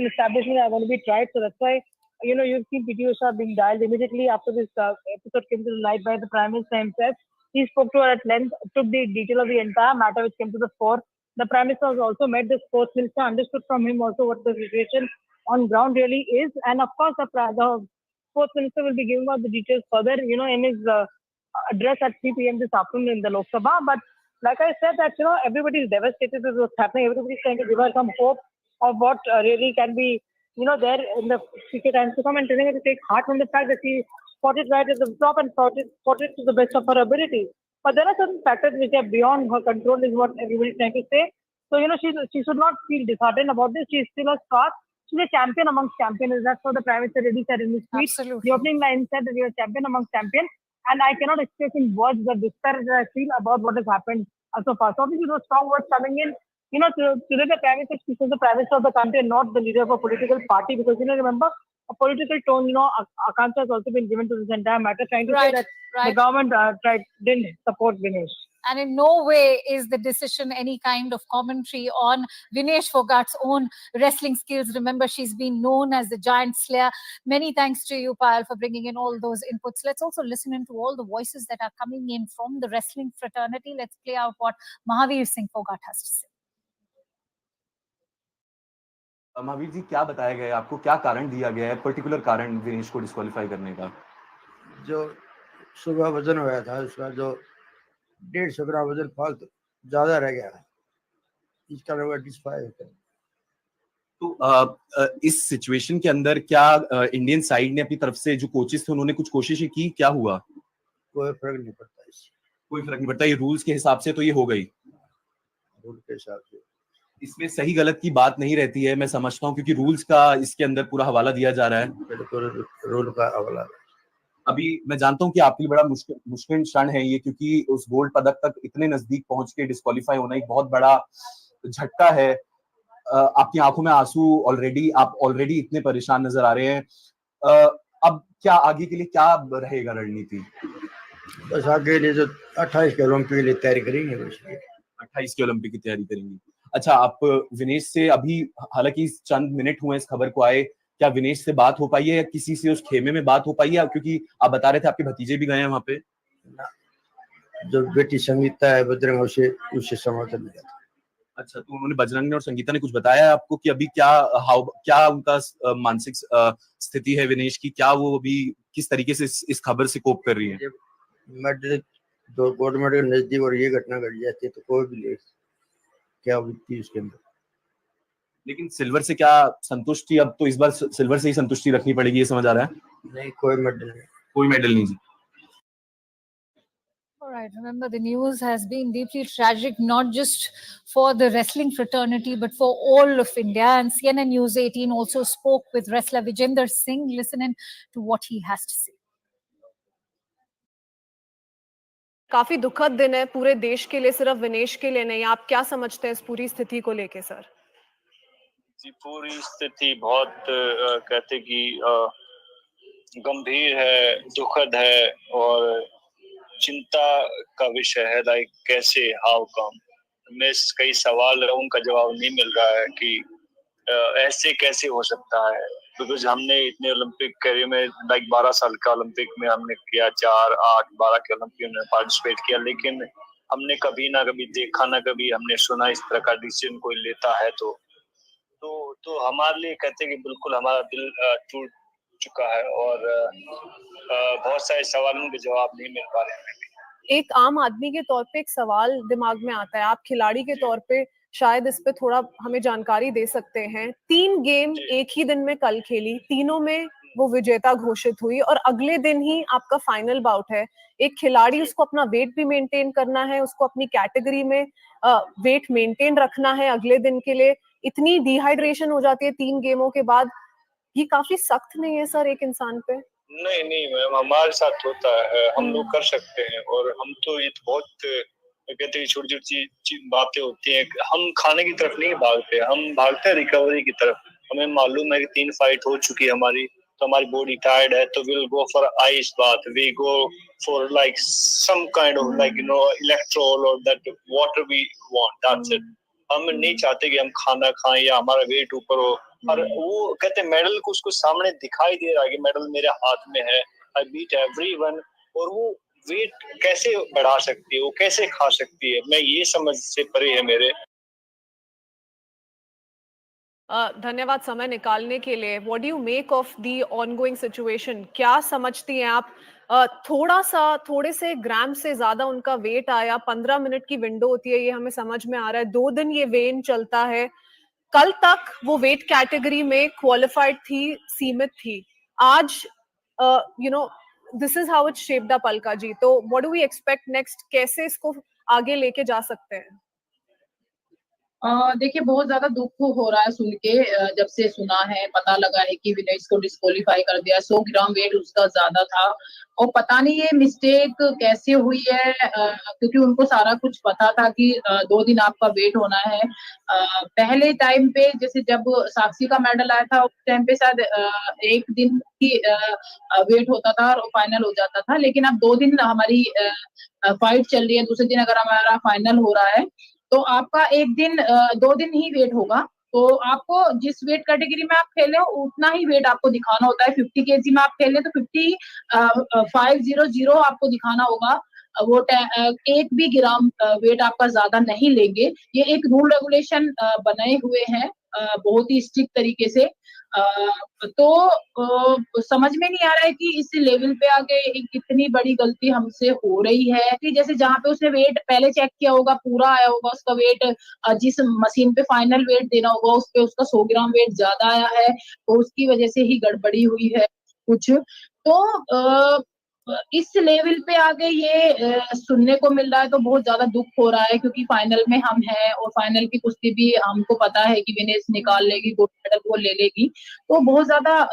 establishment are going to be tried. So that's why, you've seen PT Usha being dialed immediately after this episode came to the light by the Prime Minister himself. He spoke to her at length, took the detail of the entire matter which came to the fore. The Prime Minister has also met the Sports Minister, understood from him also what the situation on ground really is. And of course, the Sports Minister will be giving out the details further, in his address at 3 p.m. this afternoon in the Lok Sabha. But like I said, that, everybody is devastated with what's happening. Everybody is trying to give her some hope of what really can be, there in the future times to come, and telling her to take heart from the fact that she fought it right at the top and fought it to the best of her ability. But there are certain factors which are beyond her control, is what everybody is trying to say. So, she should not feel disheartened about this. She is still a star. She's a champion amongst champions. That's what the Prime Minister really said in his tweet. Absolutely. The opening line said that you're a champion amongst champions. And I cannot express in words the despair that I feel about what has happened so far. So obviously those strong words coming in, today the Prime Minister speaks as the Prime Minister of the country and not the leader of a political party. Because, remember, a political tone, Akansha has also been given to this entire matter, trying to say that the government didn't support Vinesh. And in no way is the decision any kind of commentary on Vinesh Phogat's own wrestling skills. Remember, she's been known as the giant slayer. Many thanks to you, Payal, for bringing in all those inputs. Let's also listen into all the voices that are coming in from the wrestling fraternity. Let's play out what Mahavir Singh Phogat has to say. Mahavir ji, क्या बताया गया है आपको, क्या कारण दिया गया है, पर्टिकुलर कारण विनेश को डिस्क्वालीफाई करने का? जो सुबह वजन हुआ था उसका जो 150 ग्राम वजन फालतू ज्यादा रह गया, इसका लोग डिस्क्वालीफाई होता है। तो इस सिचुएशन के अंदर क्या इंडियन साइड ने अपनी तरफ से जो कोचेस थे उन्होंने कुछ कोशिशें की, क्या हुआ? कोई फर्क नहीं पड़ता इससे, कोई फर्क नहीं पड़ता, ये रूल्स के हिसाब से तो ये हो गई, रूल के हिसाब से। इसमें सही गलत की बात नहीं रहती है, मैं समझता हूँ, क्योंकि रूल्स का इसके अंदर पूरा हवाला दिया जा रहा है। बिल्कुल रूल का हवाला। अभी मैं जानता हूँ कि आपके लिए बड़ा मुश्किल क्षण है ये, क्योंकि उस गोल्ड पदक तक इतने नजदीक पहुंच के डिस्क्वालीफाई होना एक बहुत बड़ा झटका है। आपकी आंखों में आंसू, आप ऑलरेडी इतने परेशान नजर आ रहे हैं। अब क्या आगे के लिए क्या रहेगा रणनीति? बस आगे लिए जो 28 के ओलंपिक के लिए तैयारी करेंगे, 28 के ओलंपिक की तैयारी करेंगी। अच्छा, आप विनेश से अभी, हालांकि चंद मिनट हुए इस खबर को आए, क्या विनेश से बात हो पाई है या किसी से उस खेमे में बात हो पाई है? क्योंकि आप बता रहे थे आपके भतीजे भी गए हैं वहां पे। जो बेटी संगीता है बजरंग, उससे समर्थन मिला। अच्छा, तो उन्होंने, बजरंग ने और संगीता ने कुछ बताया है आपको कि अभी क्या उनका मानसिक स्थिति है विनेश की, क्या वो अभी किस तरीके से इस खबर से कोप कर रही है? दो गोल्ड मेडल के नजदीक और ये घटना घट जाती है तो कोई भी ले क्या होती है उसके अंदर। लेकिन सिल्वर से क्या संतुष्टि, अब तो इस बार सिल्वर से ही संतुष्टि रखनी पड़ेगी, ये समझ आ रहा है? नहीं, कोई मेडल नहीं, कोई मेडल नहीं जी। All right, remember the news has been deeply tragic, not just for the wrestling fraternity, but for all of India. And CNN News 18 also spoke with wrestler Vijender Singh. Listen in to what he has to say. काफी दुखद दिन है पूरे देश के लिए, सिर्फ विनेश के लिए नहीं। आप क्या समझते हैं इस पूरी स्थिति को लेके सर? जी, पूरी स्थिति बहुत कहते कि गंभीर है, दुखद है और चिंता का विषय है। लाइक कैसे, हाउ कम, में कई सवाल है, उनका जवाब नहीं मिल रहा है कि ऐसे कैसे हो सकता है। बिकॉज हमने इतने ओलंपिक करियर में, लाइक 12 साल का ओलंपिक में हमने किया, 4, 8, 12 के ओलंपिक में पार्टिसिपेट किया, लेकिन हमने कभी ना कभी देखा, ना कभी हमने सुना इस तरह का डिसीजन कोई लेता है। तो हमारे लिए कहते हैं कि बिल्कुल हमारा दिल टूट चुका है और बहुत सारे सवालों के जवाब नहीं मिल पा रहे हैं। एक आम आदमी के तौर पे एक सवाल दिमाग में आता है, आप खिलाड़ी के तौर पे शायद इस पे थोड़ा हमें जानकारी दे सकते हैं। 3 गेम एक ही दिन में कल खेली, तीनों में वो विजेता घोषित हुई और अगले दिन ही आपका फाइनल बाउट है। एक खिलाड़ी, उसको अपना वेट भी मेंटेन करना है, उसको अपनी कैटेगरी में वेट मेंटेन रखना है अगले दिन के लिए। इतनी डिहाइड्रेशन हो जाती है 3 गेमों के बाद, ये काफी सख्त नहीं है सर एक इंसान पे? नहीं मैम, हमारे साथ होता है, हम लोग कर सकते हैं। और हम तो ये बहुत कहते हैं छोटी छोटी बातें होती हैं, हम खाने की तरफ नहीं भागते, हम भागते हैं रिकवरी की तरफ। हमें मालूम है कि 3 फाइट हो चुकी है हमारी, तो हमारी बॉडी टायर्ड है, तो will go for ice bath, we go for like some kind of like Electral और that water we want, that's it. हम नहीं चाहते कि हम खाना खाएं या हमारा वेट ऊपर हो। और वो कहते हैं मेडल को उसको सामने दिखाई दे रहा है कि मेडल मेरे हाथ में है, आई बीट एवरीवन, और वो वेट कैसे बढ़ा सकती है, वो कैसे खा सकती है, मैं ये समझ से परे है मेरे। धन्यवाद समय निकालने के लिए। What do you make of the ongoing situation? क्या समझती हैं आप? थोड़े से ग्राम से ज्यादा उनका वेट आया, 15 मिनट की विंडो होती है, ये हमें समझ में आ रहा है। 2 दिन ये वेन चलता है, कल तक वो वेट कैटेगरी में क्वालिफाइड थी, सीमित थी। आज this is how it shaped up Alka ji. तो what do we expect next? कैसे इसको आगे लेके जा सकते हैं? देखिए बहुत ज्यादा दुख हो रहा है सुन के, जब से सुना है, पता लगा है कि विनेश को डिस्क्वालीफाई कर दिया। 100 ग्राम वेट उसका ज्यादा था और पता नहीं ये मिस्टेक कैसे हुई है, क्योंकि उनको सारा कुछ पता था कि 2 दिन आपका वेट होना है। पहले टाइम पे जैसे जब साक्षी का मेडल आया था उस टाइम पे शायद 1 दिन ही वेट होता था और फाइनल हो जाता था, लेकिन अब 2 दिन हमारी फाइट चल रही है, दूसरे दिन अगर हमारा फाइनल हो रहा है तो आपका 1 दिन 2 दिन ही वेट होगा। तो आपको जिस वेट कैटेगरी में आप खेले हो उतना ही वेट आपको दिखाना होता है। 50 केजी में आप खेले तो 500 आपको दिखाना होगा। वो 1 भी ग्राम वेट आपका ज्यादा नहीं लेंगे। ये एक रूल रेगुलेशन बनाए हुए हैं बहुत ही स्ट्रिक्ट तरीके से। तो समझ में नहीं आ रहा है कि इस लेवल पे आके कितनी बड़ी गलती हमसे हो रही है कि जैसे जहाँ पे उसने वेट पहले चेक किया होगा पूरा आया होगा उसका वेट, जिस मशीन पे फाइनल वेट देना होगा उस पे उसका 100 ग्राम वेट ज्यादा आया है, तो उसकी वजह से ही गड़बड़ी हुई है कुछ। तो इस लेवल पे आगे ये सुनने को मिल रहा है तो बहुत ज्यादा दुख हो रहा है, क्योंकि फाइनल में हम हैं और फाइनल की कुश्ती भी हमको पता है कि विनेश निकाल लेगी, गोल्ड मेडल वो ले लेगी। तो बहुत ज्यादा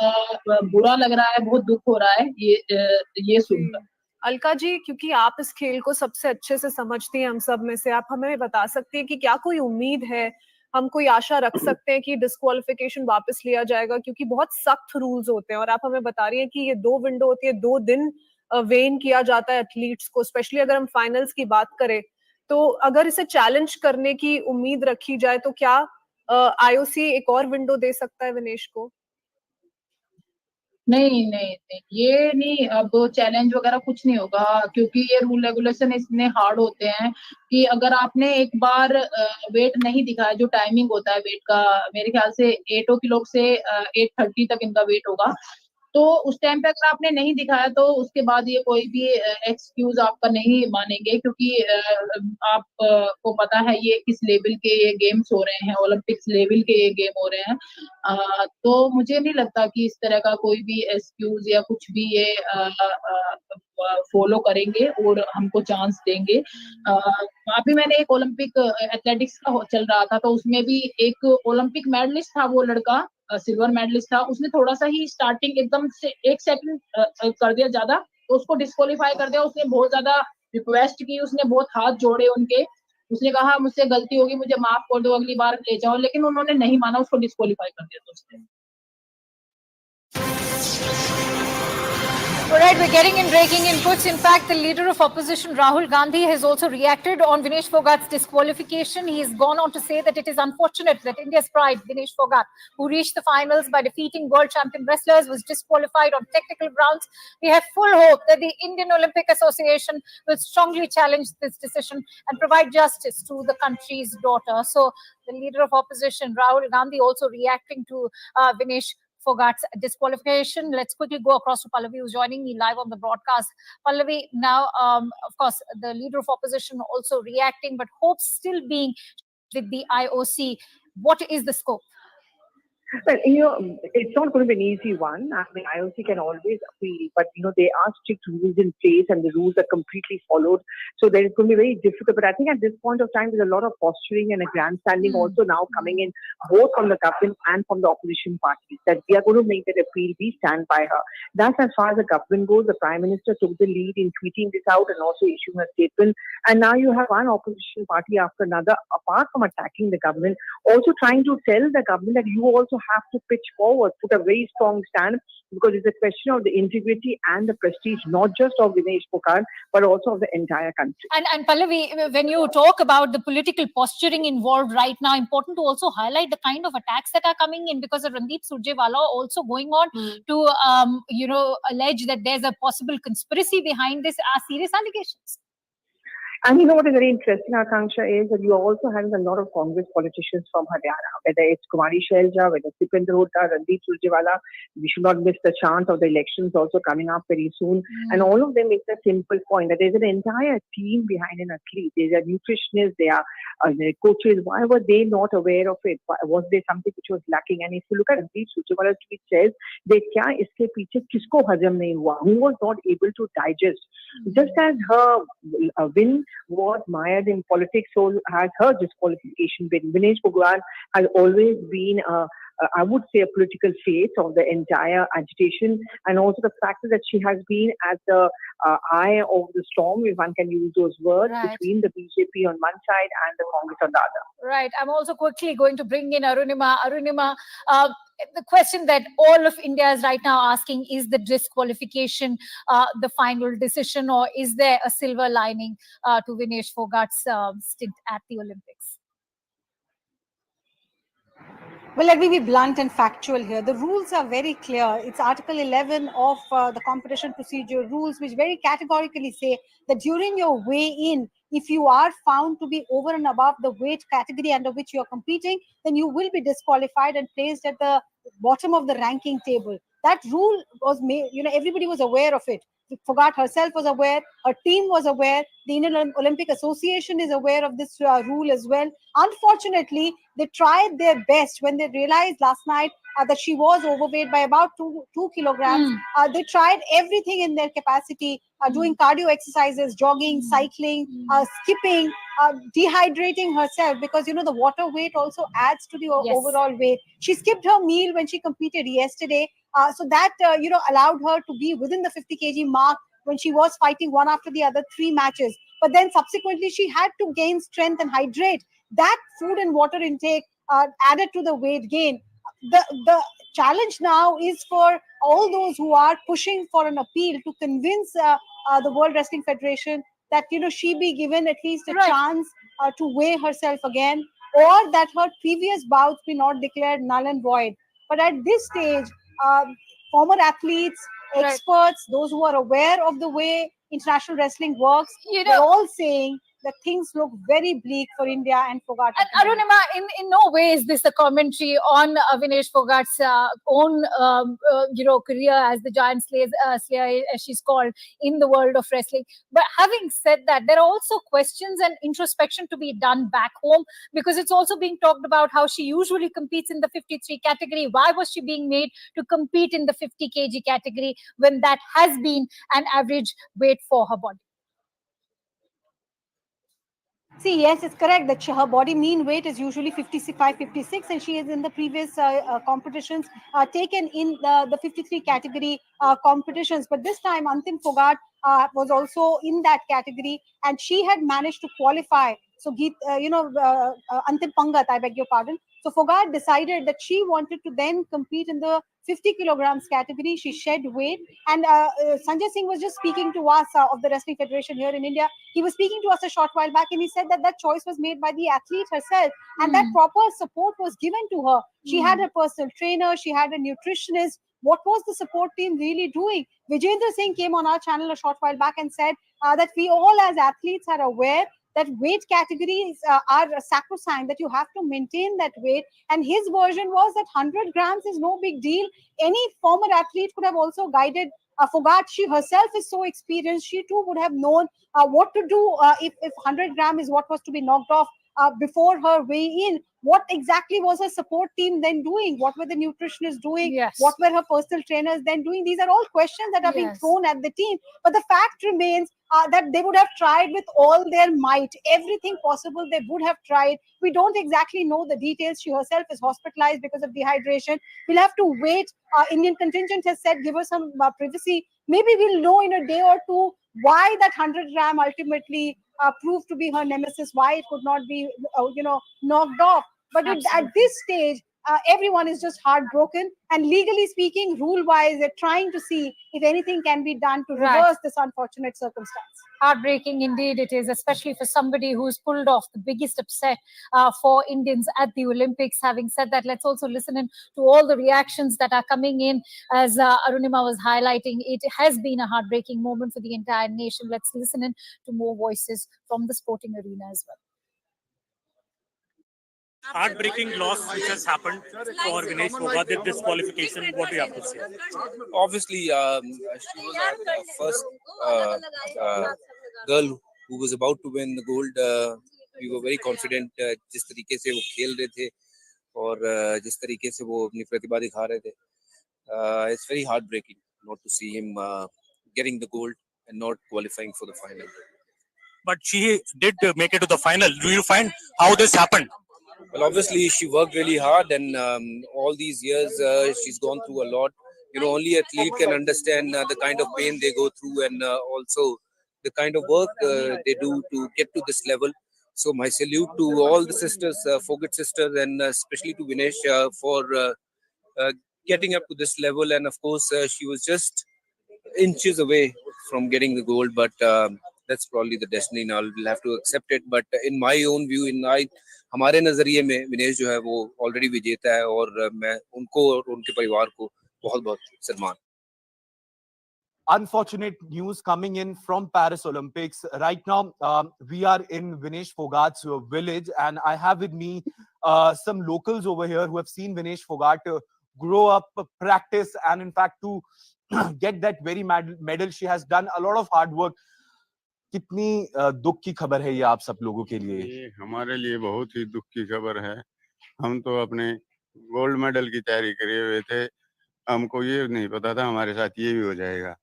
बुरा लग रहा है, बहुत दुख हो रहा है ये सुनकर। अलका जी, क्योंकि आप इस खेल को सबसे अच्छे से समझती हैं हम सब में से, आप हमें बता सकती हैं कि क्या कोई उम्मीद है, हम कोई आशा रख सकते हैं कि डिस्क्वालिफिकेशन वापस लिया जाएगा? क्योंकि बहुत सख्त रूल्स होते हैं और आप हमें बता रही हैं कि ये 2 विंडो होती है, 2 दिन वेन किया जाता है एथलीट्स को, स्पेशली अगर हम फाइनल्स की बात करें। तो अगर इसे चैलेंज करने की उम्मीद रखी जाए तो क्या आईओसी एक और विंडो दे सकता है विनेश को? नहीं नहीं नहीं, ये नहीं, अब चैलेंज वगैरह कुछ नहीं होगा, क्योंकि ये रूल रेगुलेशन इतने हार्ड होते हैं कि अगर आपने एक बार वेट नहीं दिखाया, जो टाइमिंग होता है वेट का, मेरे ख्याल से 8 किलो से 8:30 तक इनका वेट होगा, तो उस टाइम पे अगर आपने नहीं दिखाया तो उसके बाद ये कोई भी एक्सक्यूज आपका नहीं मानेंगे, क्योंकि आप को पता है ये किस लेवल के ये गेम्स हो रहे हैं, ओलंपिक्स लेवल के ये गेम हो रहे हैं। तो मुझे नहीं लगता कि इस तरह का कोई भी एक्सक्यूज या कुछ भी ये फॉलो करेंगे और हमको चांस देंगे। अभी मैंने एक ओलंपिक एथलेटिक्स का चल रहा था, तो उसमें भी एक ओलंपिक मेडलिस्ट था, वो लड़का सिल्वर मेडलिस्ट था, उसने थोड़ा सा ही स्टार्टिंग एकदम से 1 सेकंड कर दिया ज्यादा, तो उसको डिस्क्वालीफाई कर दिया। उसने बहुत ज्यादा रिक्वेस्ट की, उसने बहुत हाथ जोड़े उनके, उसने कहा मुझसे गलती होगी, मुझे माफ कर दो, अगली बार ले जाओ, लेकिन उन्होंने नहीं माना, उसको डिस्क्वालीफाई कर दिया दोस्तों। All right, we're getting in breaking inputs. In fact, the leader of opposition, Rahul Gandhi, has also reacted on Vinesh Phogat's disqualification. He has gone on to say that it is unfortunate that India's pride, Vinesh Phogat, who reached the finals by defeating world champion wrestlers, was disqualified on technical grounds. We have full hope that the Indian Olympic Association will strongly challenge this decision and provide justice to the country's daughter. So, the leader of opposition, Rahul Gandhi, also reacting to Vinesh Phogat's disqualification. Let's quickly go across to Pallavi, who's joining me live on the broadcast. Pallavi, now, of course, the leader of opposition also reacting, but hopes still being with the IOC. What is the scope? Well, it's not going to be an easy one. I mean, IOC can always appeal, but, there are strict rules in place and the rules are completely followed. So then it's going to be very difficult. But I think at this point of time, there's a lot of posturing and a grandstanding also now coming in, both from the government and from the opposition parties, that we are going to make that appeal. We stand by her. That's as far as the government goes. The Prime Minister took the lead in tweeting this out and also issuing a statement. And now you have one opposition party after another, apart from attacking the government, also trying to tell the government that you also have to pitch forward, put a very strong stand, because it's a question of the integrity and the prestige, not just of Vinesh Phogat, but also of the entire country. And Pallavi, when you talk about the political posturing involved right now, important to also highlight the kind of attacks that are coming in, because of Randeep Surjewala also going on to, allege that there's a possible conspiracy behind this, are serious allegations. And you know what is very interesting, Akanksha, is that you're also having a lot of Congress politicians from Haryana, whether it's Kumari Shelja, whether it's Dipendra Hooda, Randeep Surjewala. We should not miss the chance of the elections also coming up very soon. And all of them make the simple point that there's an entire team behind an athlete. There's a nutritionist, there are the coaches, why were they not aware of it? Was there something which was lacking? And if you look at Randeep Surjewala's tweet says, that kya iske piche kisko hajam nahi hua? Who was not able to digest? Just as her win was mired in politics, so has her disqualification been. Vinesh Phogat has always been I would say, a political face of the entire agitation, and also the fact that she has been at the eye of the storm, if one can use those words, between the BJP on one side and the Congress on the other. Right. I'm also quickly going to bring in Arunima. Arunima, the question that all of India is right now asking, is the disqualification the final decision, or is there a silver lining to Vinesh Phogat's stint at the Olympics? Well, let me be blunt and factual here. The rules are very clear. It's Article 11 of the competition procedure rules, which very categorically say that during your weigh-in, if you are found to be over and above the weight category under which you are competing, then you will be disqualified and placed at the bottom of the ranking table. That rule was made, everybody was aware of it. Phogat herself was aware, her team was aware, the Indian Olympic Association is aware of this rule as well. Unfortunately, they tried their best when they realized last night that she was overweight by about 2 kilograms. They tried everything in their capacity, doing cardio exercises, jogging, cycling, skipping, dehydrating herself, because the water weight also adds to the overall weight. She skipped her meal when she competed yesterday, so that allowed her to be within the 50 kg mark when she was fighting one after the other 3 matches. But then subsequently she had to gain strength and hydrate. That food and water intake added to the weight gain. The challenge now is for all those who are pushing for an appeal to convince the World Wrestling Federation that she be given at least a chance to weigh herself again, or that her previous bouts be not declared null and void. But at this stage, former athletes, experts, those who are aware of the way international wrestling works, they're all saying that things look very bleak for India and Phogat. And Arunima, in no way is this a commentary on Vinesh Phogat's own, career as the giant slayer, as she's called, in the world of wrestling. But having said that, there are also questions and introspection to be done back home, because it's also being talked about how she usually competes in the 53 category. Why was she being made to compete in the 50 kg category when that has been an average weight for her body? See, yes, it's correct that her body mean weight is usually 55, 56, and she is in the previous competitions taken in the 53 category competitions. But this time, Antim Phogat was also in that category, and she had managed to qualify. So, Antim Pangat, I beg your pardon. So, Phogat decided that she wanted to then compete in the 50 kilograms category. She shed weight, and Sanjay Singh was just speaking to us of the Wrestling Federation here in India. He was speaking to us a short while back, and he said that choice was made by the athlete herself, and that proper support was given to her. She had her personal trainer, she had a nutritionist. What was the support team really doing? Vijendra Singh came on our channel a short while back and said that we all as athletes are aware that weight categories are sacrosanct, that you have to maintain that weight. And his version was that 100 grams is no big deal. Any former athlete could have also guided Phogat. She herself is so experienced. She too would have known what to do if 100 grams is what was to be knocked off before her weigh-in. What exactly was her support team then doing? What were the nutritionists doing? What were her personal trainers then doing? These are all questions that are being thrown at the team. But the fact remains that they would have tried with all their might. Everything possible they would have tried. We don't exactly know the details. She herself is hospitalized because of dehydration. We'll have to wait. Indian contingent has said, give us some privacy. Maybe we'll know in a day or two why that 100 gram ultimately proved to be her nemesis, why it could not be, knocked off. But at this stage, everyone is just heartbroken. And legally speaking, rule-wise, they're trying to see if anything can be done to reverse this unfortunate circumstance. Heartbreaking indeed it is, especially for somebody who's pulled off the biggest upset for Indians at the Olympics. Having said that, let's also listen in to all the reactions that are coming in. As Arunima was highlighting, it has been a heartbreaking moment for the entire nation. Let's listen in to more voices from the sporting arena as well. Heartbreaking loss which has happened for Vinesh Phogat, the disqualification. What do you have to say? Obviously, she was our first girl who was about to win the gold we were very confident जिस तरीके से वो खेल रहे थे और जिस तरीके से वो अपनी प्रतिभा दिखा रहे थे. It's very heartbreaking not to see him getting the gold and not qualifying for the final. But she did make it to the final. Do you find how this happened? Well, obviously she worked really hard, and all these years she's gone through a lot. You know, only athlete can understand the kind of pain they go through, and also the kind of work they do to get to this level. So my salute to all the sisters, Phogat sisters, and especially to Vinesh for getting up to this level. And of course, she was just inches away from getting the gold, but that's probably the destiny. Now we'll have to accept it. But in my own view, हमारे नजरिए में विनेश जो है वो already विजेता है, और मैं उनको और उनके परिवार को बहुत बहुत सम्मान. Unfortunate news coming in from Paris Olympics. Right now, we are in Vinesh Phogat's village, and I have with me some locals over here who have seen Vinesh Phogat grow up, practice, and in fact to get that very medal. She has done a lot of hard work. कितनी दुख की खबर है ये आप सब लोगों के लिए? ये हमारे लिए बहुत ही दुख की खबर है. हम तो अपने गोल्ड मेडल की तैयारी करे हुए थे, हमको ये नहीं पता था हमारे साथ ये भी हो जाएगा.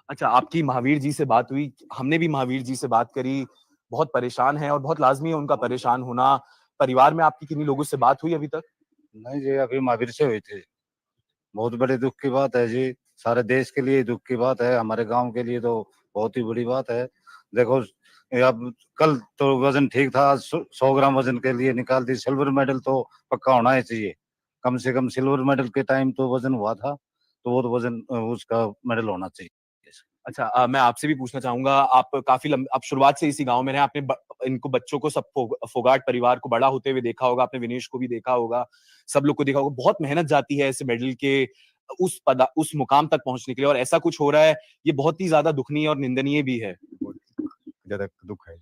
अच्छा, आपकी महावीर जी से बात हुई? हमने भी महावीर जी से बात करी. बहुत परेशान है और बहुत लाजमी है उनका परेशान होना. परिवार में आपकी किन्हीं लोगों से बात हुई अभी तक? नहीं जी, अभी महावीर से हुई थी. बहुत बड़े दुख की बात है जी. सारे देश के लिए दुख की बात है, हमारे गांव के लिए तो बहुत ही बड़ी बात है. देखो, अब कल तो वजन ठीक था, 100 ग्राम वजन के लिए निकाल दी. सिल्वर मेडल तो पक्का होना ही चाहिए. कम से कम सिल्वर मेडल के टाइम तो वजन हुआ था, तो वो तो वजन उसका मेडल होना चाहिए. अच्छा, मैं आपसे भी पूछना चाहूंगा, आप काफी आप शुरुआत से इसी गांव में रहे, आपने इनको बच्चों को, सब फोगाट परिवार को बड़ा होते हुए देखा होगा, आपने विनेश को भी देखा होगा, सब लोग को देखा होगा. बहुत मेहनत जाती है ऐसे मेडल के उस मुकाम तक पहुंचने के लिए, और ऐसा कुछ हो रहा है, ये बहुत ही ज्यादा दुखनीय और निंदनीय भी है. ज्यादा दुख है,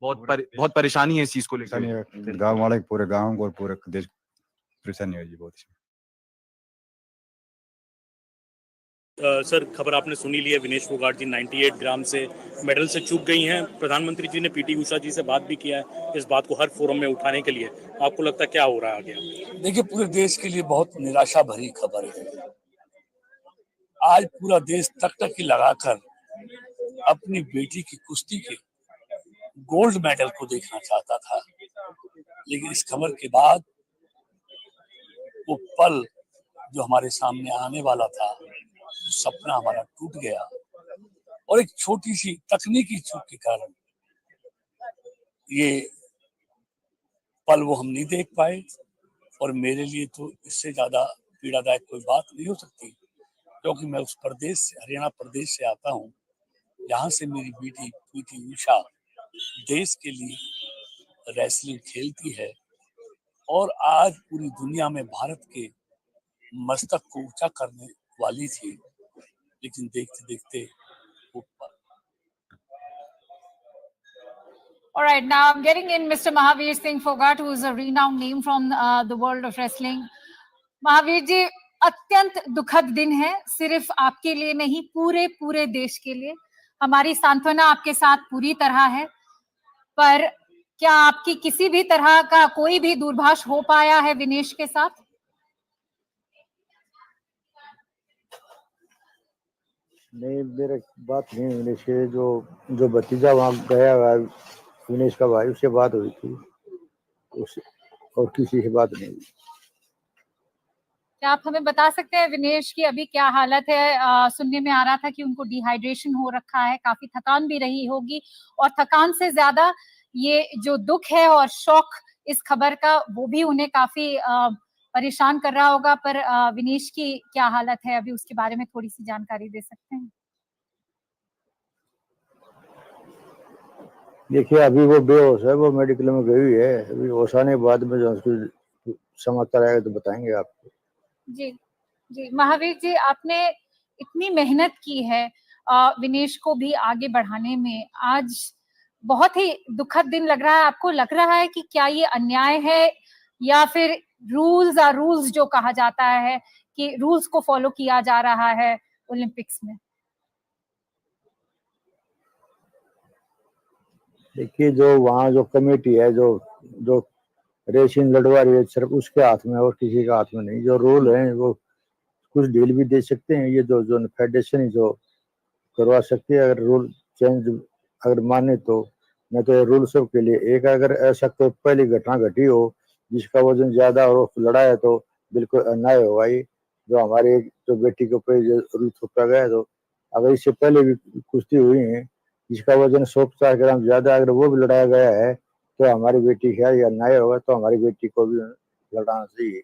बहुत परेशानी है इस चीज को लेकर. गाँव वाले, पूरे गाँव को और पूरे देश परेशानी है जी बहुत. सर, खबर आपने सुनी ली है, विनेश फोगाट जी 98 ग्राम से मेडल से चूक गई हैं. प्रधानमंत्री जी ने पीटी उषा जी से बात भी किया है इस बात को हर फोरम में उठाने के लिए. आपको लगता है क्या हो रहा है आगे? देखिए, पूरे देश के लिए बहुत निराशा भरी खबर है. आज पूरा देश टकटकी लगाकर अपनी बेटी की कुश्ती के गोल्ड मेडल को देखना चाहता था, लेकिन इस खबर के बाद वो पल जो हमारे सामने आने वाला था, सपना हमारा टूट गया. और एक छोटी सी तकनीकी चूक के कारण ये पल वो हम नहीं देख पाए. और मेरे लिए तो इससे ज्यादा पीड़ादायक कोई बात नहीं हो सकती, क्योंकि मैं उस प्रदेश से, हरियाणा प्रदेश से आता हूँ, जहाँ से मेरी बेटी पीटी उषा देश के लिए रेसलिंग खेलती है, और आज पूरी दुनिया में भारत के मस्तक को ऊंचा करने वाली थी, लेकिन देखते देखते वो. All right, now I'm getting in Mr. Mahavir Singh Phogat, who is a renowned name from the world of wrestling. Mahavir ji, अत्यंत दुखद दिन है, सिर्फ आपके लिए नहीं, पूरे देश के लिए. हमारी सांत्वना आपके साथ पूरी तरह है, पर क्या आपकी किसी भी तरह का कोई भी दूरभाष हो पाया है विनेश के साथ? नहीं, मेरे बात नहीं. विनेश के जो भतीजा वहाँ गया हुआ विनेश का भाई, उससे बात हुई थी, और किसी से बात नहीं हुई. क्या आप हमें बता सकते हैं विनेश की अभी क्या हालत है? सुनने में आ रहा था कि उनको डिहाइड्रेशन हो रखा है, काफी थकान भी रही होगी, और थकान से ज्यादा ये जो दुख है और शौक इस खबर का, वो भी उन्हें काफी परेशान कर रहा होगा. पर विनेश की क्या हालत है अभी, उसके बारे में थोड़ी सी जानकारी दे सकते हैं? देखिए, अभी वो बेहोश है, वो मेडिकल में गई हुई है. अभी होश आने के बाद में जो उसको समाचार आएगा तो बताएंगे आपको. जी, महावीर जी, आपने इतनी मेहनत की है विनेश को भी आगे बढ़ाने में. आज बहुत ही दुखद दिन लग रहा है. आपको लग रहा है कि क्या ये अन्याय है, या फिर रूल्स जो कहा जाता है कि रूल्स को फॉलो किया जा रहा है ओलंपिक्स में? देखिए जो वहाँ जो कमेटी है जो जो रेसिंग लड़वा रही है सिर्फ उसके हाथ में और किसी के हाथ में नहीं। जो रूल है वो कुछ ढील भी दे सकते हैं, ये जो जो फेडरेशन जो करवा सकती है अगर रूल चेंज अगर माने तो। नहीं तो ये रूल सबके लिए एक। अगर ऐसा कोई पहली घटना घटी हो जिसका वजन ज्यादा और लड़ा है तो बिल्कुल अन्याय होगा ये। जो हमारे जो बेटी के ऊपर जो रूल थोपा गया है तो अगर इससे पहले भी कुश्ती हुई है जिसका वजन 150 ग्राम ज्यादा अगर वो भी लड़ाया गया है तो हमारी बेटी का ये अन्याय होगा। तो हमारी बेटी को भी लड़ाना चाहिए।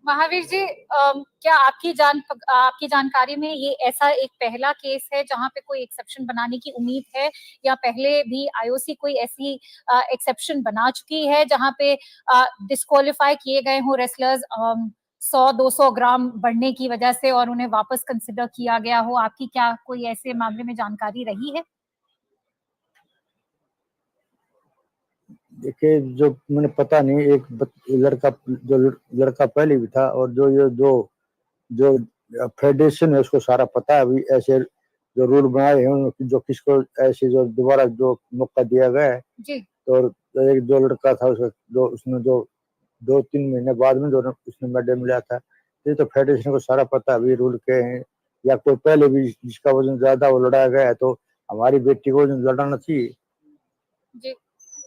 महावीर जी, क्या आपकी जानकारी में ये ऐसा एक पहला केस है जहां पे कोई एक्सेप्शन बनाने की उम्मीद है, या पहले भी आईओसी कोई ऐसी एक्सेप्शन बना चुकी है जहां पे डिस्क्वालीफाई किए गए हों रेसलर्स 100-200 ग्राम बढ़ने की वजह से और उन्हें वापस कंसिडर किया गया हो? आपकी क्या कोई ऐसे मामले में जानकारी रही है? देखिए जो मैंने पता नहीं लड़का जो लड़का पहले भी था और जो ये जो फेडरेशन है उसको सारा पता है। अभी ऐसे जो रूल बनाए हैं जो किसको ऐसे जो दोबारा जो मौका दिया गया है जी। तो एक जो लड़का था उसका जो उसने जो 2-3 महीने बाद में जो उसने मेडल मिला था ये तो फेडरेशन को सारा पता अभी रूल के हैं। या कोई पहले भी जिसका वजन ज्यादा वो लड़ाया गया है तो हमारी बेटी को लड़ाना चाहिए। जी,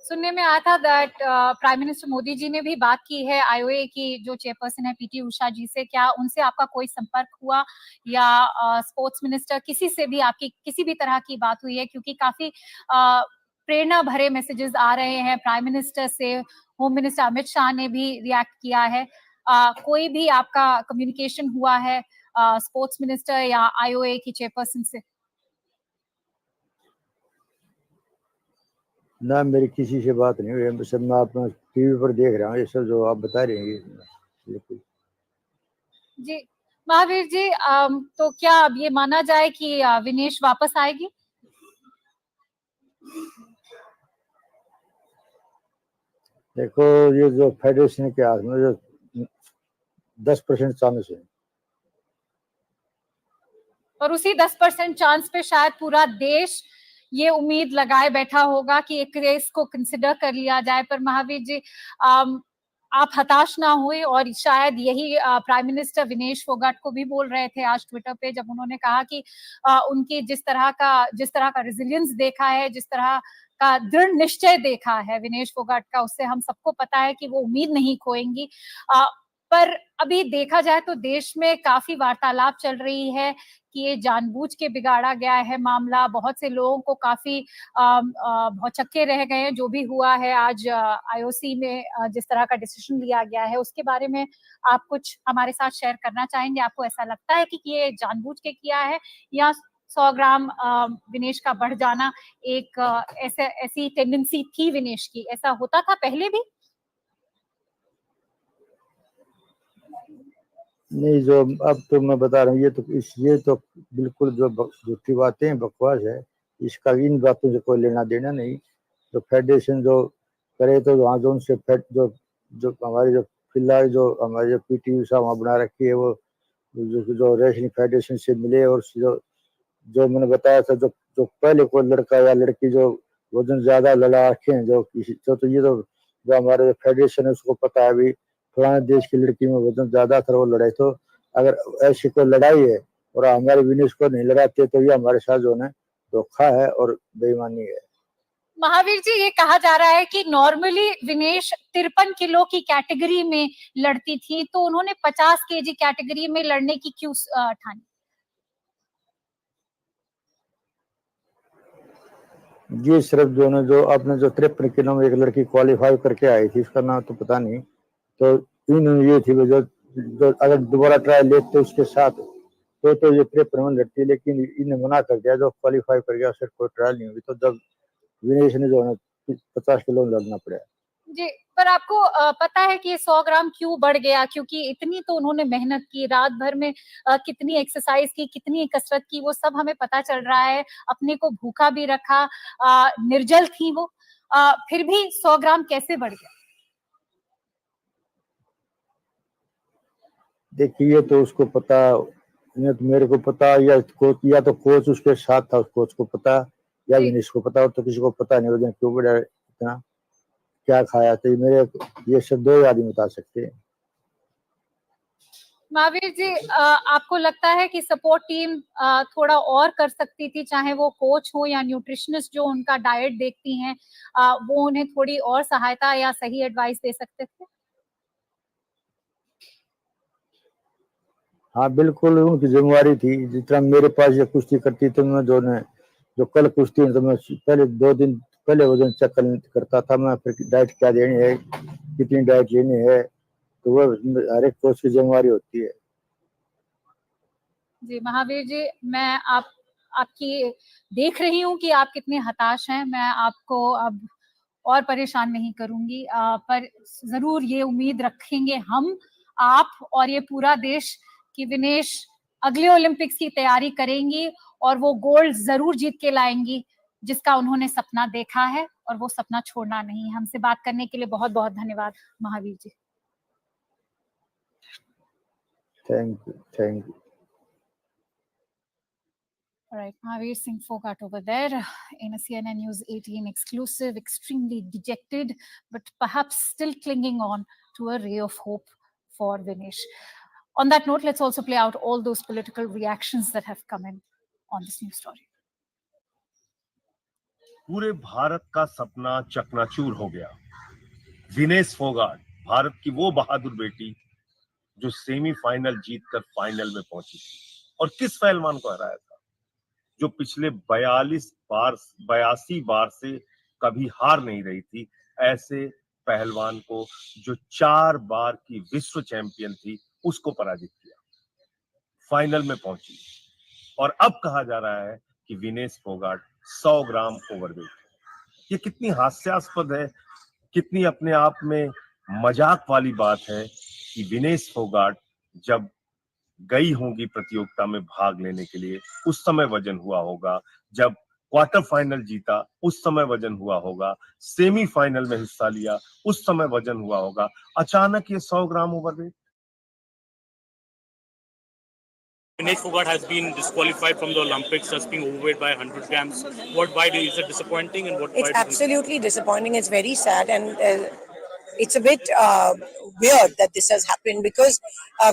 सुनने में आया था that prime minister Modi ji ने भी बात की है आईओए की जो चेयरपर्सन है पीटी उषा जी से। क्या उनसे आपका कोई संपर्क हुआ या स्पोर्ट्स मिनिस्टर किसी से भी आपकी किसी भी तरह की बात हुई है? क्योंकि काफी प्रेरणा भरे मैसेजेस आ रहे हैं प्राइम मिनिस्टर से। होम मिनिस्टर अमित शाह ने भी रिएक्ट किया है। कोई भी आपका कम्युनिकेशन हुआ है स्पोर्ट्स मिनिस्टर या आईओए की चेयरपर्सन से? ना मेरी किसी से बात नहीं हुई। सब मैं अपना टीवी पर देख रहा हूँ ये सब जो आप बता रहे हैं बिल्कुल। जी महावीर जी, तो क्या अब ये माना जाए कि विनेश वापस आएगी? देखो ये जो फेडरेशन के हाथ में जो 10% चांस है और उसी 10% चांस पे शायद पूरा देश ये उम्मीद लगाए बैठा होगा कि एक रेस को कंसिडर कर लिया जाए। पर महावीर जी, आप हताश ना हुए और शायद यही प्राइम मिनिस्टर विनेश फोगाट को भी बोल रहे थे आज ट्विटर पे, जब उन्होंने कहा कि उनकी जिस तरह का रेजिलियंस देखा है, जिस तरह का दृढ़ निश्चय देखा है विनेश फोगाट का, उससे हम सबको पता है कि वो उम्मीद नहीं खोएंगी। पर अभी देखा जाए तो देश में काफी वार्तालाप चल रही है कि ये जानबूझ के बिगाड़ा गया है मामला। बहुत से लोगों को काफी भौचक्के रह गए हैं जो भी हुआ है आज आईओसी में जिस तरह का डिसीजन लिया गया है। उसके बारे में आप कुछ हमारे साथ शेयर करना चाहेंगे? आपको ऐसा लगता है कि ये जानबूझ के किया है या 100 ग्राम विनेश का बढ़ जाना एक ऐसी टेंडेंसी थी विनेश की? ऐसा होता था पहले भी? नहीं जो अब तो मैं बता रहा हूँ ये तो बिल्कुल जो झूठी बातें हैं बकवास है। इसका इन बातों से कोई लेना देना नहीं। जो फेडरेशन जो करे तो वहाँ जो उनसे जो जो हमारी जो फिलहाल जो हमारी जो पीटी उषा वहाँ बना रखी है वो जो रेसलिंग फेडरेशन से मिले और जो मैंने बताया था जो पहले कोई लड़का या लड़की जो वजन ज्यादा लड़ा रखे हैं जो किसी तो ये तो जो हमारे फेडरेशन है उसको पता है अभी फलाने देश की लड़की में वजन ज्यादा था वो लड़ाई। तो अगर ऐसी कोई लड़ाई है और हमारे विनेश को नहीं लड़ाते तो ये हमारे साथ जो है धोखा है और बेईमानी है। महावीर जी, ये कहा जा रहा है कि नॉर्मली विनेश 53 किलो की कैटेगरी में लड़ती थी, तो उन्होंने 50 केजी कैटेगरी में लड़ने की क्यों ठानी? ये सिर्फ जो आपने जो 53 किलो में एक लड़की क्वालिफाई करके आई थी उसका नाम तो पता नहीं। तो ये थी जो अगर दोबारा ट्रायल लेते उसके साथ तो ये 53 में लड़ती, लेकिन इन्हें मना कर दिया जो क्वालिफाई कर गया उससे कोई ट्रायल नहीं हुई। तो जब विनेश ने जो है 50 किलो में लड़ना पड़ा। जी, पर आपको पता है कि ये 100 ग्राम क्यों बढ़ गया? क्योंकि इतनी तो उन्होंने मेहनत की, रात भर में कितनी एक्सरसाइज की, कितनी कसरत की, वो सब हमें पता चल रहा है। अपने को भूखा भी रखा, निर्जल थी वो, फिर भी 100 ग्राम कैसे बढ़ गया? देखिए तो उसको पता, तो मेरे को पता या तो कोच उसके साथ था, उस कोच को पता या विनेश को पता हो, तो किसी को पता नहीं वजन क्यों बढ़ा इतना, क्या खाया। तो ये सब दो आदमी बता सकते हैं। महावीर जी, आपको लगता है कि सपोर्ट टीम थोड़ा और कर सकती थी, चाहे वो कोच हो या न्यूट्रिशनिस्ट जो उनका डाइट देखती हैं, वो उन्हें थोड़ी और सहायता या सही एडवाइस दे सकते थे? हाँ बिल्कुल, उनकी जिम्मेवारी थी। जितना मेरे पास ये कुश्ती करती तो मैं जो कल कुश्ती है, तो मैं पहले 2 दिन पहले वजन चेक करता था मैं, फिर डाइट क्या देनी है, कितनी डाइट लेनी है, तो वो हर एक कोच की जिम्मेवारी होती है। जी महावीर जी, मैं आपकी देख रही हूँ कि आप कितने हताश हैं। मैं आपको अब और परेशान नहीं करूंगी, पर जरूर ये उम्मीद रखेंगे हम, आप और ये पूरा देश, कि विनेश अगले ओलंपिक्स की तैयारी करेंगी और वो गोल्ड जरूर जीत के लाएंगी जिसका उन्होंने सपना देखा है, और वो सपना छोड़ना नहीं है। हमसे बात करने के लिए बहुत बहुत धन्यवाद Mahavir ji. Thank you. All right, Mahavir Singh Phogat over there in a CNN News 18 exclusive, extremely dejected, but perhaps still clinging on to a ray of hope for Vinesh. On that note, let's also play out all those political reactions that have come in on this news story. पूरे भारत का सपना चकनाचूर हो गया। विनेश फोगाट, भारत की वो बहादुर बेटी जो सेमीफाइनल जीतकर फाइनल में पहुंची थी, और किस पहलवान को हराया था, जो पिछले 82 बार से कभी हार नहीं रही थी। ऐसे पहलवान को जो 4 बार की विश्व चैंपियन थी, उसको पराजित किया, फाइनल में पहुंची। और अब कहा जा रहा है कि विनेश फोगाट 100 ग्राम ओवरवेट। ये कितनी हास्यास्पद है, कितनी अपने आप में मजाक वाली बात है कि विनेश फोगाट जब गई होंगी प्रतियोगिता में भाग लेने के लिए, उस समय वजन हुआ होगा, जब क्वार्टर फाइनल जीता उस समय वजन हुआ होगा, सेमीफाइनल में हिस्सा लिया उस समय वजन हुआ होगा, अचानक ये 100 ग्राम overweight. Vinesh Phogat has been disqualified from the Olympics just being overweight by 100 grams. Why is it disappointing? And It's absolutely disappointing. It's very sad, and it's a bit weird that this has happened, because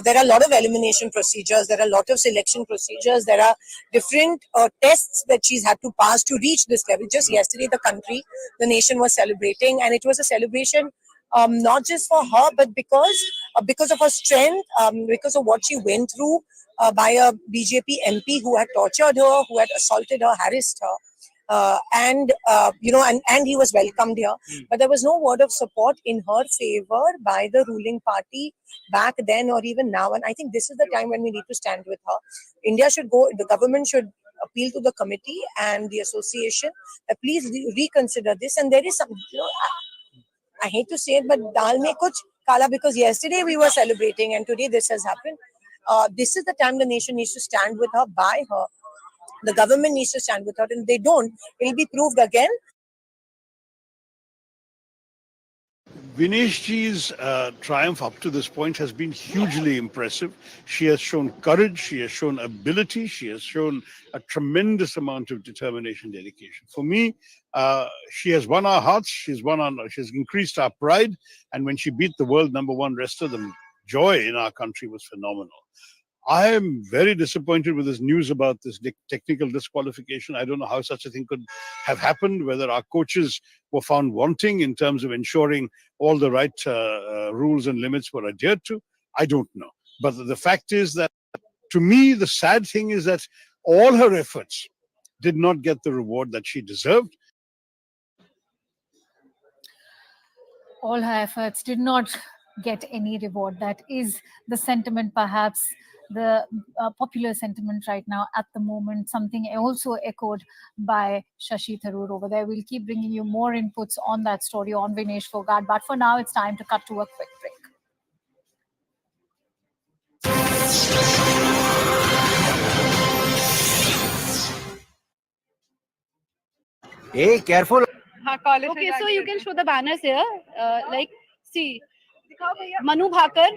there are a lot of elimination procedures, there are a lot of selection procedures, there are different tests that she's had to pass to reach this level. Just yesterday, the nation was celebrating, and it was a celebration not just for her, but because of her strength, because of what she went through by a BJP MP who had tortured her, who had assaulted her, harassed her. And he was welcomed here, but there was no word of support in her favor by the ruling party back then or even now. And I think this is the time when we need to stand with her. The government should appeal to the committee and the association that please reconsider this. And there is some, I hate to say it, but dal mein kuch kala, because yesterday we were celebrating and today this has happened. This is the time the nation needs to stand with her, by her. The government needs to stand with her, and if they don't, it will be proved again. Vinesh ji's triumph up to this point has been hugely impressive. She has shown courage, she has shown ability, she has shown a tremendous amount of determination, dedication. For me, she has won our hearts, she's increased our pride, and when she beat the world #1 wrestler, the joy in our country was phenomenal. I am very disappointed with this news about this technical disqualification. I don't know how such a thing could have happened, whether our coaches were found wanting in terms of ensuring all the right rules and limits were adhered to. I don't know. But the fact is that, to me, the sad thing is that all her efforts did not get the reward that she deserved. All her efforts did not get any reward. That is the sentiment, perhaps the popular sentiment right now at the moment, something also echoed by Shashi Tharoor over there. We'll keep bringing you more inputs on that story on Vinesh Phogat, but for now it's time to cut to a quick break. Hey, careful. Okay, so you can show the banners here. See, Manu Bhaker,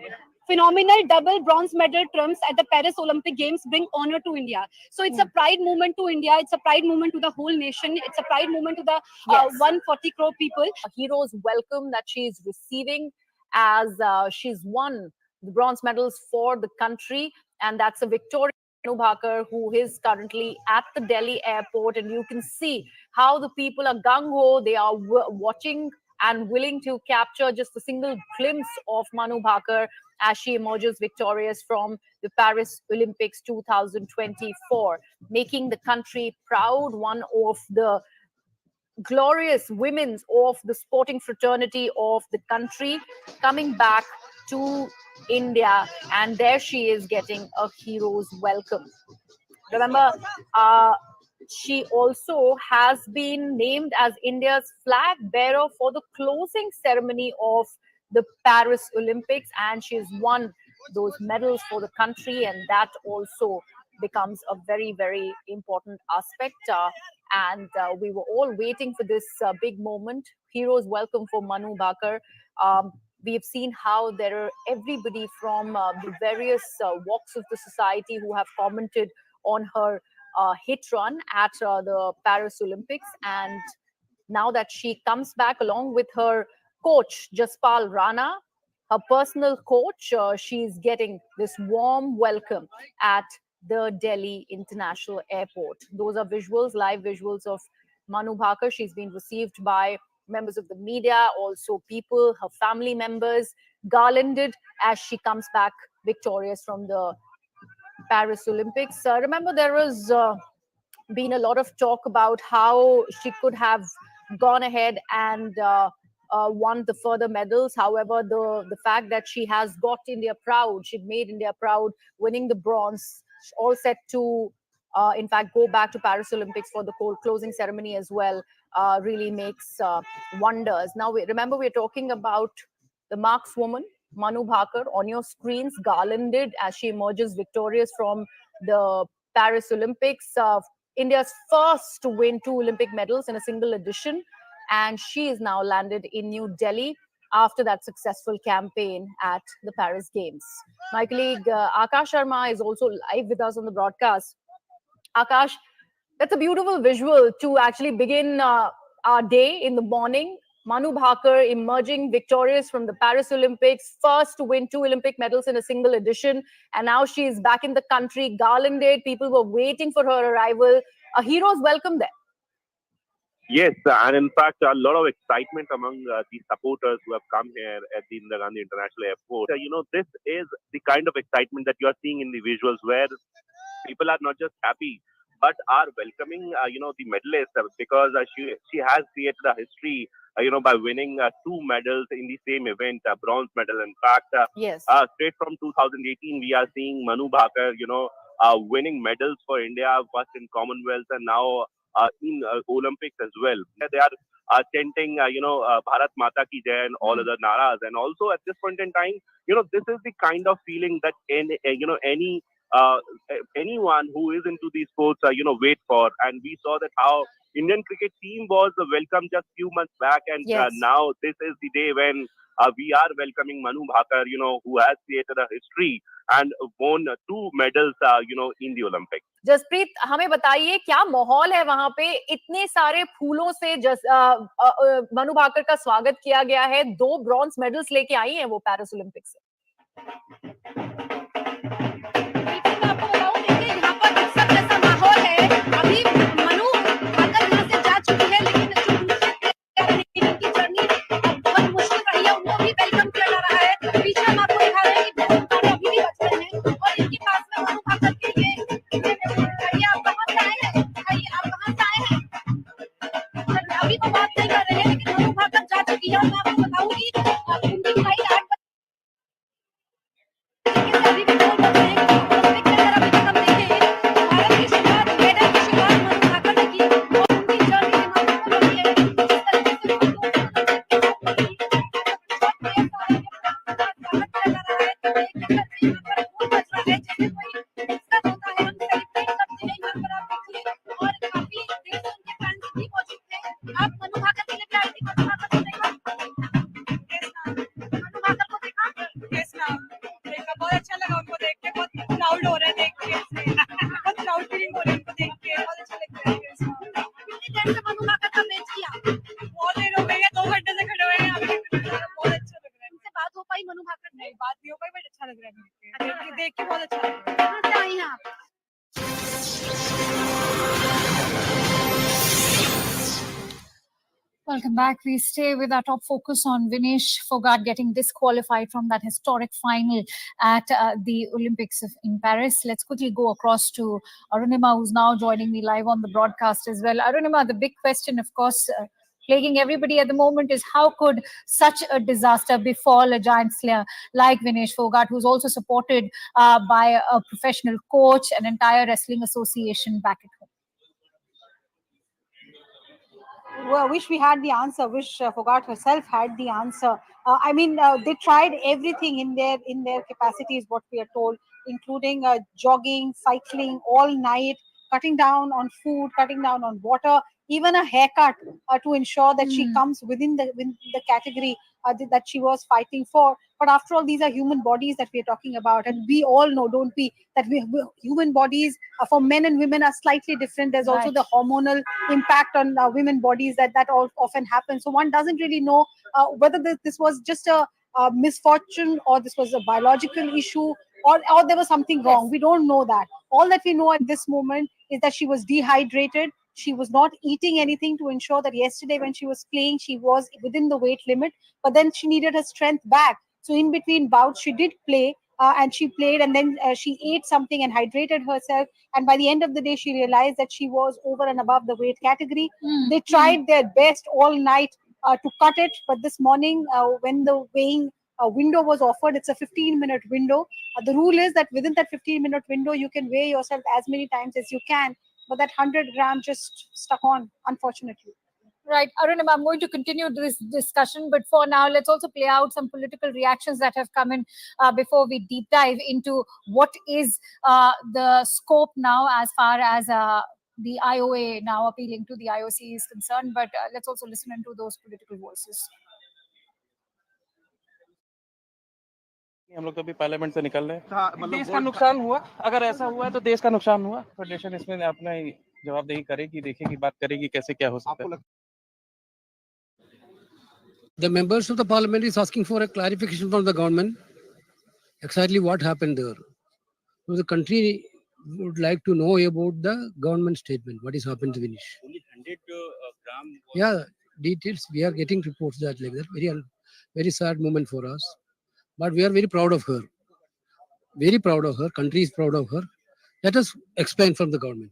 phenomenal double bronze medal triumphs at the Paris Olympic Games bring honor to India. So it's a pride moment to India. It's a pride moment to the whole nation. It's a pride moment to the 140 crore people. A hero's welcome that she is receiving as she's won the bronze medals for the country, and that's a victory. Manu Bhaker, who is currently at the Delhi airport, and you can see how the people are gung-ho. They are watching and willing to capture just a single glimpse of Manu Bhaker as she emerges victorious from the Paris Olympics 2024, making the country proud, one of the glorious women of the sporting fraternity of the country, coming back to India, and there she is getting a hero's welcome. Remember, she also has been named as India's flag bearer for the closing ceremony of the Paris Olympics, and she's won those medals for the country, and that also becomes a very, very important aspect. And we were all waiting for this big moment. Heroes welcome for Manu Bhaker. We have seen how there are everybody from the various walks of the society who have commented on her hit run at the Paris Olympics. And now that she comes back along with her coach, Jaspal Rana, her personal coach, she's getting this warm welcome at the Delhi International Airport. Those are visuals, live visuals of Manu Bhaker. She's been received by members of the media, also people, her family members, garlanded as she comes back victorious from the Paris Olympics. Remember, there was been a lot of talk about how she could have gone ahead and won the further medals. However, the fact that she has got India proud, she'd made India proud, winning the bronze, all set to, in fact, go back to Paris Olympics for the closing ceremony as well, really makes wonders. Now, remember, we're talking about the markswoman, Manu Bhaker, on your screens, garlanded as she emerges victorious from the Paris Olympics. India's first to win 2 Olympic medals in a single edition. And she is now landed in New Delhi after that successful campaign at the Paris Games. My colleague Akash Sharma is also live with us on the broadcast. Akash, that's a beautiful visual to actually begin our day in the morning. Manu Bhaker emerging victorious from the Paris Olympics, first to win 2 Olympic medals in a single edition. And now she is back in the country, garlanded. People were waiting for her arrival. A hero's welcome there. Yes, and in fact, a lot of excitement among the supporters who have come here at the Indira Gandhi International Airport. This is the kind of excitement that you are seeing in the visuals, where people are not just happy, but are welcoming, the medalist, because she has created a history, by winning 2 medals in the same event, a bronze medal. In fact, yes, straight from 2018, we are seeing Manu Bhaker, winning medals for India, first in Commonwealth and now in Olympics as well. They are chanting, Bharat Mata Ki Jai and all other naras. And also at this point in time, this is the kind of feeling that anyone who is into these sports, wait for. And we saw that how Indian cricket team was welcomed just few months back, and now this is the day when we are welcoming Manu Bhaker, who has created a history and won 2 medals, in the Olympics. Jaspreet, हमें बताइए क्या माहौल है वहां पे? इतने सारे फूलों से मनु भाकर का स्वागत किया गया है. 2 ब्रॉन्ज मेडल्स लेके आई हैं वो पेरिस ओलंपिक्स से. Welcome back. We stay with our top focus on Vinesh Phogat getting disqualified from that historic final at the Olympics in Paris. Let's quickly go across to Arunima, who's now joining me live on the broadcast as well. Arunima, the big question, of course, plaguing everybody at the moment is how could such a disaster befall a giant slayer like Vinesh Phogat, who's also supported by a professional coach, an entire wrestling association back at home? Well, wish we had the answer. Wish Phogat herself had the answer. I mean, they tried everything in their capacities, what we are told, including jogging, cycling all night, cutting down on food, cutting down on water, even a haircut to ensure that she comes within the category that she was fighting for. But after all, these are human bodies that we are talking about, and we all know, don't we, that human bodies for men and women are slightly different. There's also the hormonal impact on women bodies that all often happens. So one doesn't really know whether this was just a misfortune or this was a biological issue or there was something wrong. We don't know that. All that we know at this moment is that she was dehydrated. She was not eating anything to ensure that yesterday when she was playing, she was within the weight limit, but then she needed her strength back. So in between bouts, she did play and she played, and then she ate something and hydrated herself. And by the end of the day, she realized that she was over and above the weight category. They tried their best all night to cut it, but this morning when the weighing window was offered, it's a 15-minute window. The rule is that within that 15-minute window, you can weigh yourself as many times as you can, but that 100 gram just stuck on, unfortunately. Right, Arunima, I'm going to continue this discussion, but for now, let's also play out some political reactions that have come in before we deep dive into what is the scope now as far as the IOA now appealing to the IOC is concerned. But let's also listen into those political voices. हम लोग तो अभी parliament से निकल रहे हैं। देश का नुकसान हुआ, अगर ऐसा हुआ है तो देश का नुकसान हुआ। फेडरेशन इसमें अपना ही जवाबदेही करेगी, देखेगी, बात करेगी कैसे क्या हो सकता है। The members of the parliament is asking for a clarification from the government. Exactly what happened there. So the country would like to know about the government statement. What is happened to Vinesh? Only 100 gram. Yeah, details. We are getting reports that like that. Very sad moment for us. But we are very proud of her. Very proud of her. Country is proud of her. Let us explain from the government.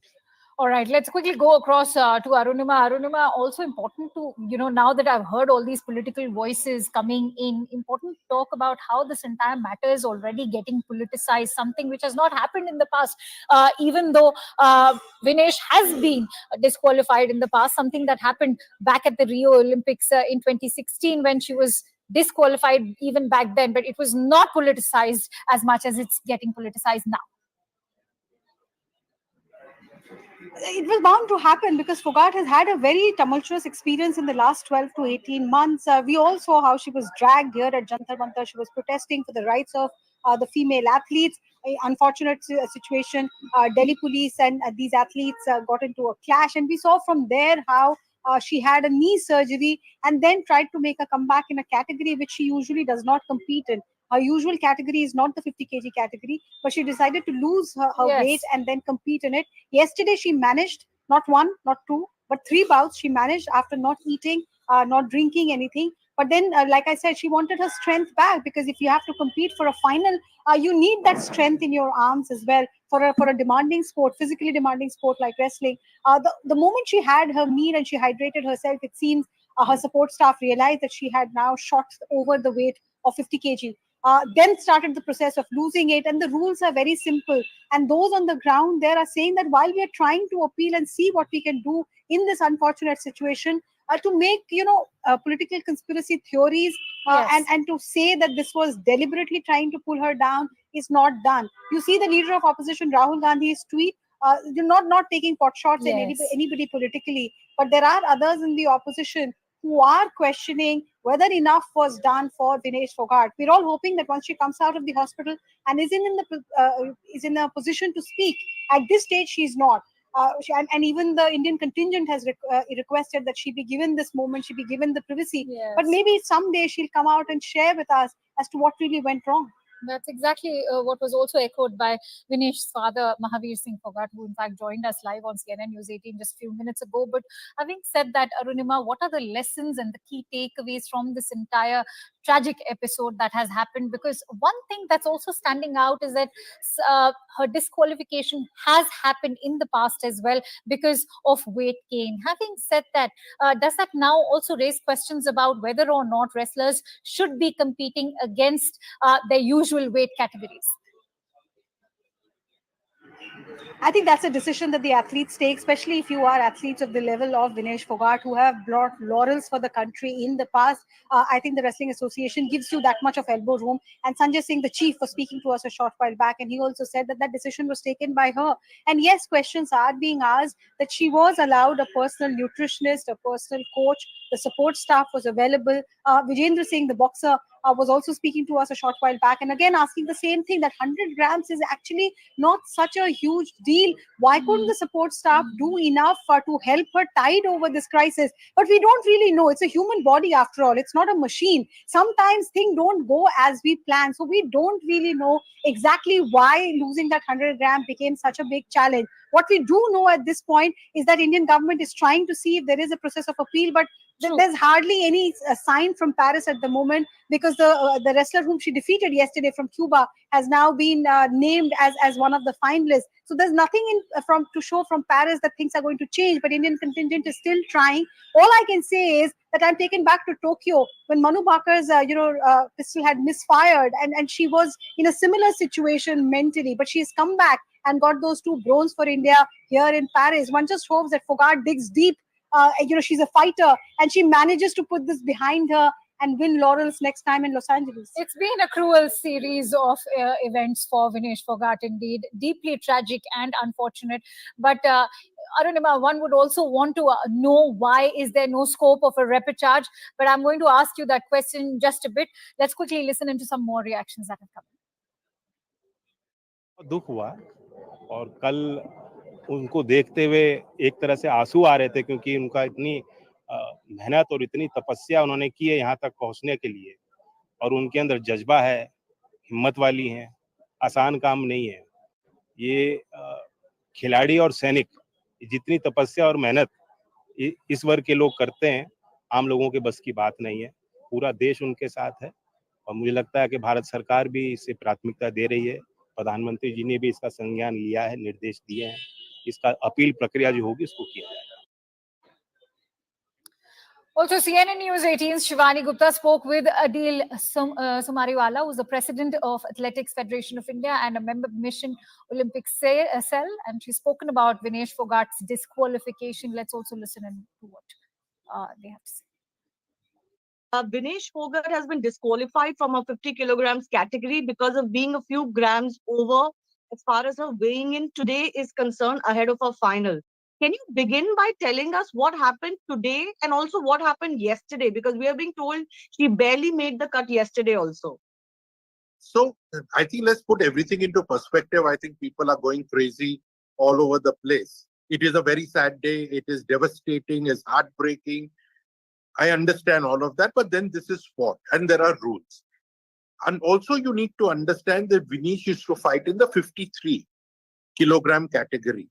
All right, let's quickly go across to Arunima. Arunima, also important to, now that I've heard all these political voices coming in, important to talk about how this entire matter is already getting politicized, something which has not happened in the past, even though Vinesh has been disqualified in the past, something that happened back at the Rio Olympics in 2016 when she was disqualified even back then, but it was not politicized as much as it's getting politicized now. It was bound to happen because Phogat has had a very tumultuous experience in the last 12 to 18 months. We all saw how she was dragged here at Jantar Mantar. She was protesting for the rights of the female athletes. An unfortunate situation. Delhi police and these athletes got into a clash, and we saw from there how she had a knee surgery and then tried to make a comeback in a category which she usually does not compete in. Her usual category is not the 50 kg category, but she decided to lose her weight and then compete in it. Yesterday, she managed not one, not two, but 3 bouts. She managed after not eating, not drinking anything. But then, like I said, she wanted her strength back, because if you have to compete for a final, you need that strength in your arms as well for a demanding sport, physically demanding sport like wrestling. The moment she had her meal and she hydrated herself, it seems her support staff realized that she had now shot over the weight of 50 kg. Then started the process of losing it, and the rules are very simple. And those on the ground there are saying that while we are trying to appeal and see what we can do in this unfortunate situation, to make political conspiracy theories and to say that this was deliberately trying to pull her down is not done. You see the leader of opposition Rahul Gandhi's tweet. You're not taking pot shots at anybody politically, but there are others in the opposition who are questioning whether enough was done for Vinesh Phogat. We're all hoping that once she comes out of the hospital and is in a position to speak. At this stage, she's not. And even the Indian contingent has requested that she be given this moment, she be given the privacy. But maybe someday she'll come out and share with us as to what really went wrong. That's exactly what was also echoed by Vinesh's father, Mahavir Singh Phogat, who in fact joined us live on CNN News 18 just a few minutes ago. But having said that, Arunima, what are the lessons and the key takeaways from this entire tragic episode that has happened? Because one thing that's also standing out is that her disqualification has happened in the past as well because of weight gain. Having said that, does that now also raise questions about whether or not wrestlers should be competing against their usual weight categories? I think that's a decision that the athletes take, especially if you are athletes of the level of Vinesh Phogat, who have brought laurels for the country in the past. I think the Wrestling Association gives you that much of elbow room. And Sanjay Singh, the chief, was speaking to us a short while back, and he also said that that decision was taken by her. And yes, questions are being asked that she was allowed a personal nutritionist, a personal coach, the support staff was available. Vijendra Singh, the boxer, was also speaking to us a short while back, and again asking the same thing, that 100 grams is actually not such a huge deal. Why couldn't the support staff do enough to help her tide over this crisis? But we don't really know. It's a human body after all. It's not a machine. Sometimes things don't go as we plan. So we don't really know exactly why losing that 100 gram became such a big challenge. What we do know at this point is that Indian government is trying to see if there is a process of appeal, but there's hardly any sign from Paris at the moment, because the wrestler whom she defeated yesterday from Cuba has now been named as one of the finalists. So there's nothing to show from Paris that things are going to change, but Indian contingent is still trying. All I can say is that I'm taken back to Tokyo when Manu Bhaker's pistol had misfired, and she was in a similar situation mentally, but she's come back and got those 2 bronze for India here in Paris. One just hopes that Phogat digs deep. She's a fighter, and she manages to put this behind her and win laurels next time in Los Angeles. It's been a cruel series of events for Vinesh Phogat, indeed. Deeply tragic and unfortunate. But Arunima, one would also want to know why is there no scope of a repechage. But I'm going to ask you that question just a bit. Let's quickly listen into some more reactions that have come. दुख हुआ और कल उनको देखते हुए एक तरह से आंसू आ रहे थे, क्योंकि उनका इतनी मेहनत और इतनी तपस्या उन्होंने की है यहाँ तक पहुँचने के लिए, और उनके अंदर जज्बा है, हिम्मत वाली हैं, आसान काम नहीं है ये। खिलाड़ी और सैनिक जितनी तपस्या और मेहनत इस वर्ग के लोग करते हैं, आम लोगों के बस की बात नहीं है। पूरा देश उनके साथ है और मुझे लगता है कि भारत सरकार भी इसे प्राथमिकता दे रही है। प्रधानमंत्री जी ने भी इसका संज्ञान लिया है, निर्देश दिए हैं, इसका अपील प्रक्रिया जो होगी उसको किया जाएगा। Also, CNN News 18's Shivani Gupta spoke with Adil Sumariwala, who's the president of Athletics Federation of India and a member of Mission Olympic Cell, and she's spoken about Vinesh Phogat's disqualification. Let's also listen to what they have to say. Vinesh Phogat has been disqualified from a 50 kilograms category because of being a few grams over as far as her weighing in today is concerned ahead of her final. Can you begin by telling us what happened today and also what happened yesterday? Because we are being told she barely made the cut yesterday also. So I think let's put everything into perspective. I think people are going crazy all over the place. It is a very sad day. It is devastating. It's heartbreaking. I understand all of that, but then this is sport and there are rules. And also you need to understand that Vinesh used to fight in the 53 kilogram category.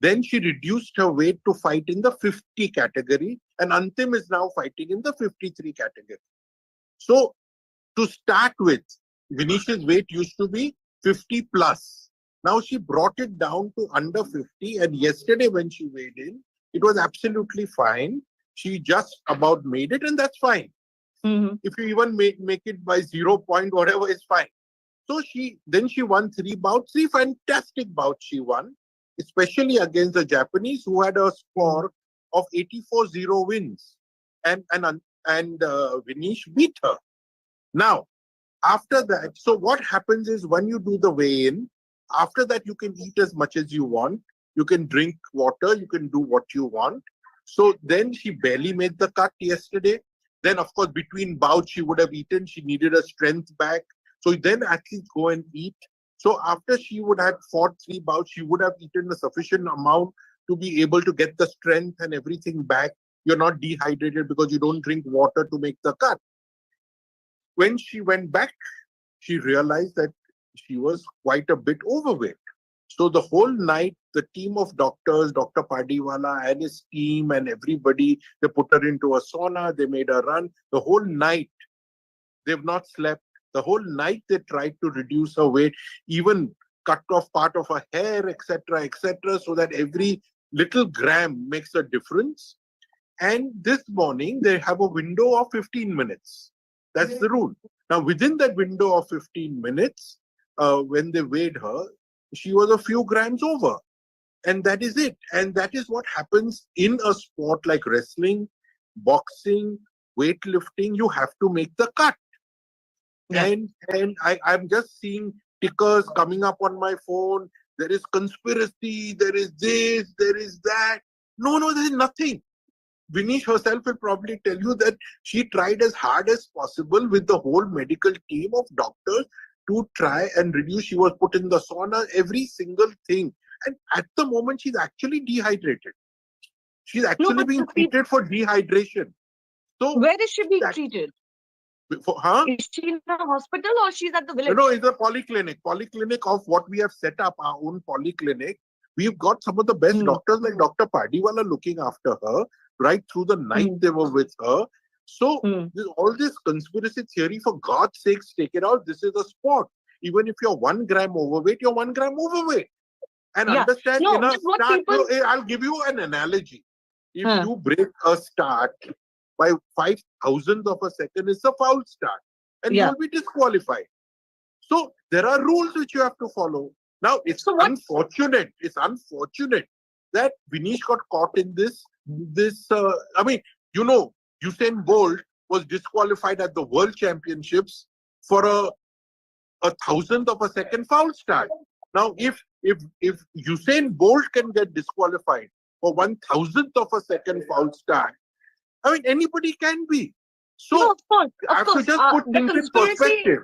Then she reduced her weight to fight in the 50 category, and Antim is now fighting in the 53 category. So to start with, Venesh's weight used to be 50 plus. Now she brought it down to under 50, and yesterday when she weighed in, it was absolutely fine. She just about made it, and that's fine. If you even make it by 0 point whatever, is fine. So she won 3 bouts, 3 fantastic bouts she won, especially against the Japanese, who had a score of 84-0 wins, and Vinesh beat her. Now, after that, so what happens is when you do the weigh-in, after that you can eat as much as you want, you can drink water, you can do what you want. So then she barely made the cut yesterday. Then, of course, between bouts she would have eaten. She needed a strength back. So then athletes go and eat. So after she would have fought 3 bouts, she would have eaten a sufficient amount to be able to get the strength and everything back. You're not dehydrated because you don't drink water to make the cut. When she went back she realized that she was quite a bit overweight. So the whole night, the team of doctors, Dr. Padiwala and his team and everybody, they put her into a sauna, they made her run. The whole night, they've not slept. The whole night they tried to reduce her weight, even cut off part of her hair, etc., so that every little gram makes a difference. And this morning, they have a window of 15 minutes. That's the rule. Now, within that window of 15 minutes, when they weighed her, she was a few grams over. And that is it. And that is what happens in a sport like wrestling, boxing, weightlifting. You have to make the cut. Yeah. And I'm just seeing tickers coming up on my phone. There is conspiracy, there is this, there is that. No, there is nothing. Vinesh herself will probably tell you that she tried as hard as possible with the whole medical team of doctors to try and reduce. She was put in the sauna, every single thing. And at the moment, she's actually dehydrated. She's actually being treated for dehydration. So where is she being treated? Is she in a hospital or she's at the village? No, it's a polyclinic. Polyclinic of what we have set up, our own polyclinic. We've got some of the best doctors like Dr. Padiwala looking after her. Right through the night they were with her. So all this conspiracy theory, for God's sakes, take it out. This is a sport. Even if you're 1 gram overweight, you're 1 gram overweight. And understand, in a start, I'll give you an analogy. If you break a start by 5,000th of a second, it's a foul start. And you'll be disqualified. So there are rules which you have to follow. Now, it's unfortunate. It's unfortunate that Vinesh got caught in this. I mean, you know, Usain Bolt was disqualified at the World Championships for a thousandth of a second foul start. Now, if Usain Bolt can get disqualified for 1,000th of a second foul start, I mean, anybody can be. So, no, of course. I have to just put things in perspective.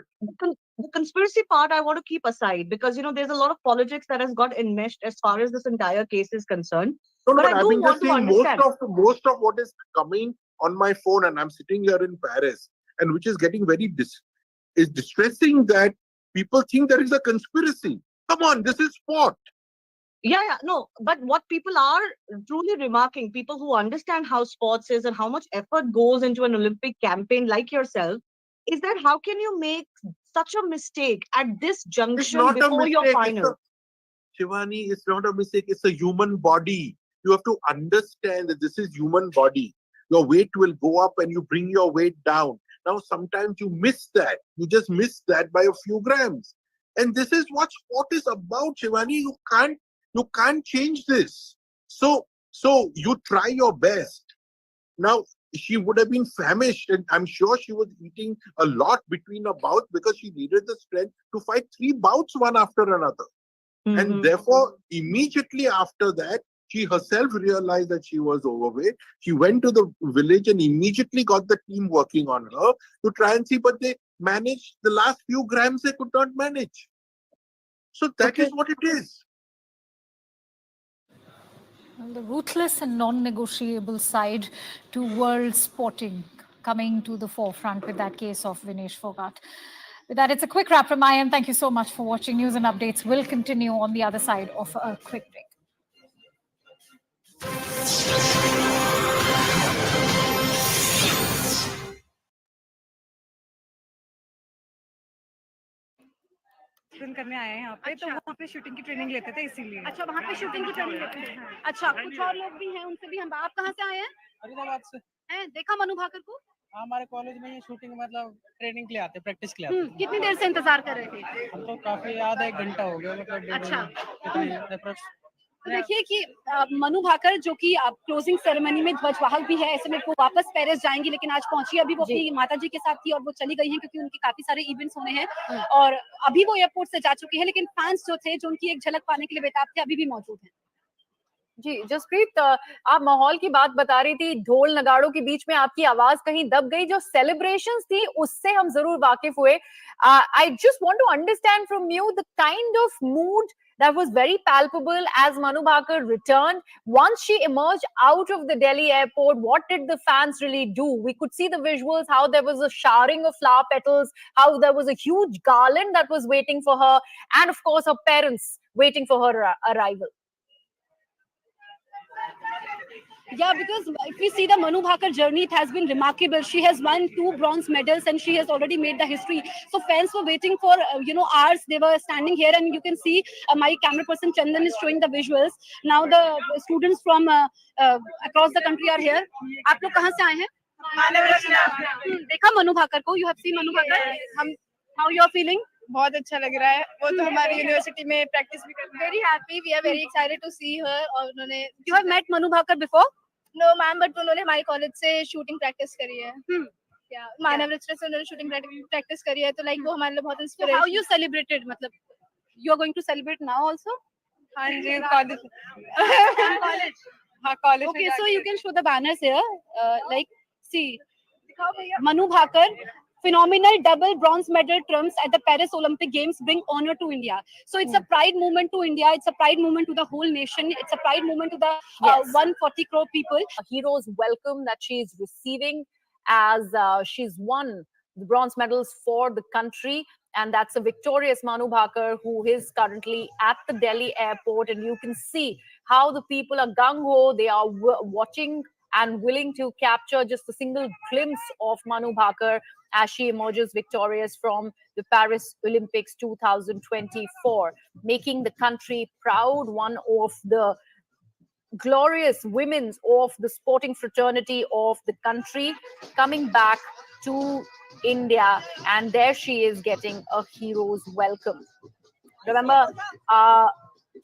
The conspiracy part I want to keep aside because, you know, there's a lot of politics that has got enmeshed as far as this entire case is concerned. No, but I I've do been want just to saying understand. most of what is coming on my phone, and I'm sitting here in Paris, and which is getting very is distressing that people think there is a conspiracy. Come on, this is sport. Yeah, no, but what people are truly remarking, people who understand how sports is and how much effort goes into an Olympic campaign like yourself, is that how can you make such a mistake at this junction before your final? Shivani, it's not a mistake. It's a human body. You have to understand that this is human body. Your weight will go up and you bring your weight down. Now, sometimes you miss that. You just miss that by a few grams. And this is what sport is about, Shivani. You can't change this. So you try your best. Now, she would have been famished, and I'm sure she was eating a lot between a bout because she needed the strength to fight 3 bouts one after another. And therefore, immediately after that, she herself realized that she was overweight. She went to the village and immediately got the team working on her to try and see, but they managed the last few grams they could not manage. So that is what it is. Well, the ruthless and non-negotiable side to world sporting coming to the forefront with that case of Vinesh Phogat. With that, it's a quick wrap from my end. Thank you so much for watching. News and updates will continue on the other side of a quick break. करने आए हैं यहाँ पे तो वहाँ पे shooting की training लेते थे इसीलिए अच्छा वहाँ पे शूटिंग की ट्रेनिंग लेते हैं अच्छा कुछ और लोग भी हैं उनसे भी हम आप कहाँ से आए हैं फरीदाबाद से हैं देखा मनु भाकर को हमारे कॉलेज में ये शूटिंग मतलब ट्रेनिंग के लिए आते प्रैक्टिस के लिए आते कितनी देर से इंतजार कर रहे थे हम तो काफी आधा 1 घंटा हो गया मतलब अच्छा तो देखिए कि मनु भाकर जो कि क्लोजिंग सेरेमनी में ध्वजवाहक भी है ऐसे में वो वापस पेरिस जाएंगी लेकिन आज पहुंची अभी वो अपनी माताजी के साथ थी और वो चली गई हैं क्योंकि उनके काफी सारे इवेंट्स होने हैं और अभी वो एयरपोर्ट से जा चुकी है लेकिन फैंस जो थे जो उनकी एक झलक पाने के लिए बेताब थे अभी भी मौजूद हैं जी जसप्रीत, आप माहौल की बात बता रही थी, ढोल नगाड़ों के बीच में आपकी आवाज कहीं दब गई। जो सेलिब्रेशंस थी उससे हम जरूर वाकिफ हुए। I just want to understand from you the kind of mood that was very palpable as Manu Bhaker returned. Once she emerged out of the Delhi airport, what did the fans really do? We could see the visuals, how there was a showering of flower petals, how there was a huge garland that was waiting for her, and of course her parents waiting for her arrival. Yeah, because if we see the Manu Bhaker journey, it has been remarkable. She has won 2 bronze medals and she has already made the history. So fans were waiting for, hours. They were standing here and you can see my camera person Chandan is showing the visuals. Now the students from across the country are here. आप लोग कहाँ से आए हैं? देखा मनु भाकर को? You have seen Manu Bhaker? How you are feeling? बहुत अच्छा लग रहा है। वो तो हमारी यूनिवर्सिटी में प्रैक्टिस भी कर रही है। Very happy. We are very excited to see her. और उन्होंने You have met Manu Bhaker before? No ma'am, but उन्होंने हमारे कॉलेज से शूटिंग प्रैक्टिस करी है। मानव से उन्होंने शूटिंग प्रैक्टिस करी है, तो लाइक वो हमारे लिए बहुत इंस्पिरेशन। How you celebrated? मतलब you are going to celebrate now also? हाँ जी, कॉलेज। हाँ college. Okay, so you can show the banners here. Like, see, Manu Bhaker, phenomenal double bronze medal trumps at the Paris Olympic Games bring honor to India. So it's a pride moment to India. It's a pride moment to the whole nation. It's a pride moment to the 140 crore people. A hero's welcome that she is receiving as she's won the bronze medals for the country. And that's a victorious Manu Bhaker who is currently at the Delhi airport. And you can see how the people are gung-ho. They are watching and willing to capture just a single glimpse of Manu Bhaker as she emerges victorious from the Paris Olympics 2024, making the country proud, one of the glorious women of the sporting fraternity of the country, coming back to India, and there she is getting a hero's welcome. Remember,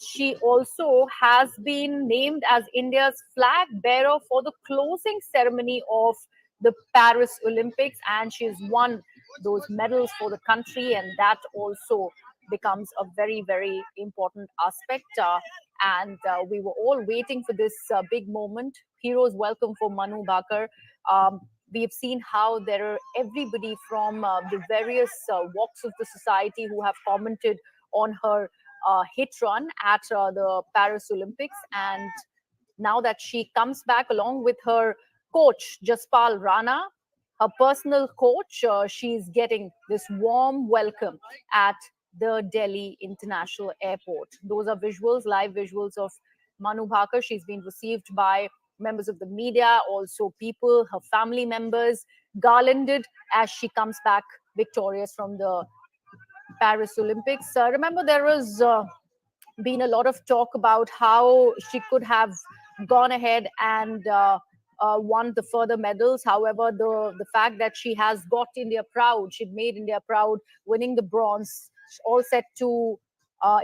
she also has been named as India's flag bearer for the closing ceremony of the Paris Olympics, and she's won those medals for the country, and that also becomes a very, very important aspect. And we were all waiting for this big moment. Heroes welcome for Manu Bhaker. We have seen how there are everybody from the various walks of the society who have commented on her hit run at the Paris Olympics. And now that she comes back along with her coach, Jaspal Rana, her personal coach, she's getting this warm welcome at the Delhi International Airport. Those are visuals, live visuals of Manu Bhaker. She's been received by members of the media, also people, her family members, garlanded as she comes back victorious from the Paris Olympics. Remember, there was been a lot of talk about how she could have gone ahead and won the further medals. However, the fact that she has got India proud, she made India proud, winning the bronze, all set to,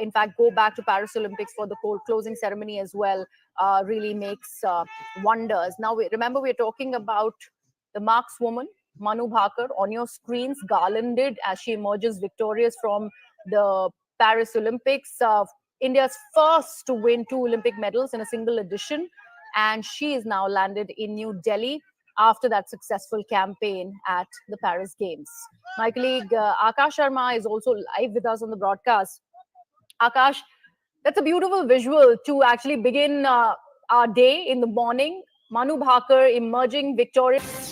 in fact, go back to Paris Olympics for the closing ceremony as well, really makes wonders. Now, remember, we're talking about the markswoman, Manu Bhaker, on your screens, garlanded as she emerges victorious from the Paris Olympics. India's first to win 2 Olympic medals in a single edition. And she is now landed in New Delhi after that successful campaign at the Paris Games. My colleague Akash Sharma is also live with us on the broadcast. Akash, that's a beautiful visual to actually begin our day in the morning. Manu Bhaker emerging victorious.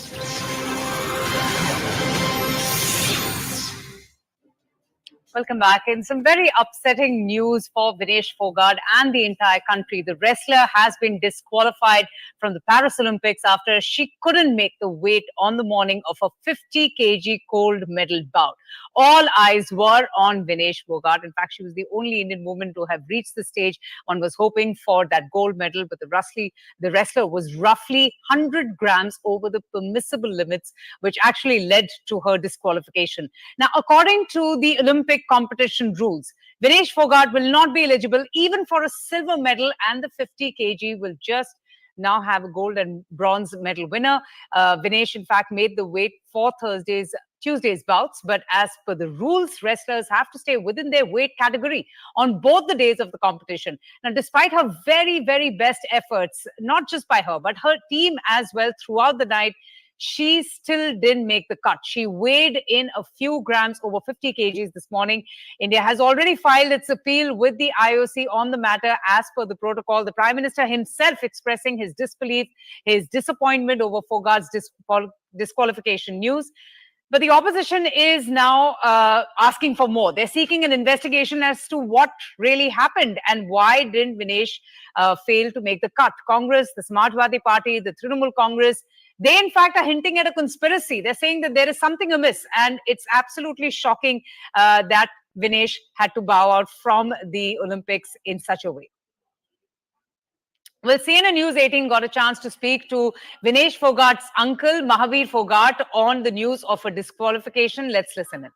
Welcome back. In some very upsetting news for Vinesh Phogat and the entire country, the wrestler has been disqualified from the Paris Olympics after she couldn't make the weight on the morning of a 50 kg gold medal bout. All eyes were on Vinesh Phogat. In fact, she was the only Indian woman to have reached the stage. One was hoping for that gold medal, but the wrestler was roughly 100 grams over the permissible limits, which actually led to her disqualification. Now, according to the Olympic competition rules, Vinesh Phogat will not be eligible even for a silver medal, and the 50 kg will just now have a gold and bronze medal winner. Vinesh, in fact, made the weight for Thursday's Tuesday's bouts, but as per the rules, wrestlers have to stay within their weight category on both the days of the competition. Now, despite her very, very best efforts, not just by her, but her team as well throughout the night, she still didn't make the cut. She weighed in a few grams over 50 kgs this morning. India has already filed its appeal with the IOC on the matter as per the protocol. The Prime Minister himself expressing his disbelief, his disappointment over Phogat's disqualification news. But the opposition is now asking for more. They're seeking an investigation as to what really happened and why didn't Vinesh fail to make the cut. Congress, the Samajwadi Party, the Trinamool Congress, they in fact are hinting at a conspiracy. They're saying that there is something amiss, and it's absolutely shocking that Vinesh had to bow out from the Olympics in such a way. Well, CNN News 18 got a chance to speak to Vinesh Phogat's uncle, Mahavir Phogat, on the news of a disqualification. Let's listen in.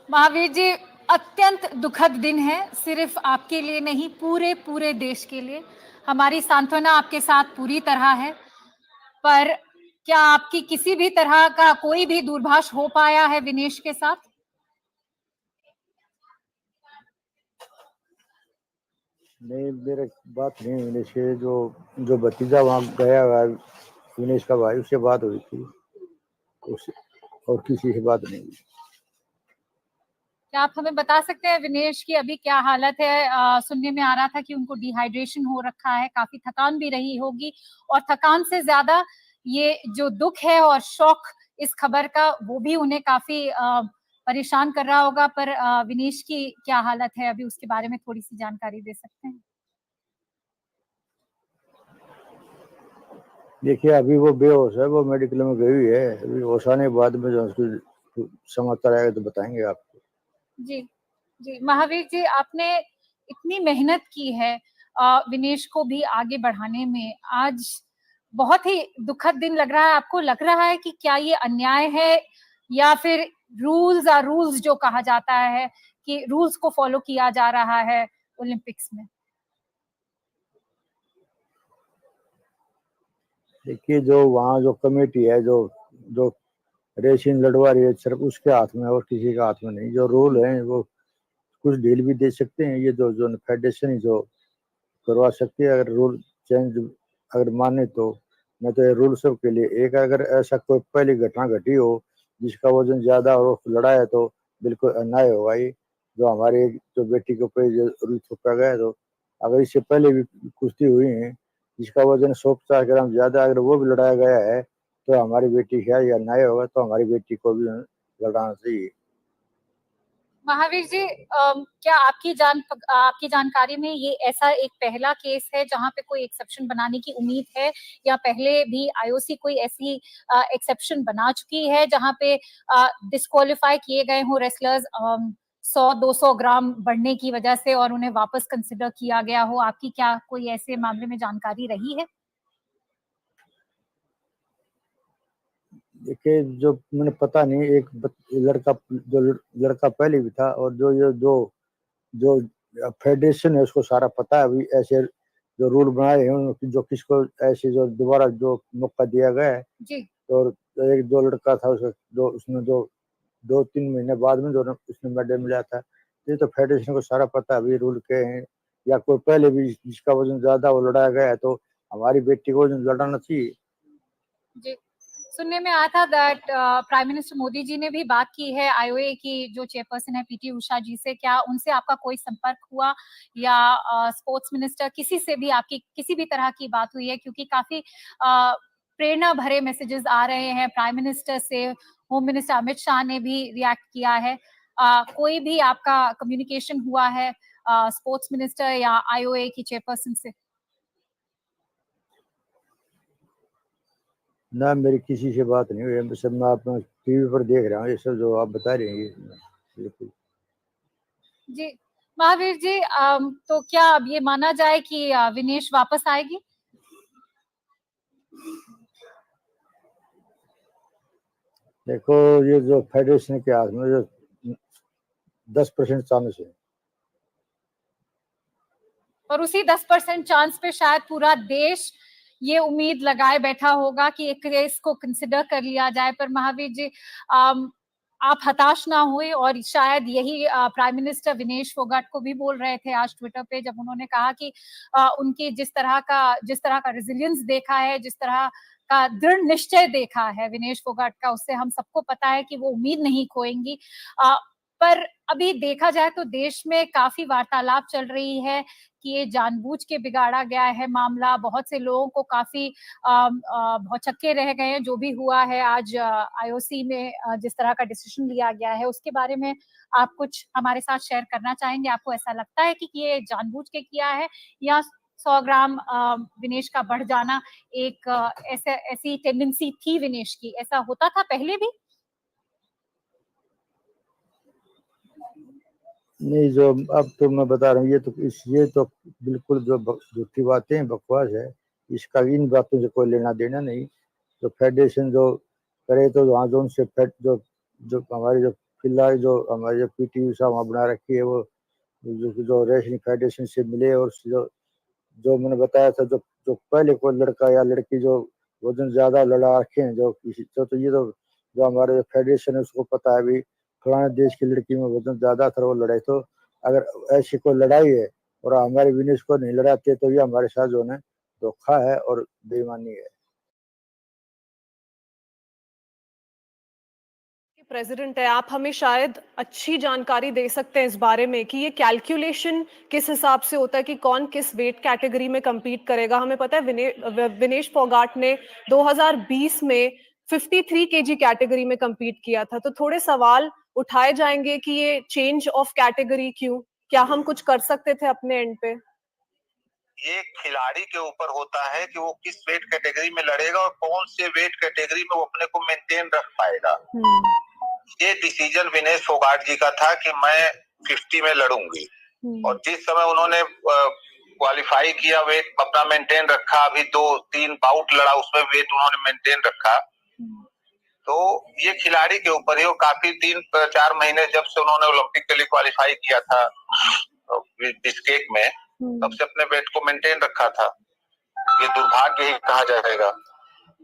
Mahavir ji, अत्यंत दुखद दिन है, सिर्फ आपके लिए नहीं, पूरे देश के लिए। हमारी सांत्वना आपके साथ पूरी तरह है, पर क्या आपकी किसी भी तरह का कोई भी दूरभाष हो पाया है विनेश के साथ? नहीं, मेरे बात नहीं विनेश के, जो भतीजा वहाँ गया हुआ विनेश का भाई, उससे बात हुई थी, और किसी से बात नहीं हुई। क्या आप हमें बता सकते हैं विनेश की अभी क्या हालत है? सुनने में आ रहा था कि उनको डिहाइड्रेशन हो रखा है, काफी थकान भी रही होगी, और थकान से ज्यादा ये जो दुख है और शौक इस खबर का, वो भी उन्हें काफी परेशान कर रहा होगा। पर विनेश की क्या हालत है अभी, उसके बारे में थोड़ी सी जानकारी दे सकते हैं? देखिए, अभी वो बेहोश है, वो मेडिकल में गई हुई है। अभी होश आने के बाद में जो उसकी समाचार आएगा तो बताएंगे आपको। जी महावीर जी, आपने इतनी मेहनत की है विनेश को भी आगे बढ़ाने में, आज बहुत ही दुखद दिन लग रहा है। आपको लग रहा है कि क्या ये अन्याय है, या फिर रूल्स जो कहा जाता है कि रूल्स को फॉलो किया जा रहा है ओलंपिक्स में? देखिए, जो वहाँ जो कमेटी है, जो रेसिंग लड़वा रही है, सिर्फ उसके हाथ में और किसी के हाथ में नहीं। जो रूल है वो कुछ ढील भी दे सकते हैं, ये जो फेडरेशन जो करवा सकती है, अगर रूल चेंज अगर माने तो। मैं तो ये रूल सब के लिए एक, अगर ऐसा कोई पहली घटना घटी हो जिसका वजन ज्यादा और लड़ा है तो बिल्कुल अन्याय होगा। ये जो हमारे जो बेटी के ऊपर रूल थोपा गया, तो अगर इससे पहले भी कुश्ती हुई है जिसका वजन 150 ग्राम ज्यादा, अगर वो भी लड़ाया गया है तो हमारी बेटी क्या ये अन्याय होगा? तो हमारी बेटी को भी लड़ाना चाहिए। महावीर जी, क्या आपकी जानकारी में ये ऐसा एक पहला केस है जहां पे कोई एक्सेप्शन बनाने की उम्मीद है, या पहले भी आईओसी कोई ऐसी एक्सेप्शन बना चुकी है जहां पे डिस्क्वालीफाई किए गए हो रेसलर्स 100-200 ग्राम बढ़ने की वजह से और उन्हें वापस कंसिडर किया गया हो? आपकी क्या कोई ऐसे मामले में जानकारी रही है? देखिए, जो मैंने पता नहीं, एक लड़का पहले भी था, और जो फेडरेशन है उसको सारा पता है। अभी ऐसे जो रूल बनाए हैं जो किसको ऐसे जो दोबारा जो मौका दिया गया है, जी। तो एक जो लड़का था उसने 2-3 महीने बाद में जो उसने मेडल मिला था, ये तो फेडरेशन को सारा पता है। अभी रूल के हैं, या कोई पहले भी जिसका वजन ज्यादा वो लड़ाया गया है तो हमारी बेटी को लड़ाना चाहिए। जी, सुनने में आया था that prime minister Modi ji ने भी बात की है आईओए की जो चेयरपर्सन है पीटी उषा जी से। क्या उनसे आपका कोई संपर्क हुआ, या स्पोर्ट्स मिनिस्टर किसी से भी आपकी किसी भी तरह की बात हुई है? क्योंकि काफी प्रेरणा भरे मैसेजेस आ रहे हैं प्राइम मिनिस्टर से। होम मिनिस्टर अमित शाह ने भी रिएक्ट किया है। कोई भी आपका कम्युनिकेशन हुआ है स्पोर्ट्स मिनिस्टर या आईओए की चेयरपर्सन से? ना, मेरी किसी से बात नहीं हुई। सब मैं अपना टीवी पर देख रहा हूँ, ये सब जो आप बता रहे हैं बिल्कुल। जी महावीर जी, तो क्या अब ये माना जाए कि विनेश वापस आएगी? देखो, ये जो फेडरेशन के हाथ में जो 10% चांस है, और उसी 10% चांस पे शायद पूरा देश ये उम्मीद लगाए बैठा होगा कि एक रेस को कंसिडर कर लिया जाए। पर महावीर जी, आप हताश ना हुए, और शायद यही प्राइम मिनिस्टर विनेश फोगाट को भी बोल रहे थे आज ट्विटर पे, जब उन्होंने कहा कि उनकी जिस तरह का रेजिलियंस देखा है, जिस तरह का दृढ़ निश्चय देखा है विनेश फोगाट का, उससे हम सबको पता है कि वो उम्मीद नहीं खोएंगी। पर अभी देखा जाए तो देश में काफी वार्तालाप चल रही है कि ये जानबूझ के बिगाड़ा गया है मामला। बहुत से लोगों को काफी भौचक्के रह गए हैं जो भी हुआ है आज आईओसी में, जिस तरह का डिसीजन लिया गया है उसके बारे में आप कुछ हमारे साथ शेयर करना चाहेंगे? आपको ऐसा लगता है कि ये जानबूझ के किया है, या 100 ग्राम विनेश का बढ़ जाना एक ऐसी टेंडेंसी थी विनेश की, ऐसा होता था पहले भी? नहीं, जो अब तो मैं बता रहा हूँ, ये तो बिल्कुल जो झूठी बातें हैं, बकवास है। इसका इन बातों से कोई लेना देना नहीं। जो फेडरेशन जो करे तो वहाँ जो उनसे जो हमारे जो फिलहाल जो हमारे जो पीटी उषा वहाँ बना रखी है, वो जो रेसलिंग फेडरेशन से मिले, और जो मैंने बताया था, जो पहले कोई लड़का या लड़की जो वजन ज्यादा लड़ा रखे हैं, जो किसी तो ये तो जो हमारे फेडरेशन है उसको पता है भी फलाने देश की लड़की में वजन ज्यादा था, वो लड़ाई। तो अगर ऐसी कोई लड़ाई है और हमारे विनेश को नहीं लड़ाते, तो ये हमारे साथ जो है धोखा है और बेईमानी है। प्रेसिडेंट है, आप हमें शायद अच्छी जानकारी दे सकते हैं इस बारे में कि ये कैलकुलेशन किस हिसाब से होता है कि कौन किस वेट कैटेगरी में compete करेगा। हमें पता है विनेश फोगाट ने 2020 में 53 केजी कैटेगरी में compete किया था, तो थोड़े सवाल उठाए जाएंगे कि ये चेंज ऑफ कैटेगरी क्यों, क्या हम कुछ कर सकते थे अपने एंड पे? ये खिलाड़ी के ऊपर होता है कि वो किस वेट कैटेगरी में लड़ेगा और कौन से वेट कैटेगरी में वो अपने को मेंटेन रख पाएगा। ये डिसीजन विनेश फोगाट जी का था कि मैं 50 में लड़ूंगी, और जिस समय उन्होंने क्वालिफाई किया, वेट अपना मेंटेन रखा, अभी 2-3 बाउट लड़ा, उसमें वेट उन्होंने मेंटेन रखा। तो ये खिलाड़ी के ऊपर ही, वो काफी 3-4 महीने जब से उन्होंने ओलंपिक के लिए क्वालिफाई किया था बिस्केक में, तब से अपने वेट को मेंटेन रखा था। ये दुर्भाग्य ही कहा जाएगा।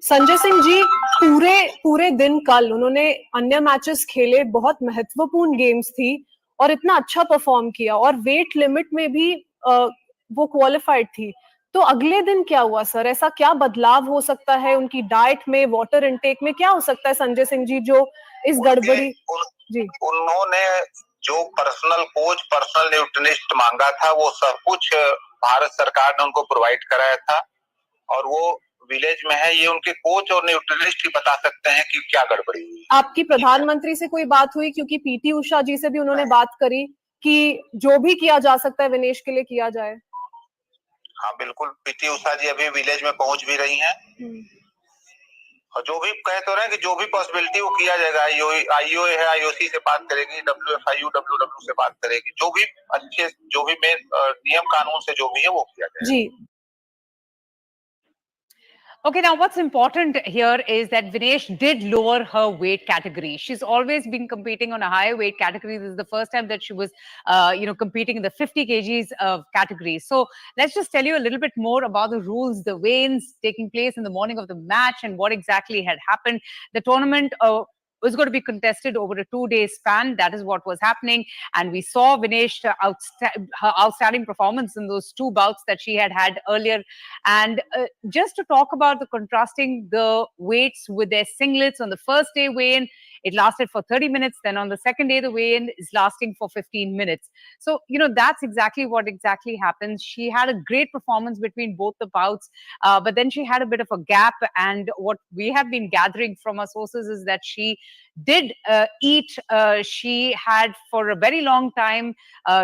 संजय सिंह जी, पूरे दिन कल उन्होंने अन्य मैचेस खेले, बहुत महत्वपूर्ण गेम्स थी और इतना अच्छा परफॉर्म किया, और वेट लिमिट में भी वो क्वालिफाइड थी। तो अगले दिन क्या हुआ सर? ऐसा क्या बदलाव हो सकता है उनकी डाइट में, वाटर इनटेक में? क्या हो सकता है संजय सिंह जी जो इस गड़बड़ी जी? उन्होंने जो पर्सनल कोच, पर्सनल न्यूट्रिनिस्ट मांगा था, वो सब कुछ भारत सरकार ने उनको प्रोवाइड कराया था, और वो विलेज में है। ये उनके कोच और न्यूट्रिनिस्ट ही बता सकते हैं कि क्या गड़बड़ी हुई। आपकी प्रधानमंत्री से कोई बात हुई? क्योंकि पीटी उषा जी से भी उन्होंने बात करी कि जो भी किया जा सकता है विनेश के लिए किया जाए। हाँ बिल्कुल, पीटी उषा जी अभी विलेज में पहुंच भी रही हैं, और जो भी कह तो रहे हैं कि जो भी पॉसिबिलिटी वो किया जाएगा। आईओ है, आईओसी से बात करेगी, WFIU WW से बात करेगी, जो भी अच्छे, जो भी मेन नियम कानून से जो भी है वो किया जाएगा। जी। Okay, now what's important here is that Vinesh did lower her weight category. She's always been competing on a higher weight category. This is the first time that she was, competing in the 50 kgs of category. So let's just tell you a little bit more about the rules, the weigh-ins taking place in the morning of the match, and what exactly had happened. The tournament was going to be contested over a 2-day span. That is what was happening. And we saw Vinesh, her outstanding performance in those 2 bouts that she had earlier. And just to talk about the contrasting the weights with their singlets, on the first day weigh-in, it lasted for 30 minutes. Then on the second day, the weigh-in is lasting for 15 minutes. So, that's exactly what happens. She had a great performance between both the bouts, but then she had a bit of a gap. And what we have been gathering from our sources is that she did eat. She had for a very long time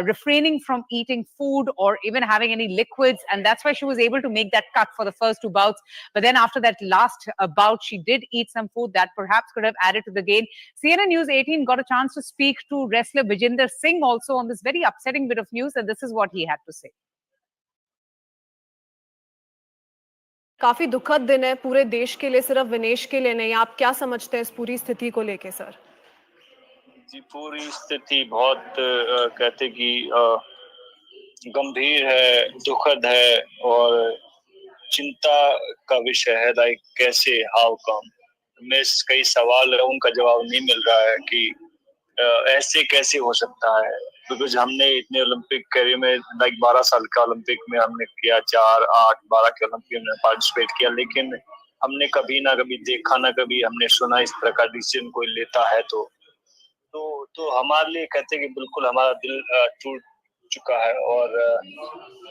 refraining from eating food or even having any liquids, and that's why she was able to make that cut for the first 2 bouts. But then after that last bout, she did eat some food that perhaps could have added to the gain. CNN News 18 got a chance to speak to wrestler Vijinder Singh also on this very upsetting bit of news, and this is what he had to say. काफी दुखद दिन है पूरे देश के लिए, सिर्फ विनेश के लिए नहीं। आप क्या समझते हैं इस पूरी स्थिति को लेके सर? जी, पूरी स्थिति बहुत कहते कि गंभीर है, दुखद है, और चिंता का विषय है, लाइक कैसे, हाउ कम, में कई सवाल है, उनका जवाब नहीं मिल रहा है कि ऐसे कैसे हो सकता है। बिकॉज हमने इतने ओलंपिक करियर में, लाइक 12 साल का ओलंपिक में हमने किया, 4, 8, 12 के ओलंपिक में पार्टिसिपेट किया, लेकिन हमने कभी ना कभी देखा, ना कभी हमने सुना इस तरह का डिसीजन कोई लेता है। तो हमारे लिए कहते हैं कि बिल्कुल हमारा दिल टूट चुका है और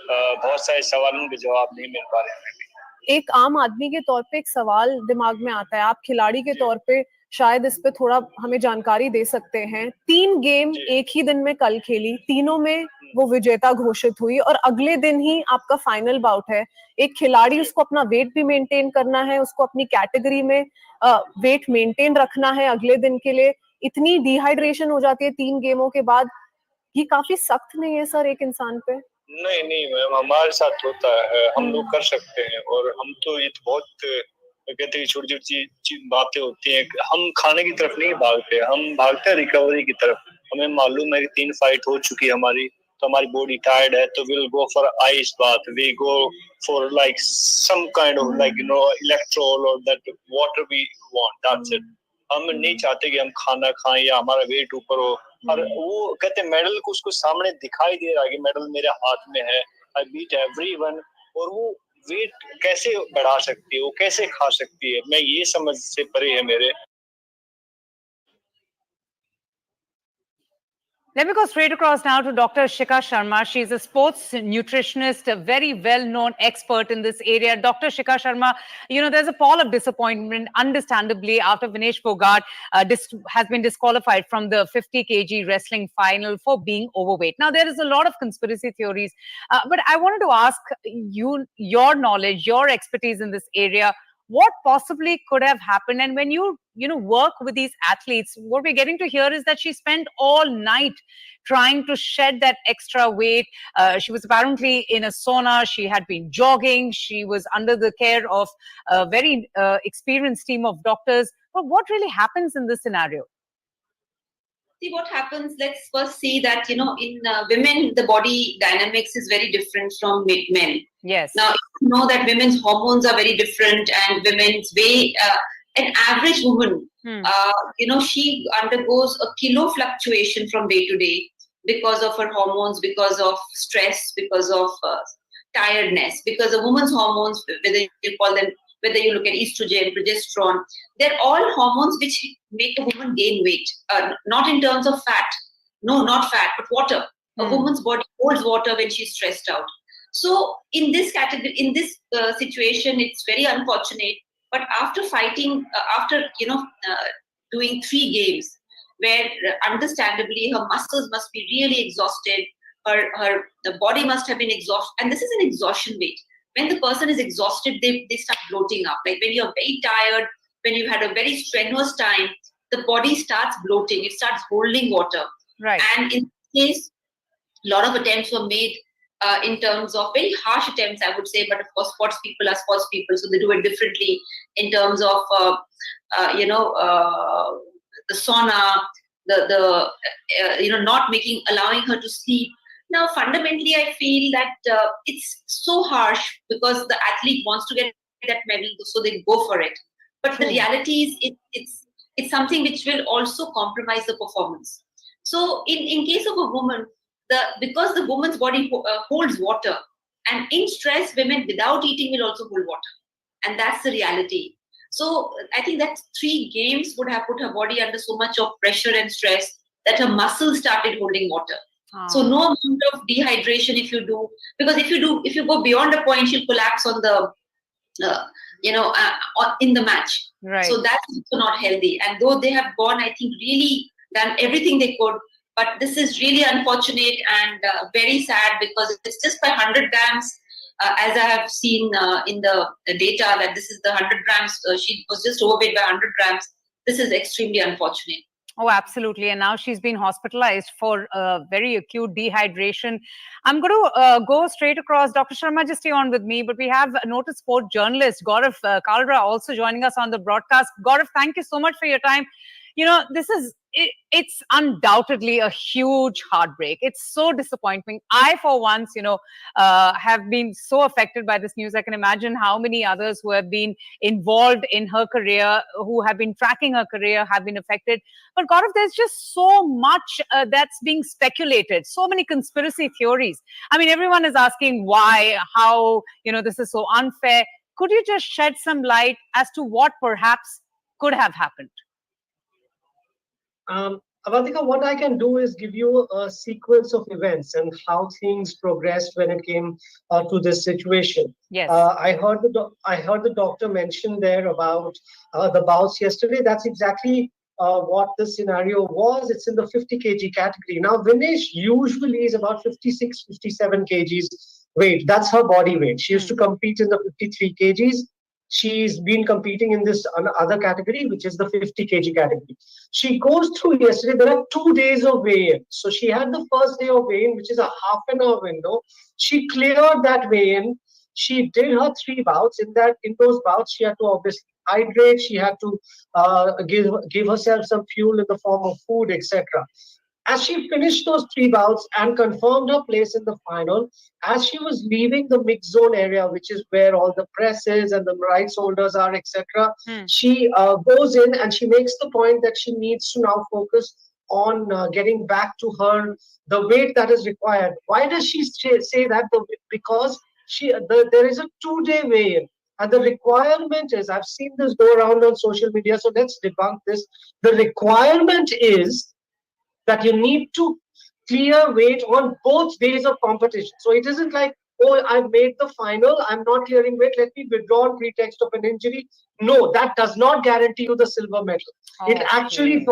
बहुत सारे सवालों के जवाब नहीं मिल पा रहे हैं। एक आम आदमी के तौर पे एक सवाल दिमाग में आता है, आप खिलाड़ी के तौर पे शायद इस पे थोड़ा हमें जानकारी दे सकते हैं। 3 गेम एक ही दिन में कल खेली, तीनों में वो विजेता घोषित हुई और अगले दिन ही आपका फाइनल बाउट है। एक खिलाड़ी, उसको अपना वेट भी मेंटेन करना है, उसको अपनी कैटेगरी में वेट मेंटेन रखना है अगले दिन के लिए। इतनी डिहाइड्रेशन हो जाती है 3 गेमों के बाद, ये काफी सख्त नहीं है सर एक इंसान पे? नहीं मैम, हमारे साथ होता है, हम लोग कर सकते हैं। और हम तो ये तो बहुत कहते हैं छोटी छोटी बातें होती हैं, हम खाने की तरफ नहीं भागते, हम भागते हैं रिकवरी की तरफ। हमें मालूम है कि 3 फाइट हो चुकी है हमारी, तो हमारी बॉडी टायर्ड है, तो will go for ice bath, we go for like some kind of like Electral और that water we want, that's it. हम नहीं चाहते कि हम खाना खाएं या हमारा वेट ऊपर हो। और वो कहते हैं मेडल को उसको सामने दिखाई दे रहा है कि मेडल मेरे हाथ में है, आई बीट एवरीवन, और वो वेट कैसे बढ़ा सकती है, वो कैसे खा सकती है, मैं ये समझ से परे है मेरे। Let me go straight across now to Dr. Shikha Sharma. She's a sports nutritionist, a very well-known expert in this area. Dr. Shikha Sharma, there's a pall of disappointment, understandably, after Vinesh Phogat has been disqualified from the 50 kg wrestling final for being overweight. Now, there is a lot of conspiracy theories, but I wanted to ask you, your knowledge, your expertise in this area, what possibly could have happened? And when you work with these athletes, what we're getting to hear is that she spent all night trying to shed that extra weight. She was apparently in a sauna. She had been jogging. She was under the care of a very experienced team of doctors. But what really happens in this scenario? See what happens. Let's first see that, in women, the body dynamics is very different from men. Yes. Now, you know that women's hormones are very different, and women's weight, an average woman, she undergoes a kilo fluctuation from day to day because of her hormones, because of stress, because of tiredness, because a woman's hormones, whether you look at estrogen, progesterone, they're all hormones which make a woman gain weight, not in terms of fat. No, not fat, but water. A woman's body holds water when she's stressed out. So in this category, in this situation, it's very unfortunate. But after fighting, doing 3 games, where understandably her muscles must be really exhausted, the body must have been exhausted, and this is an exhaustion weight. When the person is exhausted, they start bloating up. Like when you're very tired, when you've had a very strenuous time, the body starts bloating. It starts holding water. Right. And in this case, a lot of attempts were made in terms of very harsh attempts, I would say. But of course, sports people are sports people, so they do it differently in terms of, the sauna, not allowing her to sleep. Now, fundamentally, I feel that it's so harsh because the athlete wants to get that medal, so they go for it. But the reality is, it's something which will also compromise the performance. So, in case of a woman, because the woman's body holds water, and in stress, women without eating will also hold water, and that's the reality. So, I think that 3 games would have put her body under so much of pressure and stress that her muscles started holding water. So no amount of dehydration if you do, because if you go beyond a point, she'll collapse on the, in the match. Right. So that's also not healthy. And though they have gone, I think, really done everything they could, but this is really unfortunate and very sad because it's just by 100 grams, as I have seen in the data that this is the 100 grams. She was just overweight by 100 grams. This is extremely unfortunate. Oh, absolutely. And now she's been hospitalized for very acute dehydration. I'm going to go straight across. Dr. Sharma, just stay on with me. But we have a noted sport journalist, Gaurav Kalra, also joining us on the broadcast. Gaurav, thank you so much for your time. it's undoubtedly a huge heartbreak. It's so disappointing. I, for once, have been so affected by this news. I can imagine how many others who have been involved in her career, who have been tracking her career, have been affected. But Gaurav, there's just so much that's being speculated, so many conspiracy theories. I mean, everyone is asking why, how, this is so unfair. Could you just shed some light as to what perhaps could have happened? Avantika, what I can do is give you a sequence of events and how things progressed when it came to this situation. Yes. I heard the doctor mention there about the bouts yesterday. That's exactly what the scenario was. It's in the 50 kg category. Now, Vinesh usually is about 56, 57 kgs weight. That's her body weight. She used to compete in the 53 kgs. She's been competing in this other category, which is the 50 kg category. She goes through yesterday. There are 2 days of weigh-in. So she had the first day of weigh-in, which is a half an hour window. She cleared that weigh-in. She did her 3 bouts. In those bouts, she had to obviously hydrate. She had to give herself some fuel in the form of food, etc. As she finished those 3 bouts and confirmed her place in the final, as she was leaving the mix zone area, which is where all the presses and the rights holders are, etc., she goes in and she makes the point that she needs to now focus on getting back to the weight that is required. Why does she say that? Because there is a 2-day weigh-in. And the requirement is, I've seen this go around on social media, so let's debunk this. The requirement is that you need to clear weight on both days of competition. So it isn't like, oh, I've made the final, I'm not clearing weight, let me withdraw on pretext of an injury. No, that does not guarantee you the silver medal. It actually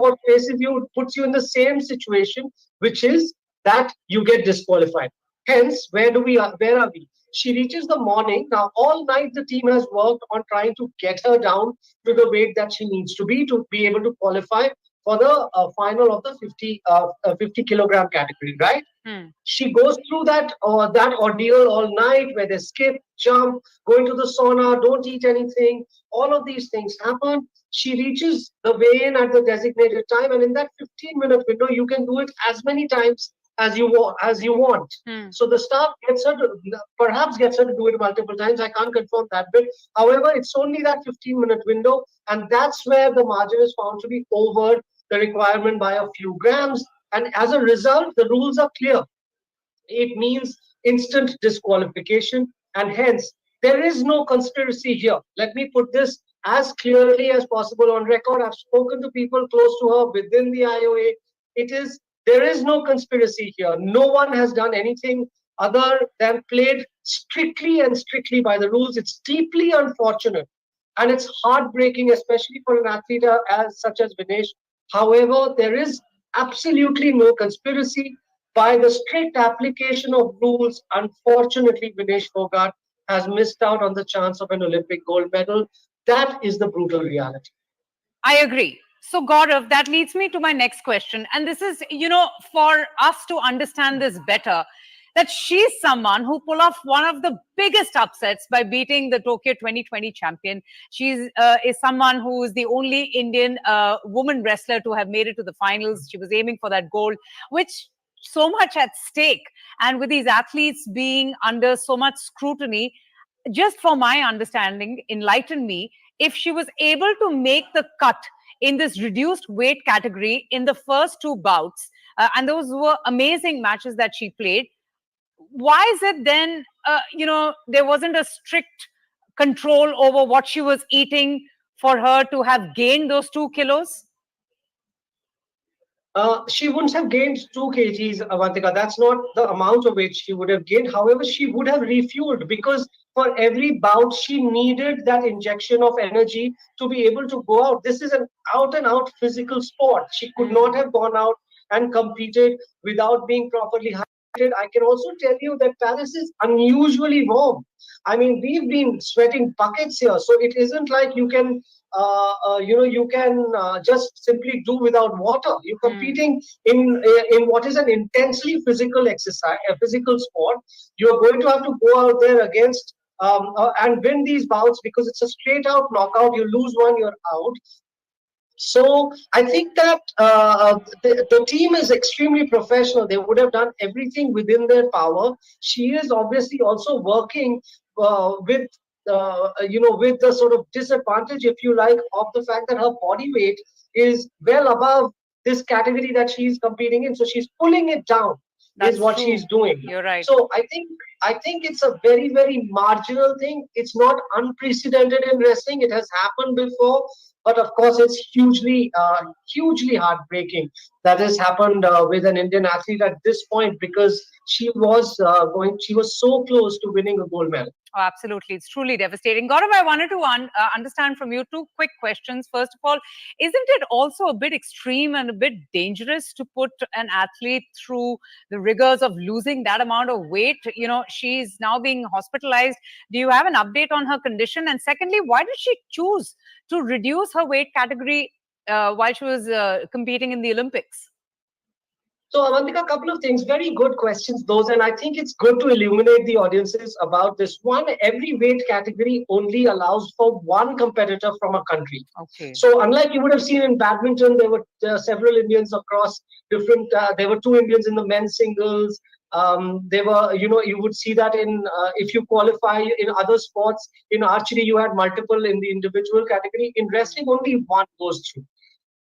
puts you in the same situation, which is that you get disqualified. Hence, where are we? She reaches the morning. Now, all night the team has worked on trying to get her down to the weight that she needs to be able to qualify for the final of the 50 kilogram category, right? She goes through that ordeal all night, where they skip, jump, go into the sauna, don't eat anything. All of these things happen. She reaches the weigh-in at the designated time, and in that 15-minute window, you can do it as many times as you want. So the staff perhaps gets her to do it multiple times. I can't confirm that bit. However, it's only that 15-minute window, and that's where the margin is found to be over the requirement by a few grams. And as a result, the rules are clear. It means instant disqualification, and hence there is no conspiracy here. Let me put this as clearly as possible on record. I've spoken to people close to her within the IOA. There is no conspiracy here. No one has done anything other than played strictly by the rules. It's deeply unfortunate, and it's heartbreaking, especially for an athlete such as Vinesh. However, there is absolutely no conspiracy. By the strict application of rules, unfortunately, Vinesh Phogat has missed out on the chance of an Olympic gold medal. That is the brutal reality. I agree. So, Gaurav, that leads me to my next question. And this is, for us to understand this better, that she's someone who pulled off one of the biggest upsets by beating the Tokyo 2020 champion. She is someone who is the only Indian woman wrestler to have made it to the finals. She was aiming for that gold, which so much at stake. And with these athletes being under so much scrutiny, just for my understanding, enlighten me, if she was able to make the cut in this reduced weight category in the first 2 bouts, and those were amazing matches that she played, why is it then, there wasn't a strict control over what she was eating for her to have gained those 2 kilos? She wouldn't have gained 2 kgs, Avantika. That's not the amount of weight she would have gained. However, she would have refueled, because for every bout, she needed that injection of energy to be able to go out. This is an out-and-out physical sport. She could not have gone out and competed without being properly hydrated. I can also tell you that Paris is unusually warm. I mean, we've been sweating buckets here, so it isn't like you can just simply do without water. You're competing in what is an intensely physical exercise, a physical sport. You're going to have to go out there against and win these bouts, because it's a straight out knockout. You lose one, you're out. So I think that the team is extremely professional. They would have done everything within their power. She is obviously also working with with the sort of disadvantage, if you like, of the fact that her body weight is well above this category that she's competing in. So she's pulling it down. That's is what true. she's doing. You're right. So I think it's a very, very marginal thing. It's not unprecedented in wrestling. It has happened before, but of course, it's hugely heartbreaking that has happened with an Indian athlete at this point, because she was so close to winning a gold medal. Oh, absolutely. It's truly devastating. Gaurav, I wanted to understand from you two quick questions. First of all, isn't it also a bit extreme and a bit dangerous to put an athlete through the rigors of losing that amount of weight? You know, she's now being hospitalized. Do you have an update on her condition? And secondly, why did she choose to reduce her weight category while she was competing in the Olympics? So, Avantika, a couple of things. Very good questions, those. And I think it's good to illuminate the audiences about this. One, every weight category only allows for one competitor from a country. Okay. So, unlike you would have seen in badminton, there were several Indians across different, there were two Indians in the men's singles. There were, you would see that in, if you qualify in other sports, in archery, you had multiple in the individual category. In wrestling, only one goes through.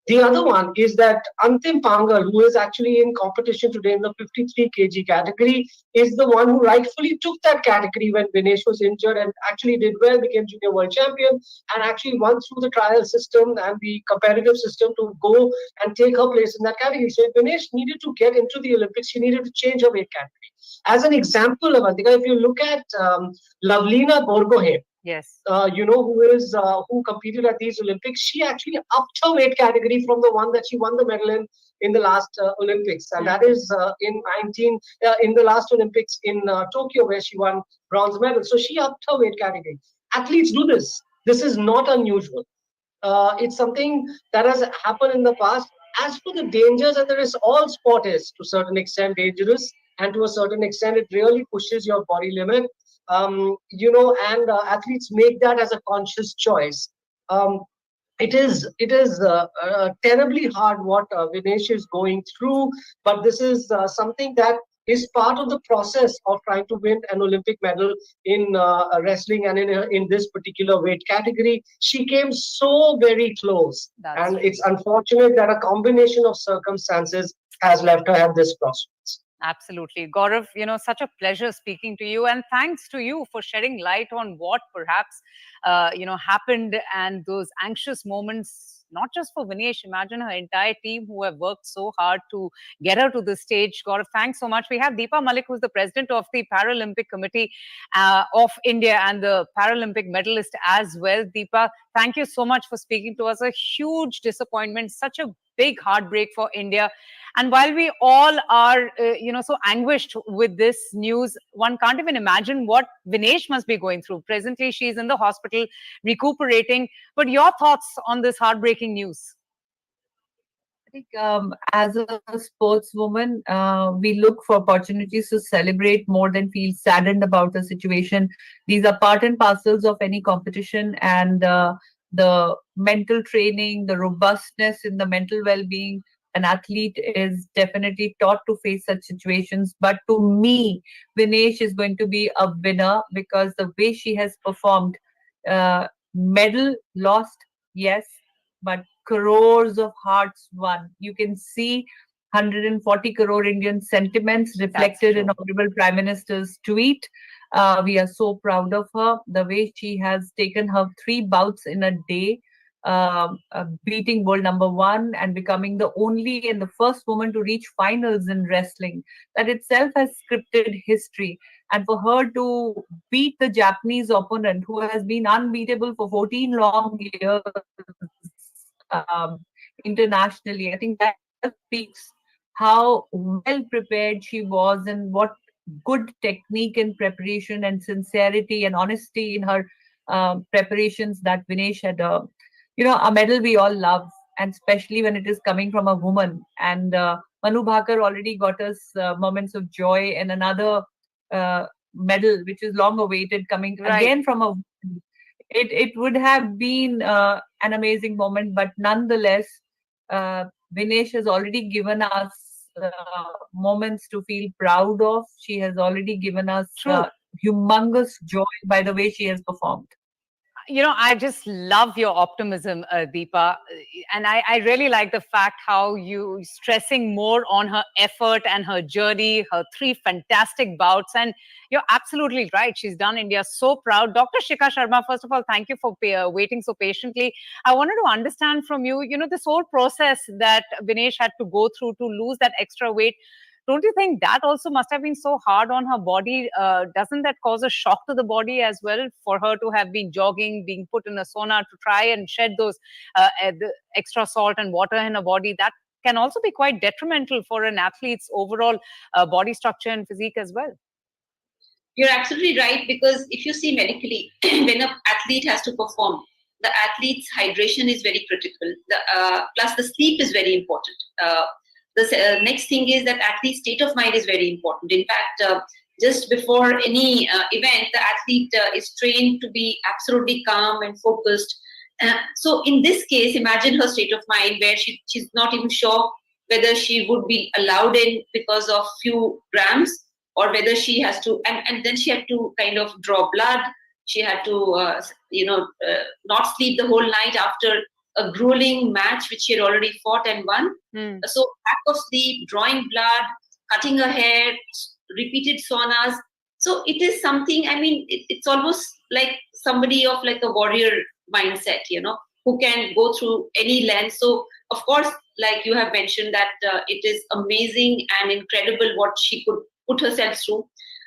The other one is that Antim Pangal, who is actually in competition today in the 53 kg category, is the one who rightfully took that category when Vinesh was injured and actually did well, became junior world champion, and actually won through the trial system and the competitive system to go and take her place in that category. So if Vinesh needed to get into the Olympics, she needed to change her weight category. As an example, Avantika, if you look at Lavlina Borgohain, yes, who competed at these Olympics, she actually upped her weight category from the one that she won the medal in the last Olympics, and that is in the last Olympics in Tokyo, where she won bronze medal. So she upped her weight category. Athletes do this. This is not unusual. It's something that has happened in the past. As for the dangers, and there is, all sport is to a certain extent dangerous, and to a certain extent it really pushes your body limit. And athletes make that as a conscious choice. It is terribly hard what Vinesh is going through, but this is something that is part of the process of trying to win an Olympic medal in wrestling, and in this particular weight category. She came so very close, and it's unfortunate that a combination of circumstances has left her at this crossroads. Absolutely. Gaurav, such a pleasure speaking to you, and thanks to you for shedding light on what perhaps, happened, and those anxious moments, not just for Vinesh, imagine her entire team who have worked so hard to get her to this stage. Gaurav, thanks so much. We have Deepa Malik, who's the president of the Paralympic Committee of India and the Paralympic medalist as well. Deepa, thank you so much for speaking to us. A huge disappointment, such a big heartbreak for India. And while we all are, so anguished with this news, one can't even imagine what Vinesh must be going through. Presently, she's in the hospital recuperating. But your thoughts on this heartbreaking news? I think as a sportswoman, we look for opportunities to celebrate more than feel saddened about the situation. These are part and parcels of any competition, and the mental training, the robustness in the mental well-being. An athlete is definitely taught to face such situations. But to me, Vinesh is going to be a winner, because the way she has performed, medal lost, yes, but crores of hearts won. You can see 140 crore Indian sentiments reflected in Honorable Prime Minister's tweet. We are so proud of her. The way she has taken her 3 bouts in a day, beating world #1 and becoming the only and the first woman to reach finals in wrestling. That itself has scripted history. And for her to beat the Japanese opponent, who has been unbeatable for 14 long years internationally, I think that speaks how well prepared she was, and what good technique and preparation and sincerity and honesty in her preparations that Vinesh had. A medal we all love, and especially when it is coming from a woman. And Manu Bhaker already got us moments of joy, and another medal, which is long awaited, coming again from a woman. It would have been an amazing moment, but nonetheless, Vinesh has already given us moments to feel proud of. She has already given us humongous joy by the way she has performed. You know, I just love your optimism, Deepa. And I really like the fact how you stressing more on her effort and her journey, her 3 fantastic bouts. And you're absolutely right. She's done India so proud. Dr. Shikha Sharma, first of all, thank you for waiting so patiently. I wanted to understand from you, you know, this whole process that Vinesh had to go through to lose that extra weight. Don't you think that also must have been so hard on her body? Doesn't that cause a shock to the body as well for her to have been jogging, being put in a sauna to try and shed those the extra salt and water in her body? That can also be quite detrimental for an athlete's overall body structure and physique as well. You're absolutely right, because if you see medically, when an athlete has to perform, the athlete's hydration is very critical. Plus the sleep is very important. The next thing is that athlete's state of mind is very important. In fact, just before any event, the athlete is trained to be absolutely calm and focused. So in this case, imagine her state of mind where she's not even sure whether she would be allowed in because of few grams, or whether she has to, and then she had to kind of draw blood. She had to, not sleep the whole night after a grueling match which she had already fought and won. So lack of sleep, drawing blood, cutting her hair, repeated saunas. So it is something, I mean, it's almost like somebody of like a warrior mindset, you know, who can go through any length. So of course, like you have mentioned, that it is amazing and incredible what she could put herself through.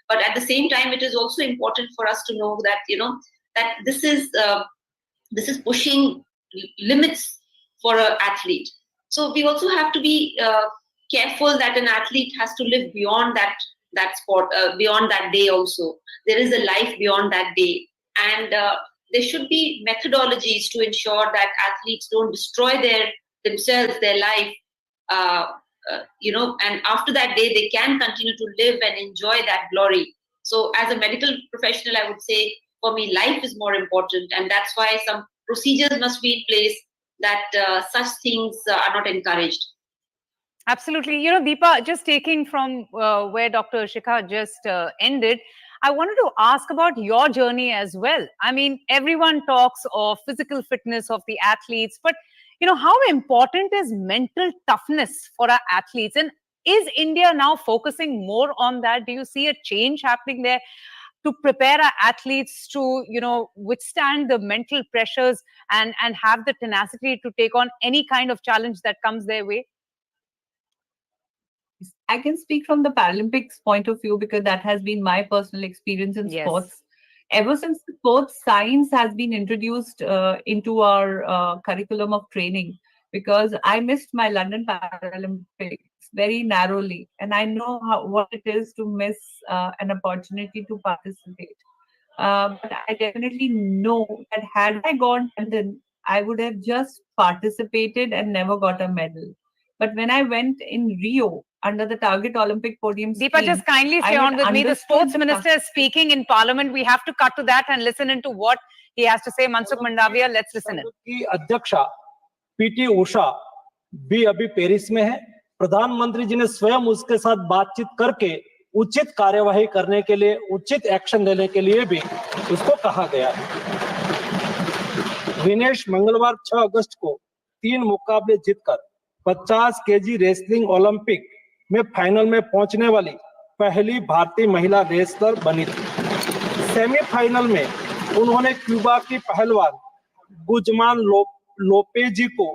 But at the same time, it is also important for us to know that, you know, that this is pushing limits for an athlete. So we also have to be careful that an athlete has to live beyond that sport, beyond that day also. There is a life beyond that day. And there should be methodologies to ensure that athletes don't destroy themselves, their life, and after that day, they can continue to live and enjoy that glory. So as a medical professional, I would say, for me, life is more important. And that's why some procedures must be in place that such things are not encouraged. Absolutely. You know, Deepa, just taking from where Dr. Shikha just ended, I wanted to ask about your journey as well. I mean, everyone talks of physical fitness of the athletes, but, you know, how important is mental toughness for our athletes? And is India now focusing more on that? Do you see a change happening there to prepare our athletes to, you know, withstand the mental pressures and have the tenacity to take on any kind of challenge that comes their way? I can speak from the Paralympics point of view because that has been my personal experience in sports. Ever since the sports science has been introduced into our curriculum of training, because I missed my London Paralympics very narrowly, and I know what it is to miss an opportunity to participate. But I definitely know that had I gone to London, I would have just participated and never got a medal. But when I went in Rio under the target Olympic podium scheme, Deepa, just kindly stay on with me. The sports minister is speaking in Parliament. We have to cut to that and listen into what he has to say. Mansukh Mandavia, let's listen in. की अध्यक्षा PT Usha भी अभी Paris में है। प्रधानमंत्री जी ने स्वयं उसके साथ बातचीत करके उचित कार्यवाही करने के लिए, उचित एक्शन लेने के लिए भी उसको कहा गया है। विनेश मंगलवार 6 अगस्त को 3 मुकाबले जीतकर 50 केजी रेसलिंग ओलंपिक में फाइनल में पहुंचने वाली पहली भारतीय महिला रेसलर बनी थी। सेमीफाइनल में उन्होंने क्यूबा की पहलवान गुजमान लोपेजी को,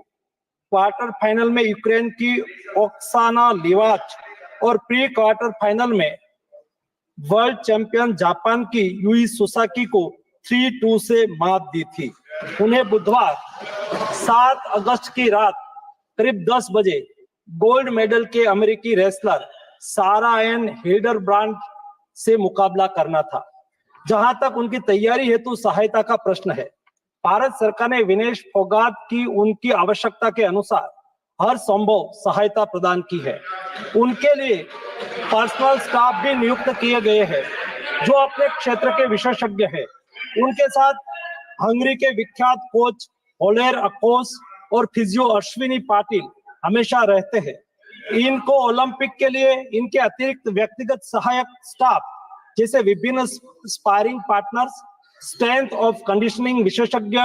क्वार्टर फाइनल में यूक्रेन की ओक्साना लिवाच और प्री क्वार्टर फाइनल में वर्ल्ड चैंपियन जापान की यूई सुसाकी को 3-2 से मात दी थी। उन्हें बुधवार 7 अगस्त की रात करीब 10 बजे गोल्ड मेडल के अमेरिकी रेसलर सारा एन हिल्डरब्रांड से मुकाबला करना था। जहां तक उनकी तैयारी हेतु सहायता का प्रश्न है, भारत सरकार ने विनेश फोगाट की उनकी आवश्यकता के अनुसार हर संभव सहायता प्रदान की है। उनके लिए पर्सनल स्टाफ भी नियुक्त किए गए हैं जो अपने क्षेत्र के विशेषज्ञ हैं। उनके साथ हंगरी के विख्यात कोच ओलेर अकोस और फिजियो अश्विनी पाटिल हमेशा रहते हैं। इनको ओलंपिक के लिए इनके अतिरिक्त व्यक्तिगत सहायक स्टाफ जैसे विभिन्न sparring partners, strength of conditioning विशेषज्ञ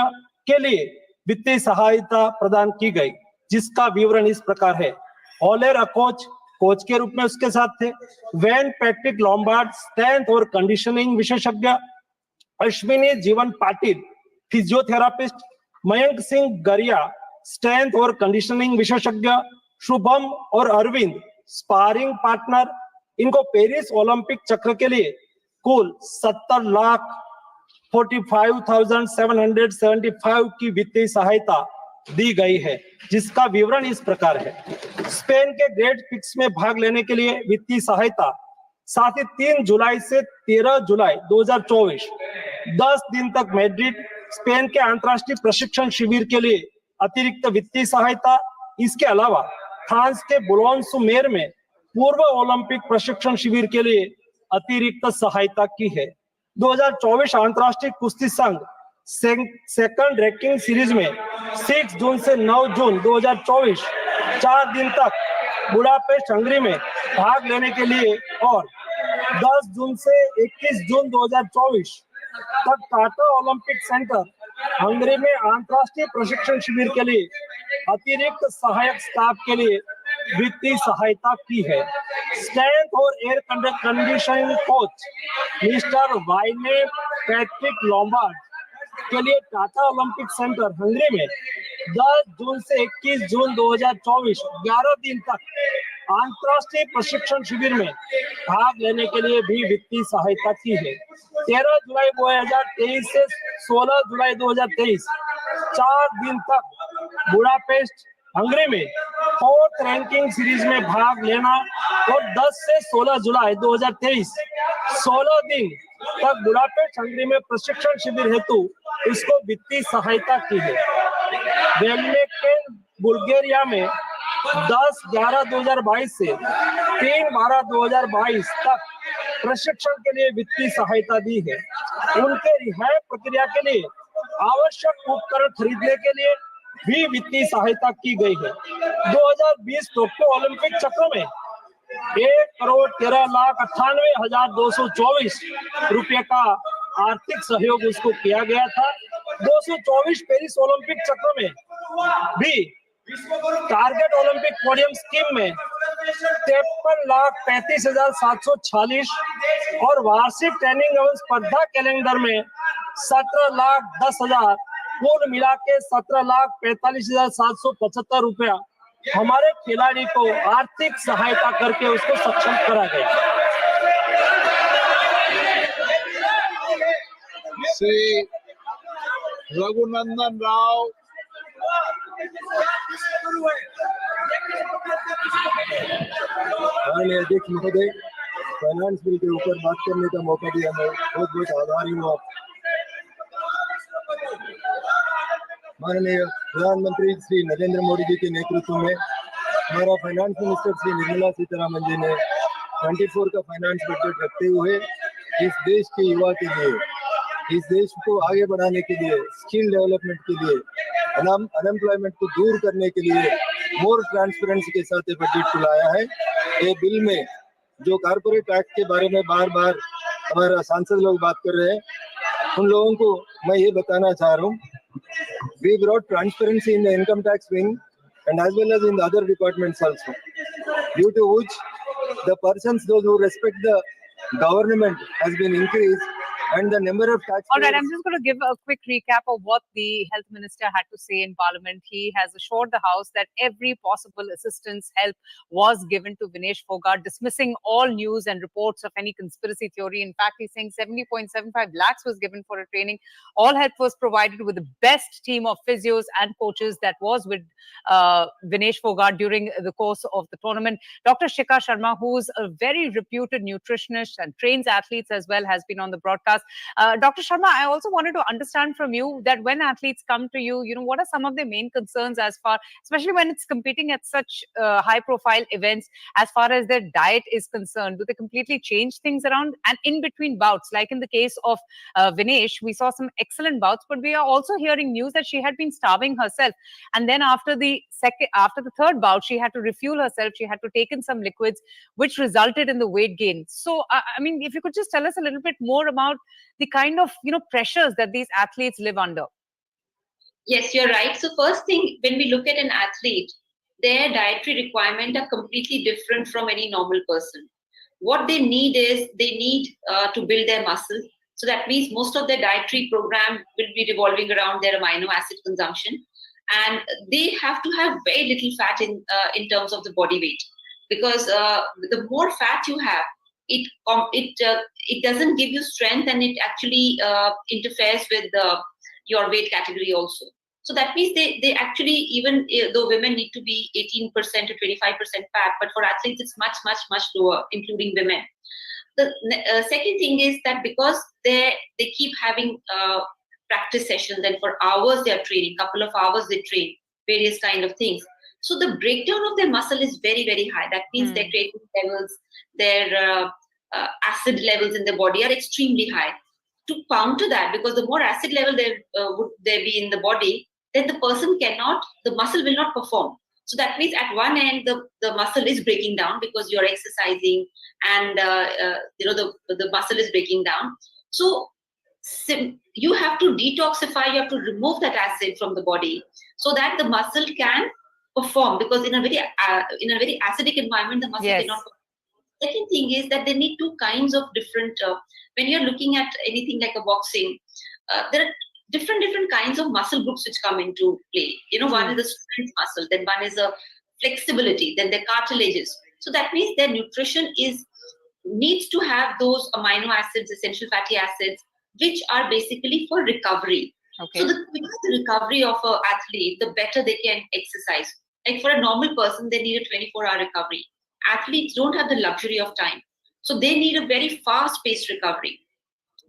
के लिए वित्तीय सहायता प्रदान की गई, जिसका विवरण इस प्रकार है। ओलेर अकोच कोच के रूप में उसके साथ थे, वेन पैट्रिक लॉम्बार्ड स्ट्रेंथ और कंडीशनिंग विशेषज्ञ, अश्विनी जीवन पाटिल फिजियोथेरापिस्ट, मयंक सिंह गरिया स्ट्रेंथ और कंडीशनिंग विशेषज्ञ, शुभम और अरविंद स्पारिंग पार्टनर। इनको पेरिस ओलंपिक चक्र के लिए कुल 70,45,775 की वित्तीय सहायता दी गई है, जिसका विवरण इस प्रकार है। स्पेन के ग्रेट पिक्स में भाग लेने के लिए वित्तीय सहायता, साथ ही 3 जुलाई से 13 जुलाई 2024 10 दिन तक मैड्रिड स्पेन के अंतर्राष्ट्रीय प्रशिक्षण शिविर के लिए अतिरिक्त वित्तीय सहायता। इसके अलावा फ्रांस के बुलोन-sur-mer में पूर्व ओलंपिक प्रशिक्षण शिविर के लिए अतिरिक्त सहायता की है। 2024 अंतर्राष्ट्रीय कुश्ती संघ सेकंड रैंकिंग सीरीज में 6 जून से 9 जून 2024 4 दिन तक बुडापेस्ट हंगरी में भाग लेने के लिए और 10 जून से 21 जून 2024 तक टाटा ओलंपिक सेंटर हंगरी में अंतर्राष्ट्रीय प्रशिक्षण शिविर के लिए अतिरिक्त सहायक स्टाफ के लिए वित्तीय सहायता की है। स्ट्रेंथ और air conditioning coach mister Wayne Patrick Lombard के लिए टाटा ओलंपिक सेंटर हंगरी में 10 जून से 21 जून 2024 11 दिन तक अंतर्राष्ट्रीय प्रशिक्षण शिविर में भाग लेने के लिए भी वित्तीय सहायता की है। 13 जुलाई 2023 से 16 जुलाई 2023 4 दिन तक बुडापेस्ट हंगरी में 4th रैंकिंग सीरीज में भाग लेना और 10 से 16 जुलाई 2023 16 दिन तक बुडापेस्ट हंगरी में प्रशिक्षण शिविर हेतु इसको वित्तीय सहायता की है। बुल्गारिया में 10/11/2022 से 3/12/2022 तक प्रशिक्षण के लिए वित्तीय सहायता दी है। उनके रिहाई प्रक्रिया के लिए आवश्यक उपकरण खरीदने के लिए भी वित्तीय सहायता की गई है। 2020 टोक्यो ओलंपिक चक्र में 1,13,98,224 रुपए का आर्थिक सहयोग उसको किया गया था। 224 पेरिस ओलंपिक चक्र में भी टारगेट ओलंपिक पोडियम स्कीम में 53,35,746 और वार्षिक ट्रेनिंग एवं स्पर्धा कैलेंडर में 17,10,000 कुल मिला के 17,45,775 रुपया हमारे खिलाड़ी को आर्थिक सहायता करके उसको सक्षम करा गया। श्री रघुनंदन राव माननीय अध्यक्ष महोदय, फाइनेंस बिल के ऊपर बात करने का मौका दिया, मैं बहुत बहुत आभारी हूँ। माननीय प्रधानमंत्री श्री नरेंद्र मोदी जी के नेतृत्व में हमारा फाइनेंस मिनिस्टर श्री निर्मला सीतारमन जी ने 24 का फाइनेंस बजट रखते हुए इस देश के युवा के लिए, इस देश को आगे बढ़ाने के लिए, स्किल डेवलपमेंट के लिए, अनएम्प्लॉयमेंट को दूर करने के लिए मोर ट्रांसपेरेंसी के साथ ये बजट को लाया है। ये बिल में जो कारपोरेट एक्ट के बारे में बार बार हमारा सांसद लोग बात कर रहे हैं, उन लोगों को मैं ये बताना चाह रहा हूँ, we brought transparency in the income tax wing and as well as in the other departments also, due to which the persons, those who respect the government, has been increased and the number of taxpayers. All right, I'm just going to give a quick recap of what the health minister had to say in Parliament. He has assured the House that every possible assistance, help was given to Vinesh Phogat, dismissing all news and reports of any conspiracy theory. In fact, he's saying 70.75 lakhs was given for a training. All help was provided with the best team of physios and coaches that was with Vinesh Phogat during the course of the tournament. Dr. Shikha Sharma, who's a very reputed nutritionist and trains athletes as well, has been on the broadcast. us. Dr. Sharma, I also wanted to understand from you that when athletes come to you, what are some of their main concerns especially when it's competing at such high-profile events, as far as their diet is concerned? Do they completely change things around? And in between bouts, like in the case of Vinesh, we saw some excellent bouts, but we are also hearing news that she had been starving herself, and then after the third bout, she had to refuel herself. She had to take in some liquids, which resulted in the weight gain. So, I mean, if you could just tell us a little bit more about the kind of pressures that these athletes live under. Yes, you're right. So first thing, when we look at an athlete, their dietary requirements are completely different from any normal person. What they need is to build their muscle. So that means most of their dietary program will be revolving around their amino acid consumption, and they have to have very little fat in terms of the body weight, because the more fat you have, it doesn't give you strength, and it actually interferes with your weight category also. So that means they actually, even though women need to be 18% to 25% fat, but for athletes it's much, much, much lower, including women. The second thing is that because they keep having practice sessions, and for hours they are training, couple of hours they train various kind of things. So the breakdown of their muscle is very, very high. That means their creatine levels, their acid levels in the body are extremely high. To counter that, because the more acid level would there be in the body, then the muscle will not perform. So that means at one end, the muscle is breaking down because you're exercising, and the muscle is breaking down. So you have to detoxify, you have to remove that acid from the body so that the muscle can perform, because in a very acidic environment, the muscle cannot perform. Second thing is that they need two kinds of different, when you're looking at anything like a boxing, there are different kinds of muscle groups which come into play. One is the strength muscle, then one is a flexibility, then the cartilages. So that means their nutrition needs to have those amino acids, essential fatty acids, which are basically for recovery. Okay. So the quicker the recovery of an athlete, the better they can exercise. Like for a normal person, they need a 24-hour recovery. Athletes don't have the luxury of time. So they need a very fast-paced recovery.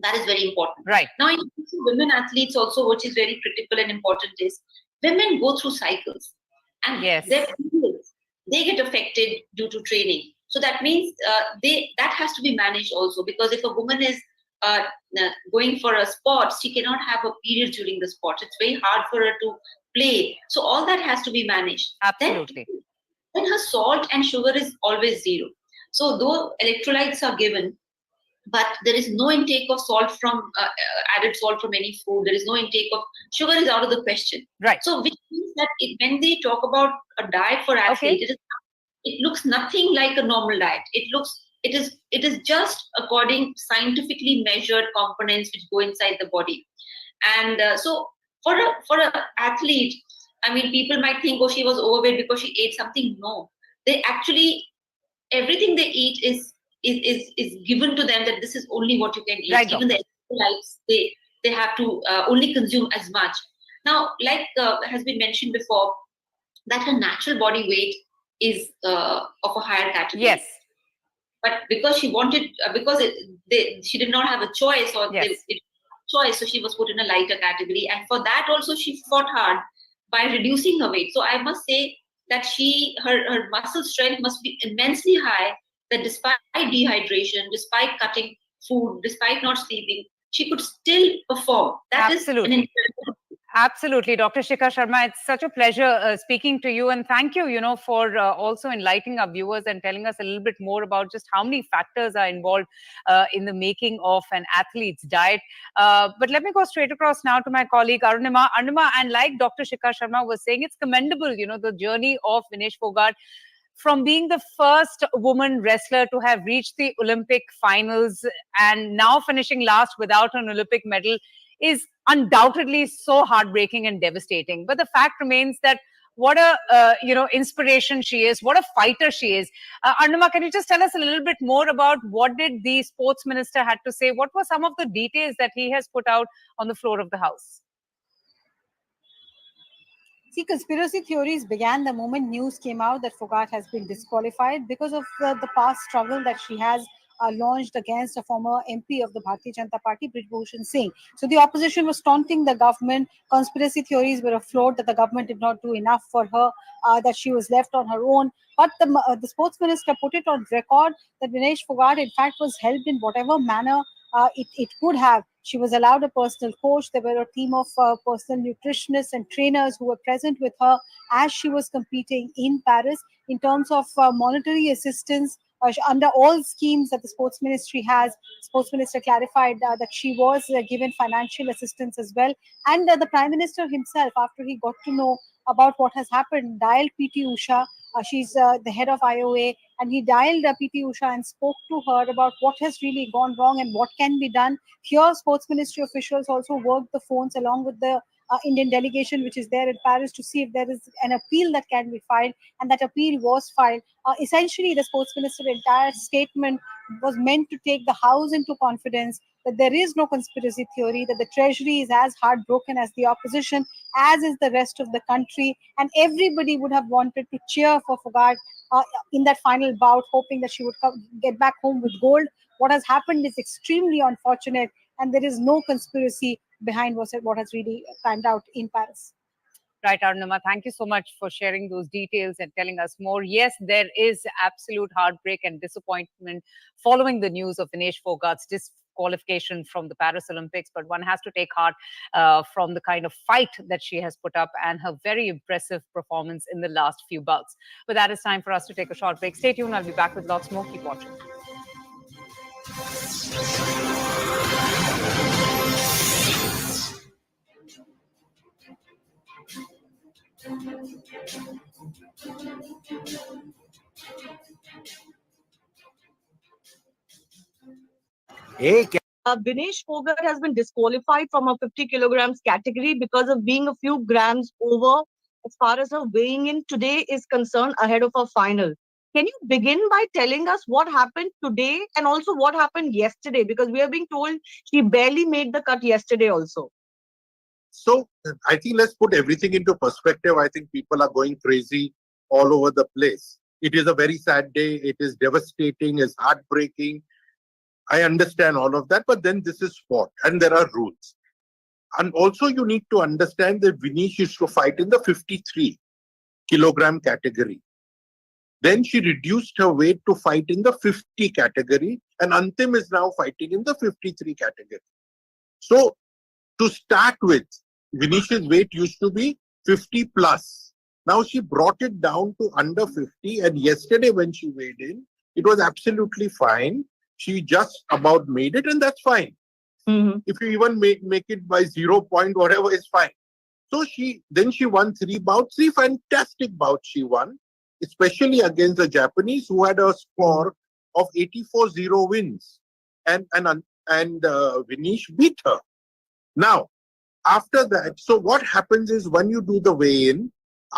That is very important. Right. Now, in women athletes also, which is very critical and important, is women go through cycles. And their periods, they get affected due to training. So that means that has to be managed also, because if a woman is going for a sport, she cannot have a period during the sport. It's very hard for her to play. So all that has to be managed. Absolutely. Then her salt and sugar is always zero. So though electrolytes are given, but there is no intake of salt from added salt from any food. There is no intake of sugar, is out of the question. Right. So which means that when they talk about a diet for athletes, it looks nothing like a normal diet. It is just according scientifically measured components which go inside the body. And so for an athlete, I mean, people might think, oh, she was overweight because she ate something. No, they actually, everything they eat is given to them, that this is only what you can eat. Right, even the electrolytes, they have to only consume as much. Now, like has been mentioned before, that her natural body weight is of a higher category. Yes. But because she wanted, she did not have a choice, or choice, so she was put in a lighter category. And for that also, she fought hard by reducing her weight. So I must say that her muscle strength must be immensely high, that despite dehydration, despite cutting food, despite not sleeping, she could still perform. That is an incredible. Absolutely, Dr. Shikha Sharma, it's such a pleasure speaking to you, and thank you, for also enlightening our viewers and telling us a little bit more about just how many factors are involved in the making of an athlete's diet. But let me go straight across now to my colleague Arunima. Arunima, and like Dr. Shikha Sharma was saying, it's commendable, the journey of Vinesh Phogat, from being the first woman wrestler to have reached the Olympic finals and now finishing last without an Olympic medal is undoubtedly so heartbreaking and devastating. But the fact remains that what a inspiration she is, what a fighter she is. Arunima, can you just tell us a little bit more about what did the sports minister had to say? What were some of the details that he has put out on the floor of the House? See, conspiracy theories began the moment news came out that Phogat has been disqualified because of the past struggle that she has launched against a former MP of the Bharatiya Janata Party, Brijbhushan Singh. So the opposition was taunting the government. Conspiracy theories were afloat that the government did not do enough for her, that she was left on her own. But the sports minister put it on record that Vinesh Phogat, in fact, was helped in whatever manner it could have. She was allowed a personal coach. There were a team of personal nutritionists and trainers who were present with her as she was competing in Paris. In terms of monetary assistance, under all schemes that the sports ministry has, sports minister clarified that she was given financial assistance as well. And the Prime Minister himself, after he got to know about what has happened, dialed PT Usha. She's the head of IOA, and he dialed PT Usha and spoke to her about what has really gone wrong and what can be done. Here, sports ministry officials also worked the phones along with the Indian delegation, which is there in Paris, to see if there is an appeal that can be filed, and that appeal was filed. Essentially, the sports minister's entire statement was meant to take the House into confidence that there is no conspiracy theory, that the Treasury is as heartbroken as the opposition, as is the rest of the country, and everybody would have wanted to cheer for Phogat in that final bout, hoping that she would get back home with gold. What has happened is extremely unfortunate, and there is no conspiracy behind what has really panned out in Paris. Right, Arunima, thank you so much for sharing those details and telling us more. Yes, there is absolute heartbreak and disappointment following the news of Vinesh Phogat's disqualification from the Paris Olympics, but one has to take heart from the kind of fight that she has put up and her very impressive performance in the last few bouts. But that is time for us to take a short break. Stay tuned, I'll be back with lots more. Keep watching. Vinesh Phogat has been disqualified from a 50 kilograms category because of being a few grams over as far as her weighing in today is concerned ahead of her final. Can you begin by telling us what happened today and also what happened yesterday? Because we are being told she barely made the cut yesterday also. So I think let's put everything into perspective. I think people are going crazy all over the place. It is a very sad day. It is devastating. It's heartbreaking. I understand all of that, but then this is sport and there are rules. And also you need to understand that Vinesh used to fight in the 53 kilogram category. Then she reduced her weight to fight in the 50 category, and Antim is now fighting in the 53 category. So to start with, Venesh's weight used to be 50 plus. Now she brought it down to under 50, and yesterday when she weighed in, it was absolutely fine. She just about made it, and that's fine. If you even make it by 0 point whatever is fine. So she won 3 bouts, 3 fantastic bouts she won, especially against the Japanese who had a score of 84-0 wins, and Vinesh beat her. Now, after that, so what happens is when you do the weigh-in,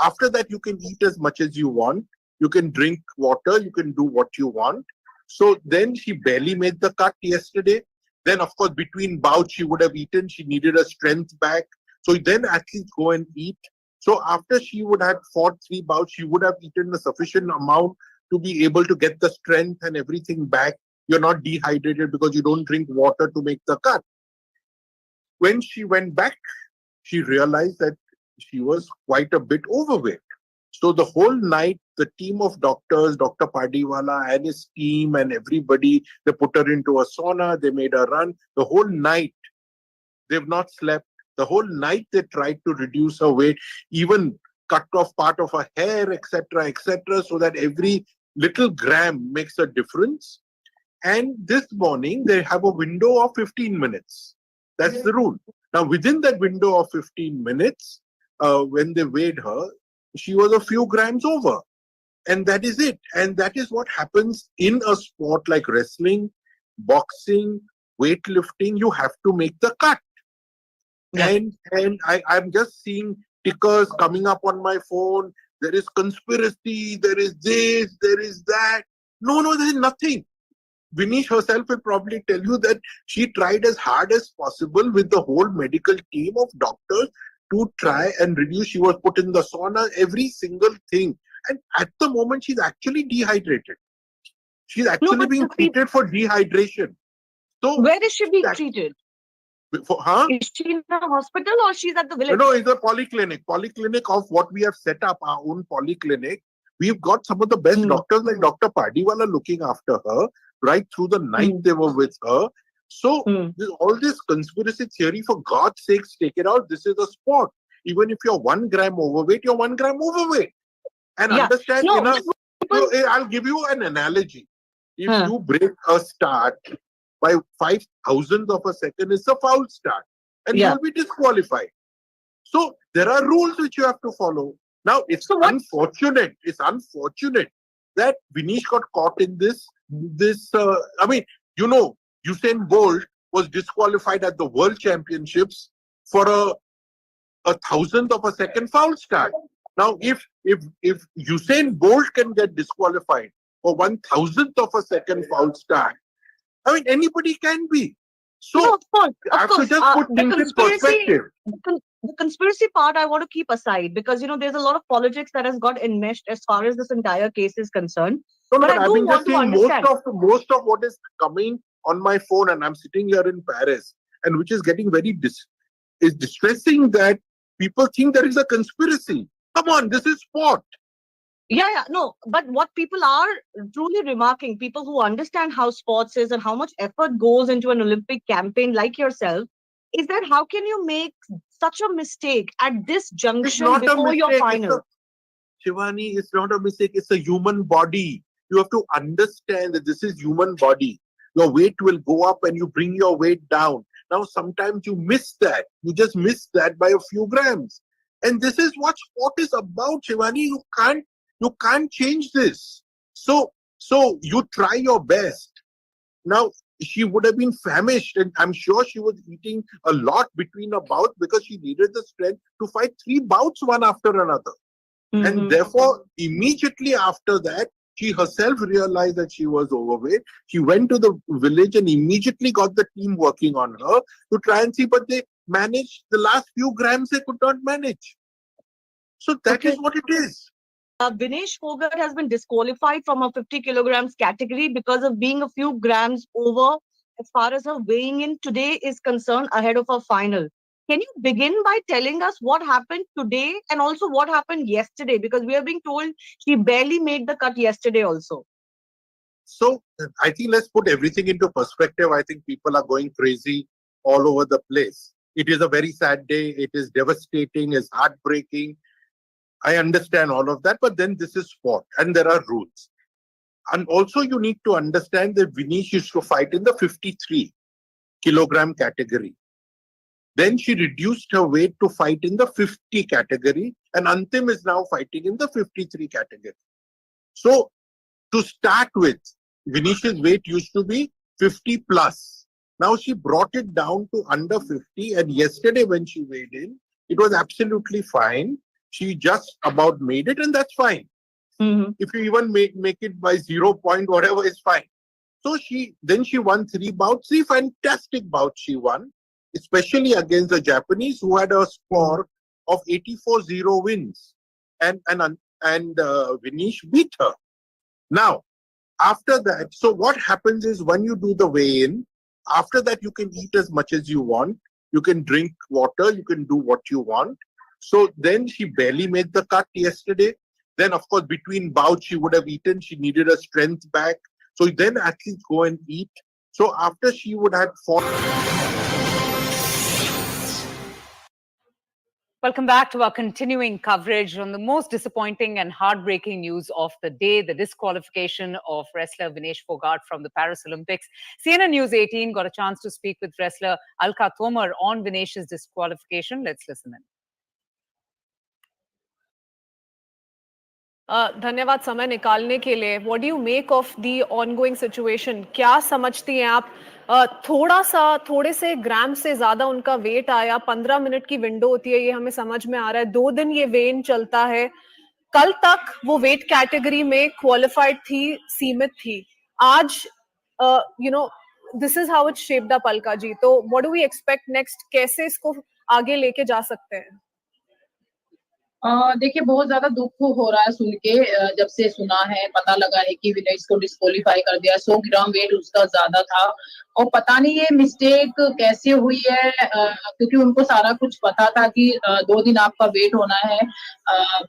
after that you can eat as much as you want, you can drink water, you can do what you want. So then she barely made the cut yesterday. Then, of course, between bouts she would have eaten. She needed a strength back. So then athletes go and eat. So after she would have fought 3 bouts, she would have eaten a sufficient amount to be able to get the strength and everything back. You're not dehydrated because you don't drink water to make the cut. When she went back, she realized that she was quite a bit overweight. So the whole night, the team of doctors, Dr. Pardiwala and his team and everybody, they put her into a sauna, they made her run. The whole night, they've not slept. The whole night they tried to reduce her weight, even cut off part of her hair, etc., so that every little gram makes a difference. And this morning, they have a window of 15 minutes. That's the rule. Now, within that window of 15 minutes, when they weighed her, she was a few grams over. And that is it. And that is what happens in a sport like wrestling, boxing, weightlifting. You have to make the cut. And I'm just seeing tickers coming up on my phone. There is conspiracy, there is this, there is that. No, there is nothing. Vinesh herself will probably tell you that she tried as hard as possible with the whole medical team of doctors to try and reduce. She was put in the sauna, every single thing. And at the moment, she's actually dehydrated. She's actually being treated for dehydration. So where is she being treated? Huh? Is she in a hospital or she's at the village? No, it's a polyclinic. Polyclinic of what we have set up, our own polyclinic. We've got some of the best doctors like Dr. Padiwala looking after her. Right through the night they were with her. So all this conspiracy theory, for God's sakes, take it out. This is a sport. Even if you're 1 gram overweight, you're 1 gram overweight. And understand, I'll give you an analogy. If you break a start by 5,000th of a second, it's a foul start. And you'll be disqualified. So there are rules which you have to follow. Now, it's unfortunate. It's unfortunate that Vinesh got caught in this. I mean, you know, Usain Bolt was disqualified at the World Championships for a 1,000th of a second foul start. Now, if Usain Bolt can get disqualified for 1,000th of a second foul start, I mean, anybody can be. So, of course, I have to just put things in perspective. The conspiracy part I want to keep aside because, you know, there's a lot of politics that has got enmeshed as far as this entire case is concerned. No, but I do want to understand. Most of what is coming on my phone, and I'm sitting here in Paris, and which is getting very is distressing, that people think there is a conspiracy. Come on, this is sport. Yeah, no, but what people are truly remarking, people who understand how sports is and how much effort goes into an Olympic campaign like yourself, is that how can you make such a mistake at this junction before your final? Shivani, it's not a mistake. It's a human body. You have to understand that this is human body. Your weight will go up and you bring your weight down. Now, sometimes you miss that. You just miss that by a few grams. And this is what sport is about, Shivani. You can't change this. So you try your best. Now, she would have been famished, and I'm sure she was eating a lot between a bout because she needed the strength to fight 3 bouts one after another. And therefore, immediately after that, she herself realized that she was overweight. She went to the village and immediately got the team working on her to try and see, but they managed the last few grams they could not manage. So that is what it is. Vinesh Phogat has been disqualified from a 50 kilograms category because of being a few grams over as far as her weighing in today is concerned ahead of her final. Can you begin by telling us what happened today and also what happened yesterday? Because we are being told she barely made the cut yesterday also. So I think let's put everything into perspective. I think people are going crazy all over the place. It is a very sad day. It is devastating. It's heartbreaking. I understand all of that, but then this is sport and there are rules. And also you need to understand that Vinesh used to fight in the 53 kilogram category. Then she reduced her weight to fight in the 50 category, and Antim is now fighting in the 53 category. So to start with, Venesh's weight used to be 50 plus. Now she brought it down to under 50, and yesterday when she weighed in, it was absolutely fine. She just about made it, and that's fine. If you even make it by 0 point whatever is fine. So she won 3 bouts, 3 fantastic bouts she won, especially against the Japanese who had a score of 84-0 wins, and Vinesh beat her. Now, after that, so what happens is when you do the weigh-in, after that you can eat as much as you want, you can drink water, you can do what you want. So then she barely made the cut yesterday. Then, of course, between bouts, she would have eaten. She needed her strength back. So then athletes go and eat. So after she would have fought. Welcome back to our continuing coverage on the most disappointing and heartbreaking news of the day, the disqualification of wrestler Vinesh Phogat from the Paris Olympics. CNN News 18 got a chance to speak with wrestler Alka Tomar on Vinesh's disqualification. Let's listen in. धन्यवाद समय निकालने के लिए. What do you make of the ongoing situation? क्या समझती हैं आप? थोड़े से ग्राम से ज्यादा उनका वेट आया, 15 मिनट की विंडो होती है, ये हमें समझ में आ रहा है. 2 दिन ये वेन चलता है. कल तक वो वेट कैटेगरी में क्वालिफाइड थी, सीमित थी. आज this is how it shaped up Alka ji. तो what do we expect next? कैसे इसको आगे लेके जा सकते हैं? देखिए बहुत ज्यादा दुख हो रहा है सुन के, जब से सुना है पता लगा है कि विनेश को डिस्क्वालीफाई कर दिया। 100 ग्राम वेट उसका ज्यादा था और पता नहीं ये मिस्टेक कैसे हुई है, क्योंकि उनको सारा कुछ पता था कि 2 दिन आपका वेट होना है।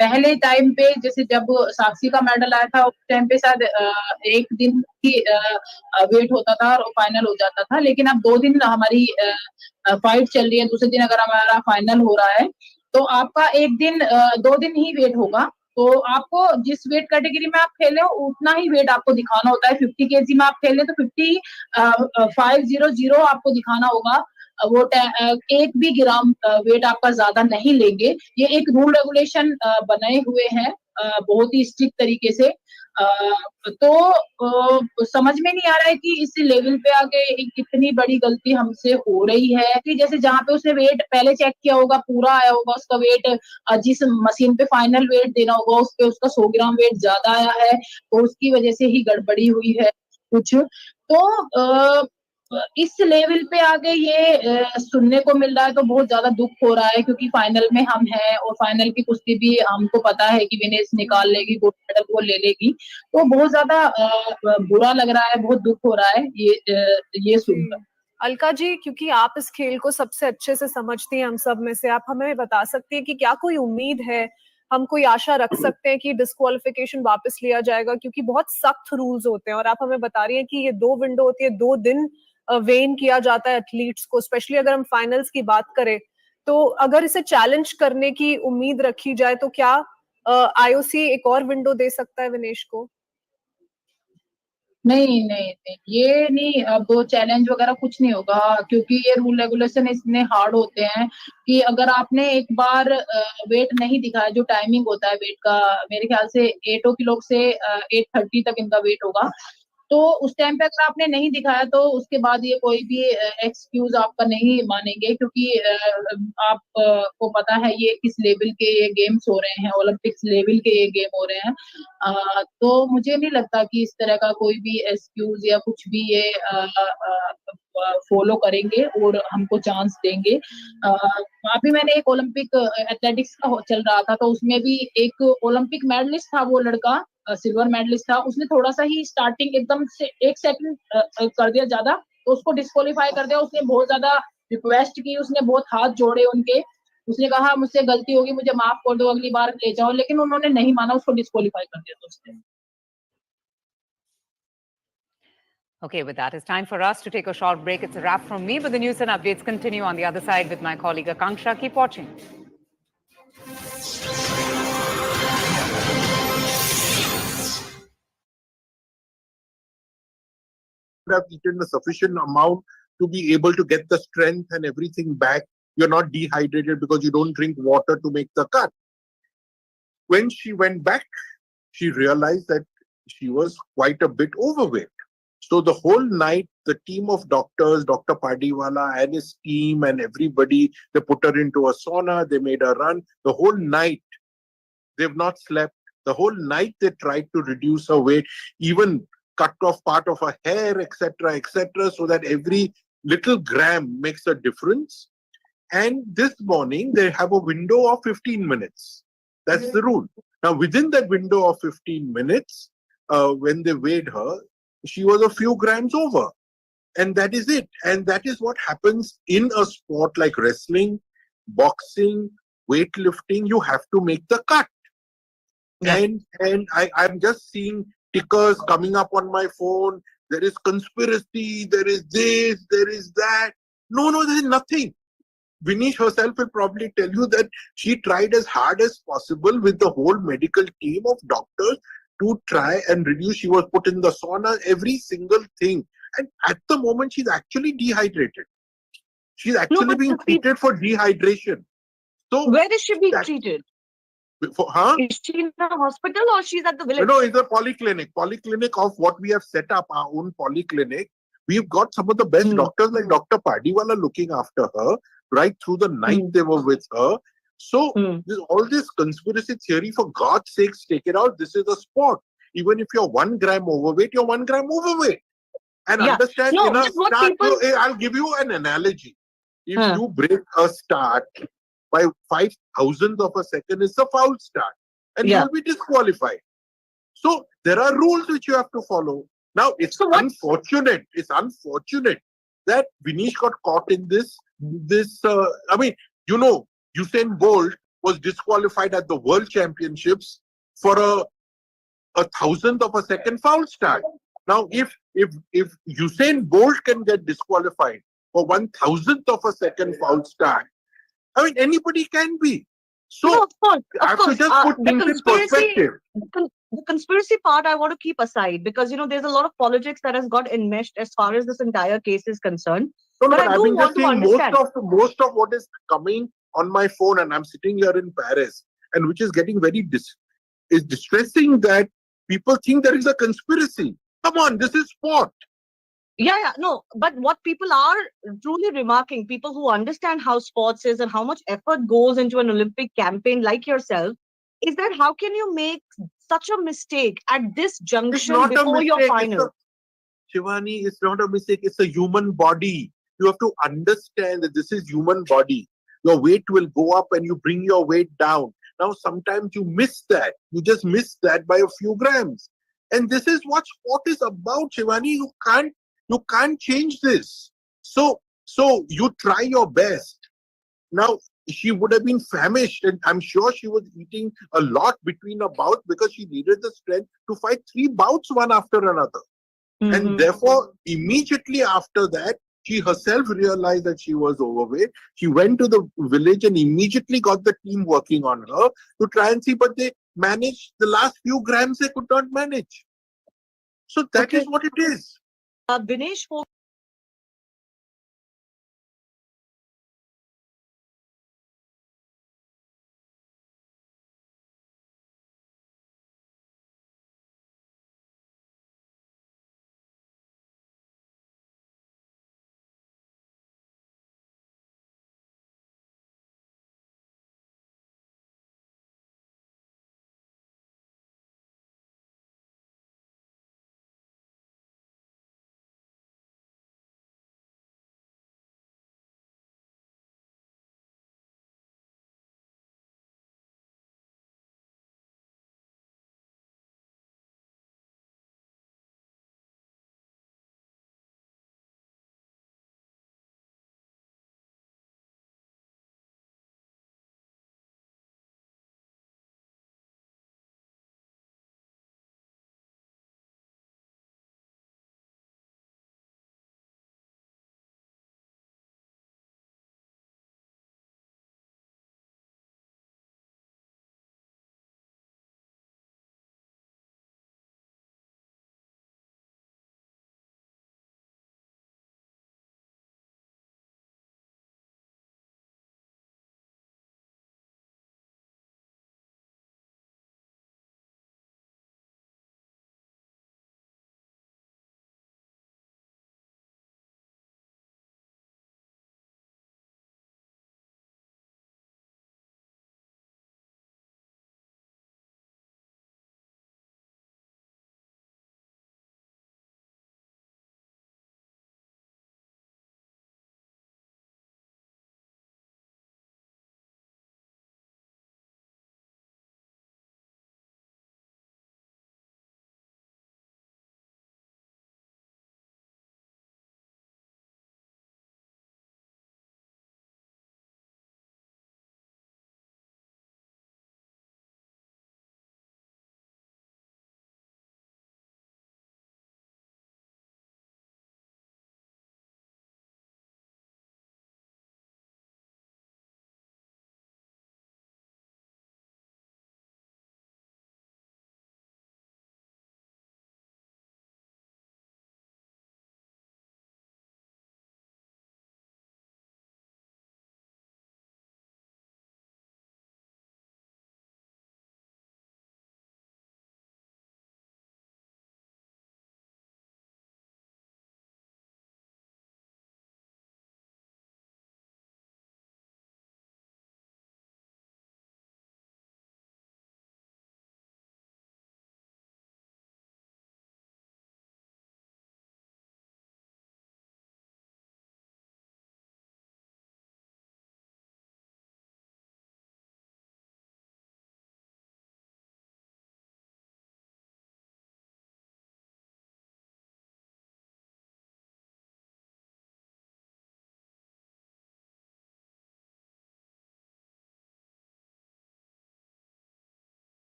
पहले टाइम पे जैसे जब साक्षी का मेडल आया था उस टाइम पे शायद 1 दिन की वेट होता था और फाइनल हो जाता था, लेकिन अब 2 दिन हमारी फाइट चल रही है, दूसरे दिन अगर हमारा फाइनल हो रहा है तो आपका 1 दिन 2 दिन ही वेट होगा। तो आपको जिस वेट कैटेगरी में आप खेले हो उतना ही वेट आपको दिखाना होता है। 50 केजी में आप खेले तो 500 आपको दिखाना होगा। वो 1 भी ग्राम वेट आपका ज्यादा नहीं लेंगे। ये एक रूल रेगुलेशन बनाए हुए हैं बहुत ही स्ट्रिक्ट तरीके से। तो समझ में नहीं आ रहा है कि इस लेवल पे आके एक कितनी बड़ी गलती हमसे हो रही है कि जैसे जहाँ पे उसने वेट पहले चेक किया होगा पूरा आया होगा उसका वेट, जिस मशीन पे फाइनल वेट देना होगा उस पे उसका 100 ग्राम वेट ज्यादा आया है, तो उसकी वजह से ही गड़बड़ी हुई है कुछ। तो इस लेवल पे आगे ये सुनने को मिल रहा है तो बहुत ज्यादा दुख हो रहा है, क्योंकि फाइनल में हम हैं और फाइनल की कुश्ती भी हमको पता है कि विनेश निकाल लेगी, गोल्ड मेडल वो ले लेगी। तो बहुत ज्यादा बुरा लग रहा है, बहुत दुख हो रहा है ये सुनकर। अलका जी, क्योंकि आप इस खेल को सबसे अच्छे से समझती हैं हम सब में से, आप हमें बता सकती हैं कि क्या कोई उम्मीद है, हम कोई आशा रख सकते हैं कि डिस्क्वालिफिकेशन वापस लिया जाएगा? क्योंकि बहुत सख्त रूल्स होते हैं और आप हमें बता रही हैं कि ये 2 विंडो होती है, 2 दिन वेन किया जाता है एथलीट्स को, स्पेशली अगर हम फाइनल्स की बात करें। तो अगर इसे चैलेंज करने की उम्मीद रखी जाए तो क्या आईओसी एक और विंडो दे सकता है विनेश को? नहीं, ये नहीं, अब चैलेंज वगैरह कुछ नहीं होगा, क्योंकि ये रूल रेगुलेशन इतने हार्ड होते हैं कि अगर आपने एक बार वेट नहीं दिखाया, जो टाइमिंग होता है वेट का, मेरे ख्याल से 8 किलो से 8:30 तक इनका वेट होगा। तो उस टाइम पे अगर आपने नहीं दिखाया तो उसके बाद ये कोई भी एक्सक्यूज आपका नहीं मानेंगे, क्योंकि आप को पता है ये किस लेवल के ये गेम्स हो रहे हैं, ओलंपिक्स लेवल के ये गेम हो रहे हैं। तो मुझे नहीं लगता कि इस तरह का कोई भी एक्सक्यूज या कुछ भी ये फॉलो करेंगे और हमको चांस देंगे। अभी मैंने एक ओलंपिक एथलेटिक्स का चल रहा था तो उसमें भी एक ओलंपिक मेडलिस्ट था, वो लड़का सिल्वर मेडलिस्ट था, उसने थोड़ा सा ही स्टार्टिंग एकदम से 1 सेकंड कर दिया ज्यादा तो उसको डिस्क्वालीफाई कर दिया। उसने बहुत ज्यादा रिक्वेस्ट की, उसने बहुत हाथ जोड़े उनके, उसने कहा मुझसे गलती होगी, मुझे माफ कर दो, अगली बार ले जाओ, लेकिन उन्होंने नहीं माना, उसको डिस्क्वालीफाई कर दिया उसने। Okay, with that, it's time for us to take a short break. It's a wrap from me, but the news and updates continue on the other side with my colleague Akanksha. Keep watching. Have eaten a sufficient amount to be able to get the strength and everything back. You're not dehydrated because you don't drink water to make the cut. When she went back, she realized that she was quite a bit overweight. So the whole night, the team of doctors, Dr. Padiwala and his team and everybody, they put her into a sauna, they made her run. The whole night, they've not slept. The whole night they tried to reduce her weight, even cut off part of her hair, etc., so that every little gram makes a difference. And this morning, they have a window of 15 minutes. That's the rule. Now, within that window of 15 minutes, when they weighed her, she was a few grams over. And that is it. And that is what happens in a sport like wrestling, boxing, weightlifting. You have to make the cut. Yeah. And I'm just seeing tickers coming up on my phone. There is conspiracy, there is this, there is that. No, there is nothing. Vinesh herself will probably tell you that she tried as hard as possible with the whole medical team of doctors to try and reduce. She was put in the sauna, every single thing. And at the moment, she's actually dehydrated. She's actually being treated for dehydration. So where is she being treated? Is she in a hospital or she's at the village? No, it's a polyclinic of what we have set up, our own polyclinic. We've got some of the best doctors like Dr. Padiwala looking after her. Right through the night they were with her. So all this conspiracy theory, for God's sakes, take it out. This is a sport. Even if you're 1 gram overweight, you're 1 gram overweight. And understand, in a start, I'll give you an analogy. If you break a start by 5,000th of a second is a foul start, and you will be disqualified. So there are rules which you have to follow. Now it's unfortunate. It's unfortunate that Vinesh got caught in this. I mean, you know, Usain Bolt was disqualified at the World Championships for a thousandth of a second foul start. Now, if Usain Bolt can get disqualified for 1,000th of a second foul start, I mean, anybody can be. So, no, of course, I have to just put things in perspective. The conspiracy part I want to keep aside because, you know, there's a lot of politics that has got enmeshed as far as this entire case is concerned. No, but I I've do been want just to saying understand. most of what is coming on my phone, and I'm sitting here in Paris, and which is getting very is distressing that people think there is a conspiracy. Come on, this is sport. Yeah, no. But what people are truly remarking, people who understand how sports is and how much effort goes into an Olympic campaign like yourself, is that how can you make such a mistake at this junction before your final? Shivani, it's not a mistake. It's a human body. You have to understand that this is human body. Your weight will go up and you bring your weight down. Now, sometimes you miss that. You just miss that by a few grams. And this is what sport is about, Shivani. You can't change this. So you try your best. Now, she would have been famished, and I'm sure she was eating a lot between a bout because she needed the strength to fight 3 bouts one after another. And therefore, immediately after that, she herself realized that she was overweight. She went to the village and immediately got the team working on her to try and see, but they managed the last few grams they could not manage. So that is what it is. Vinesh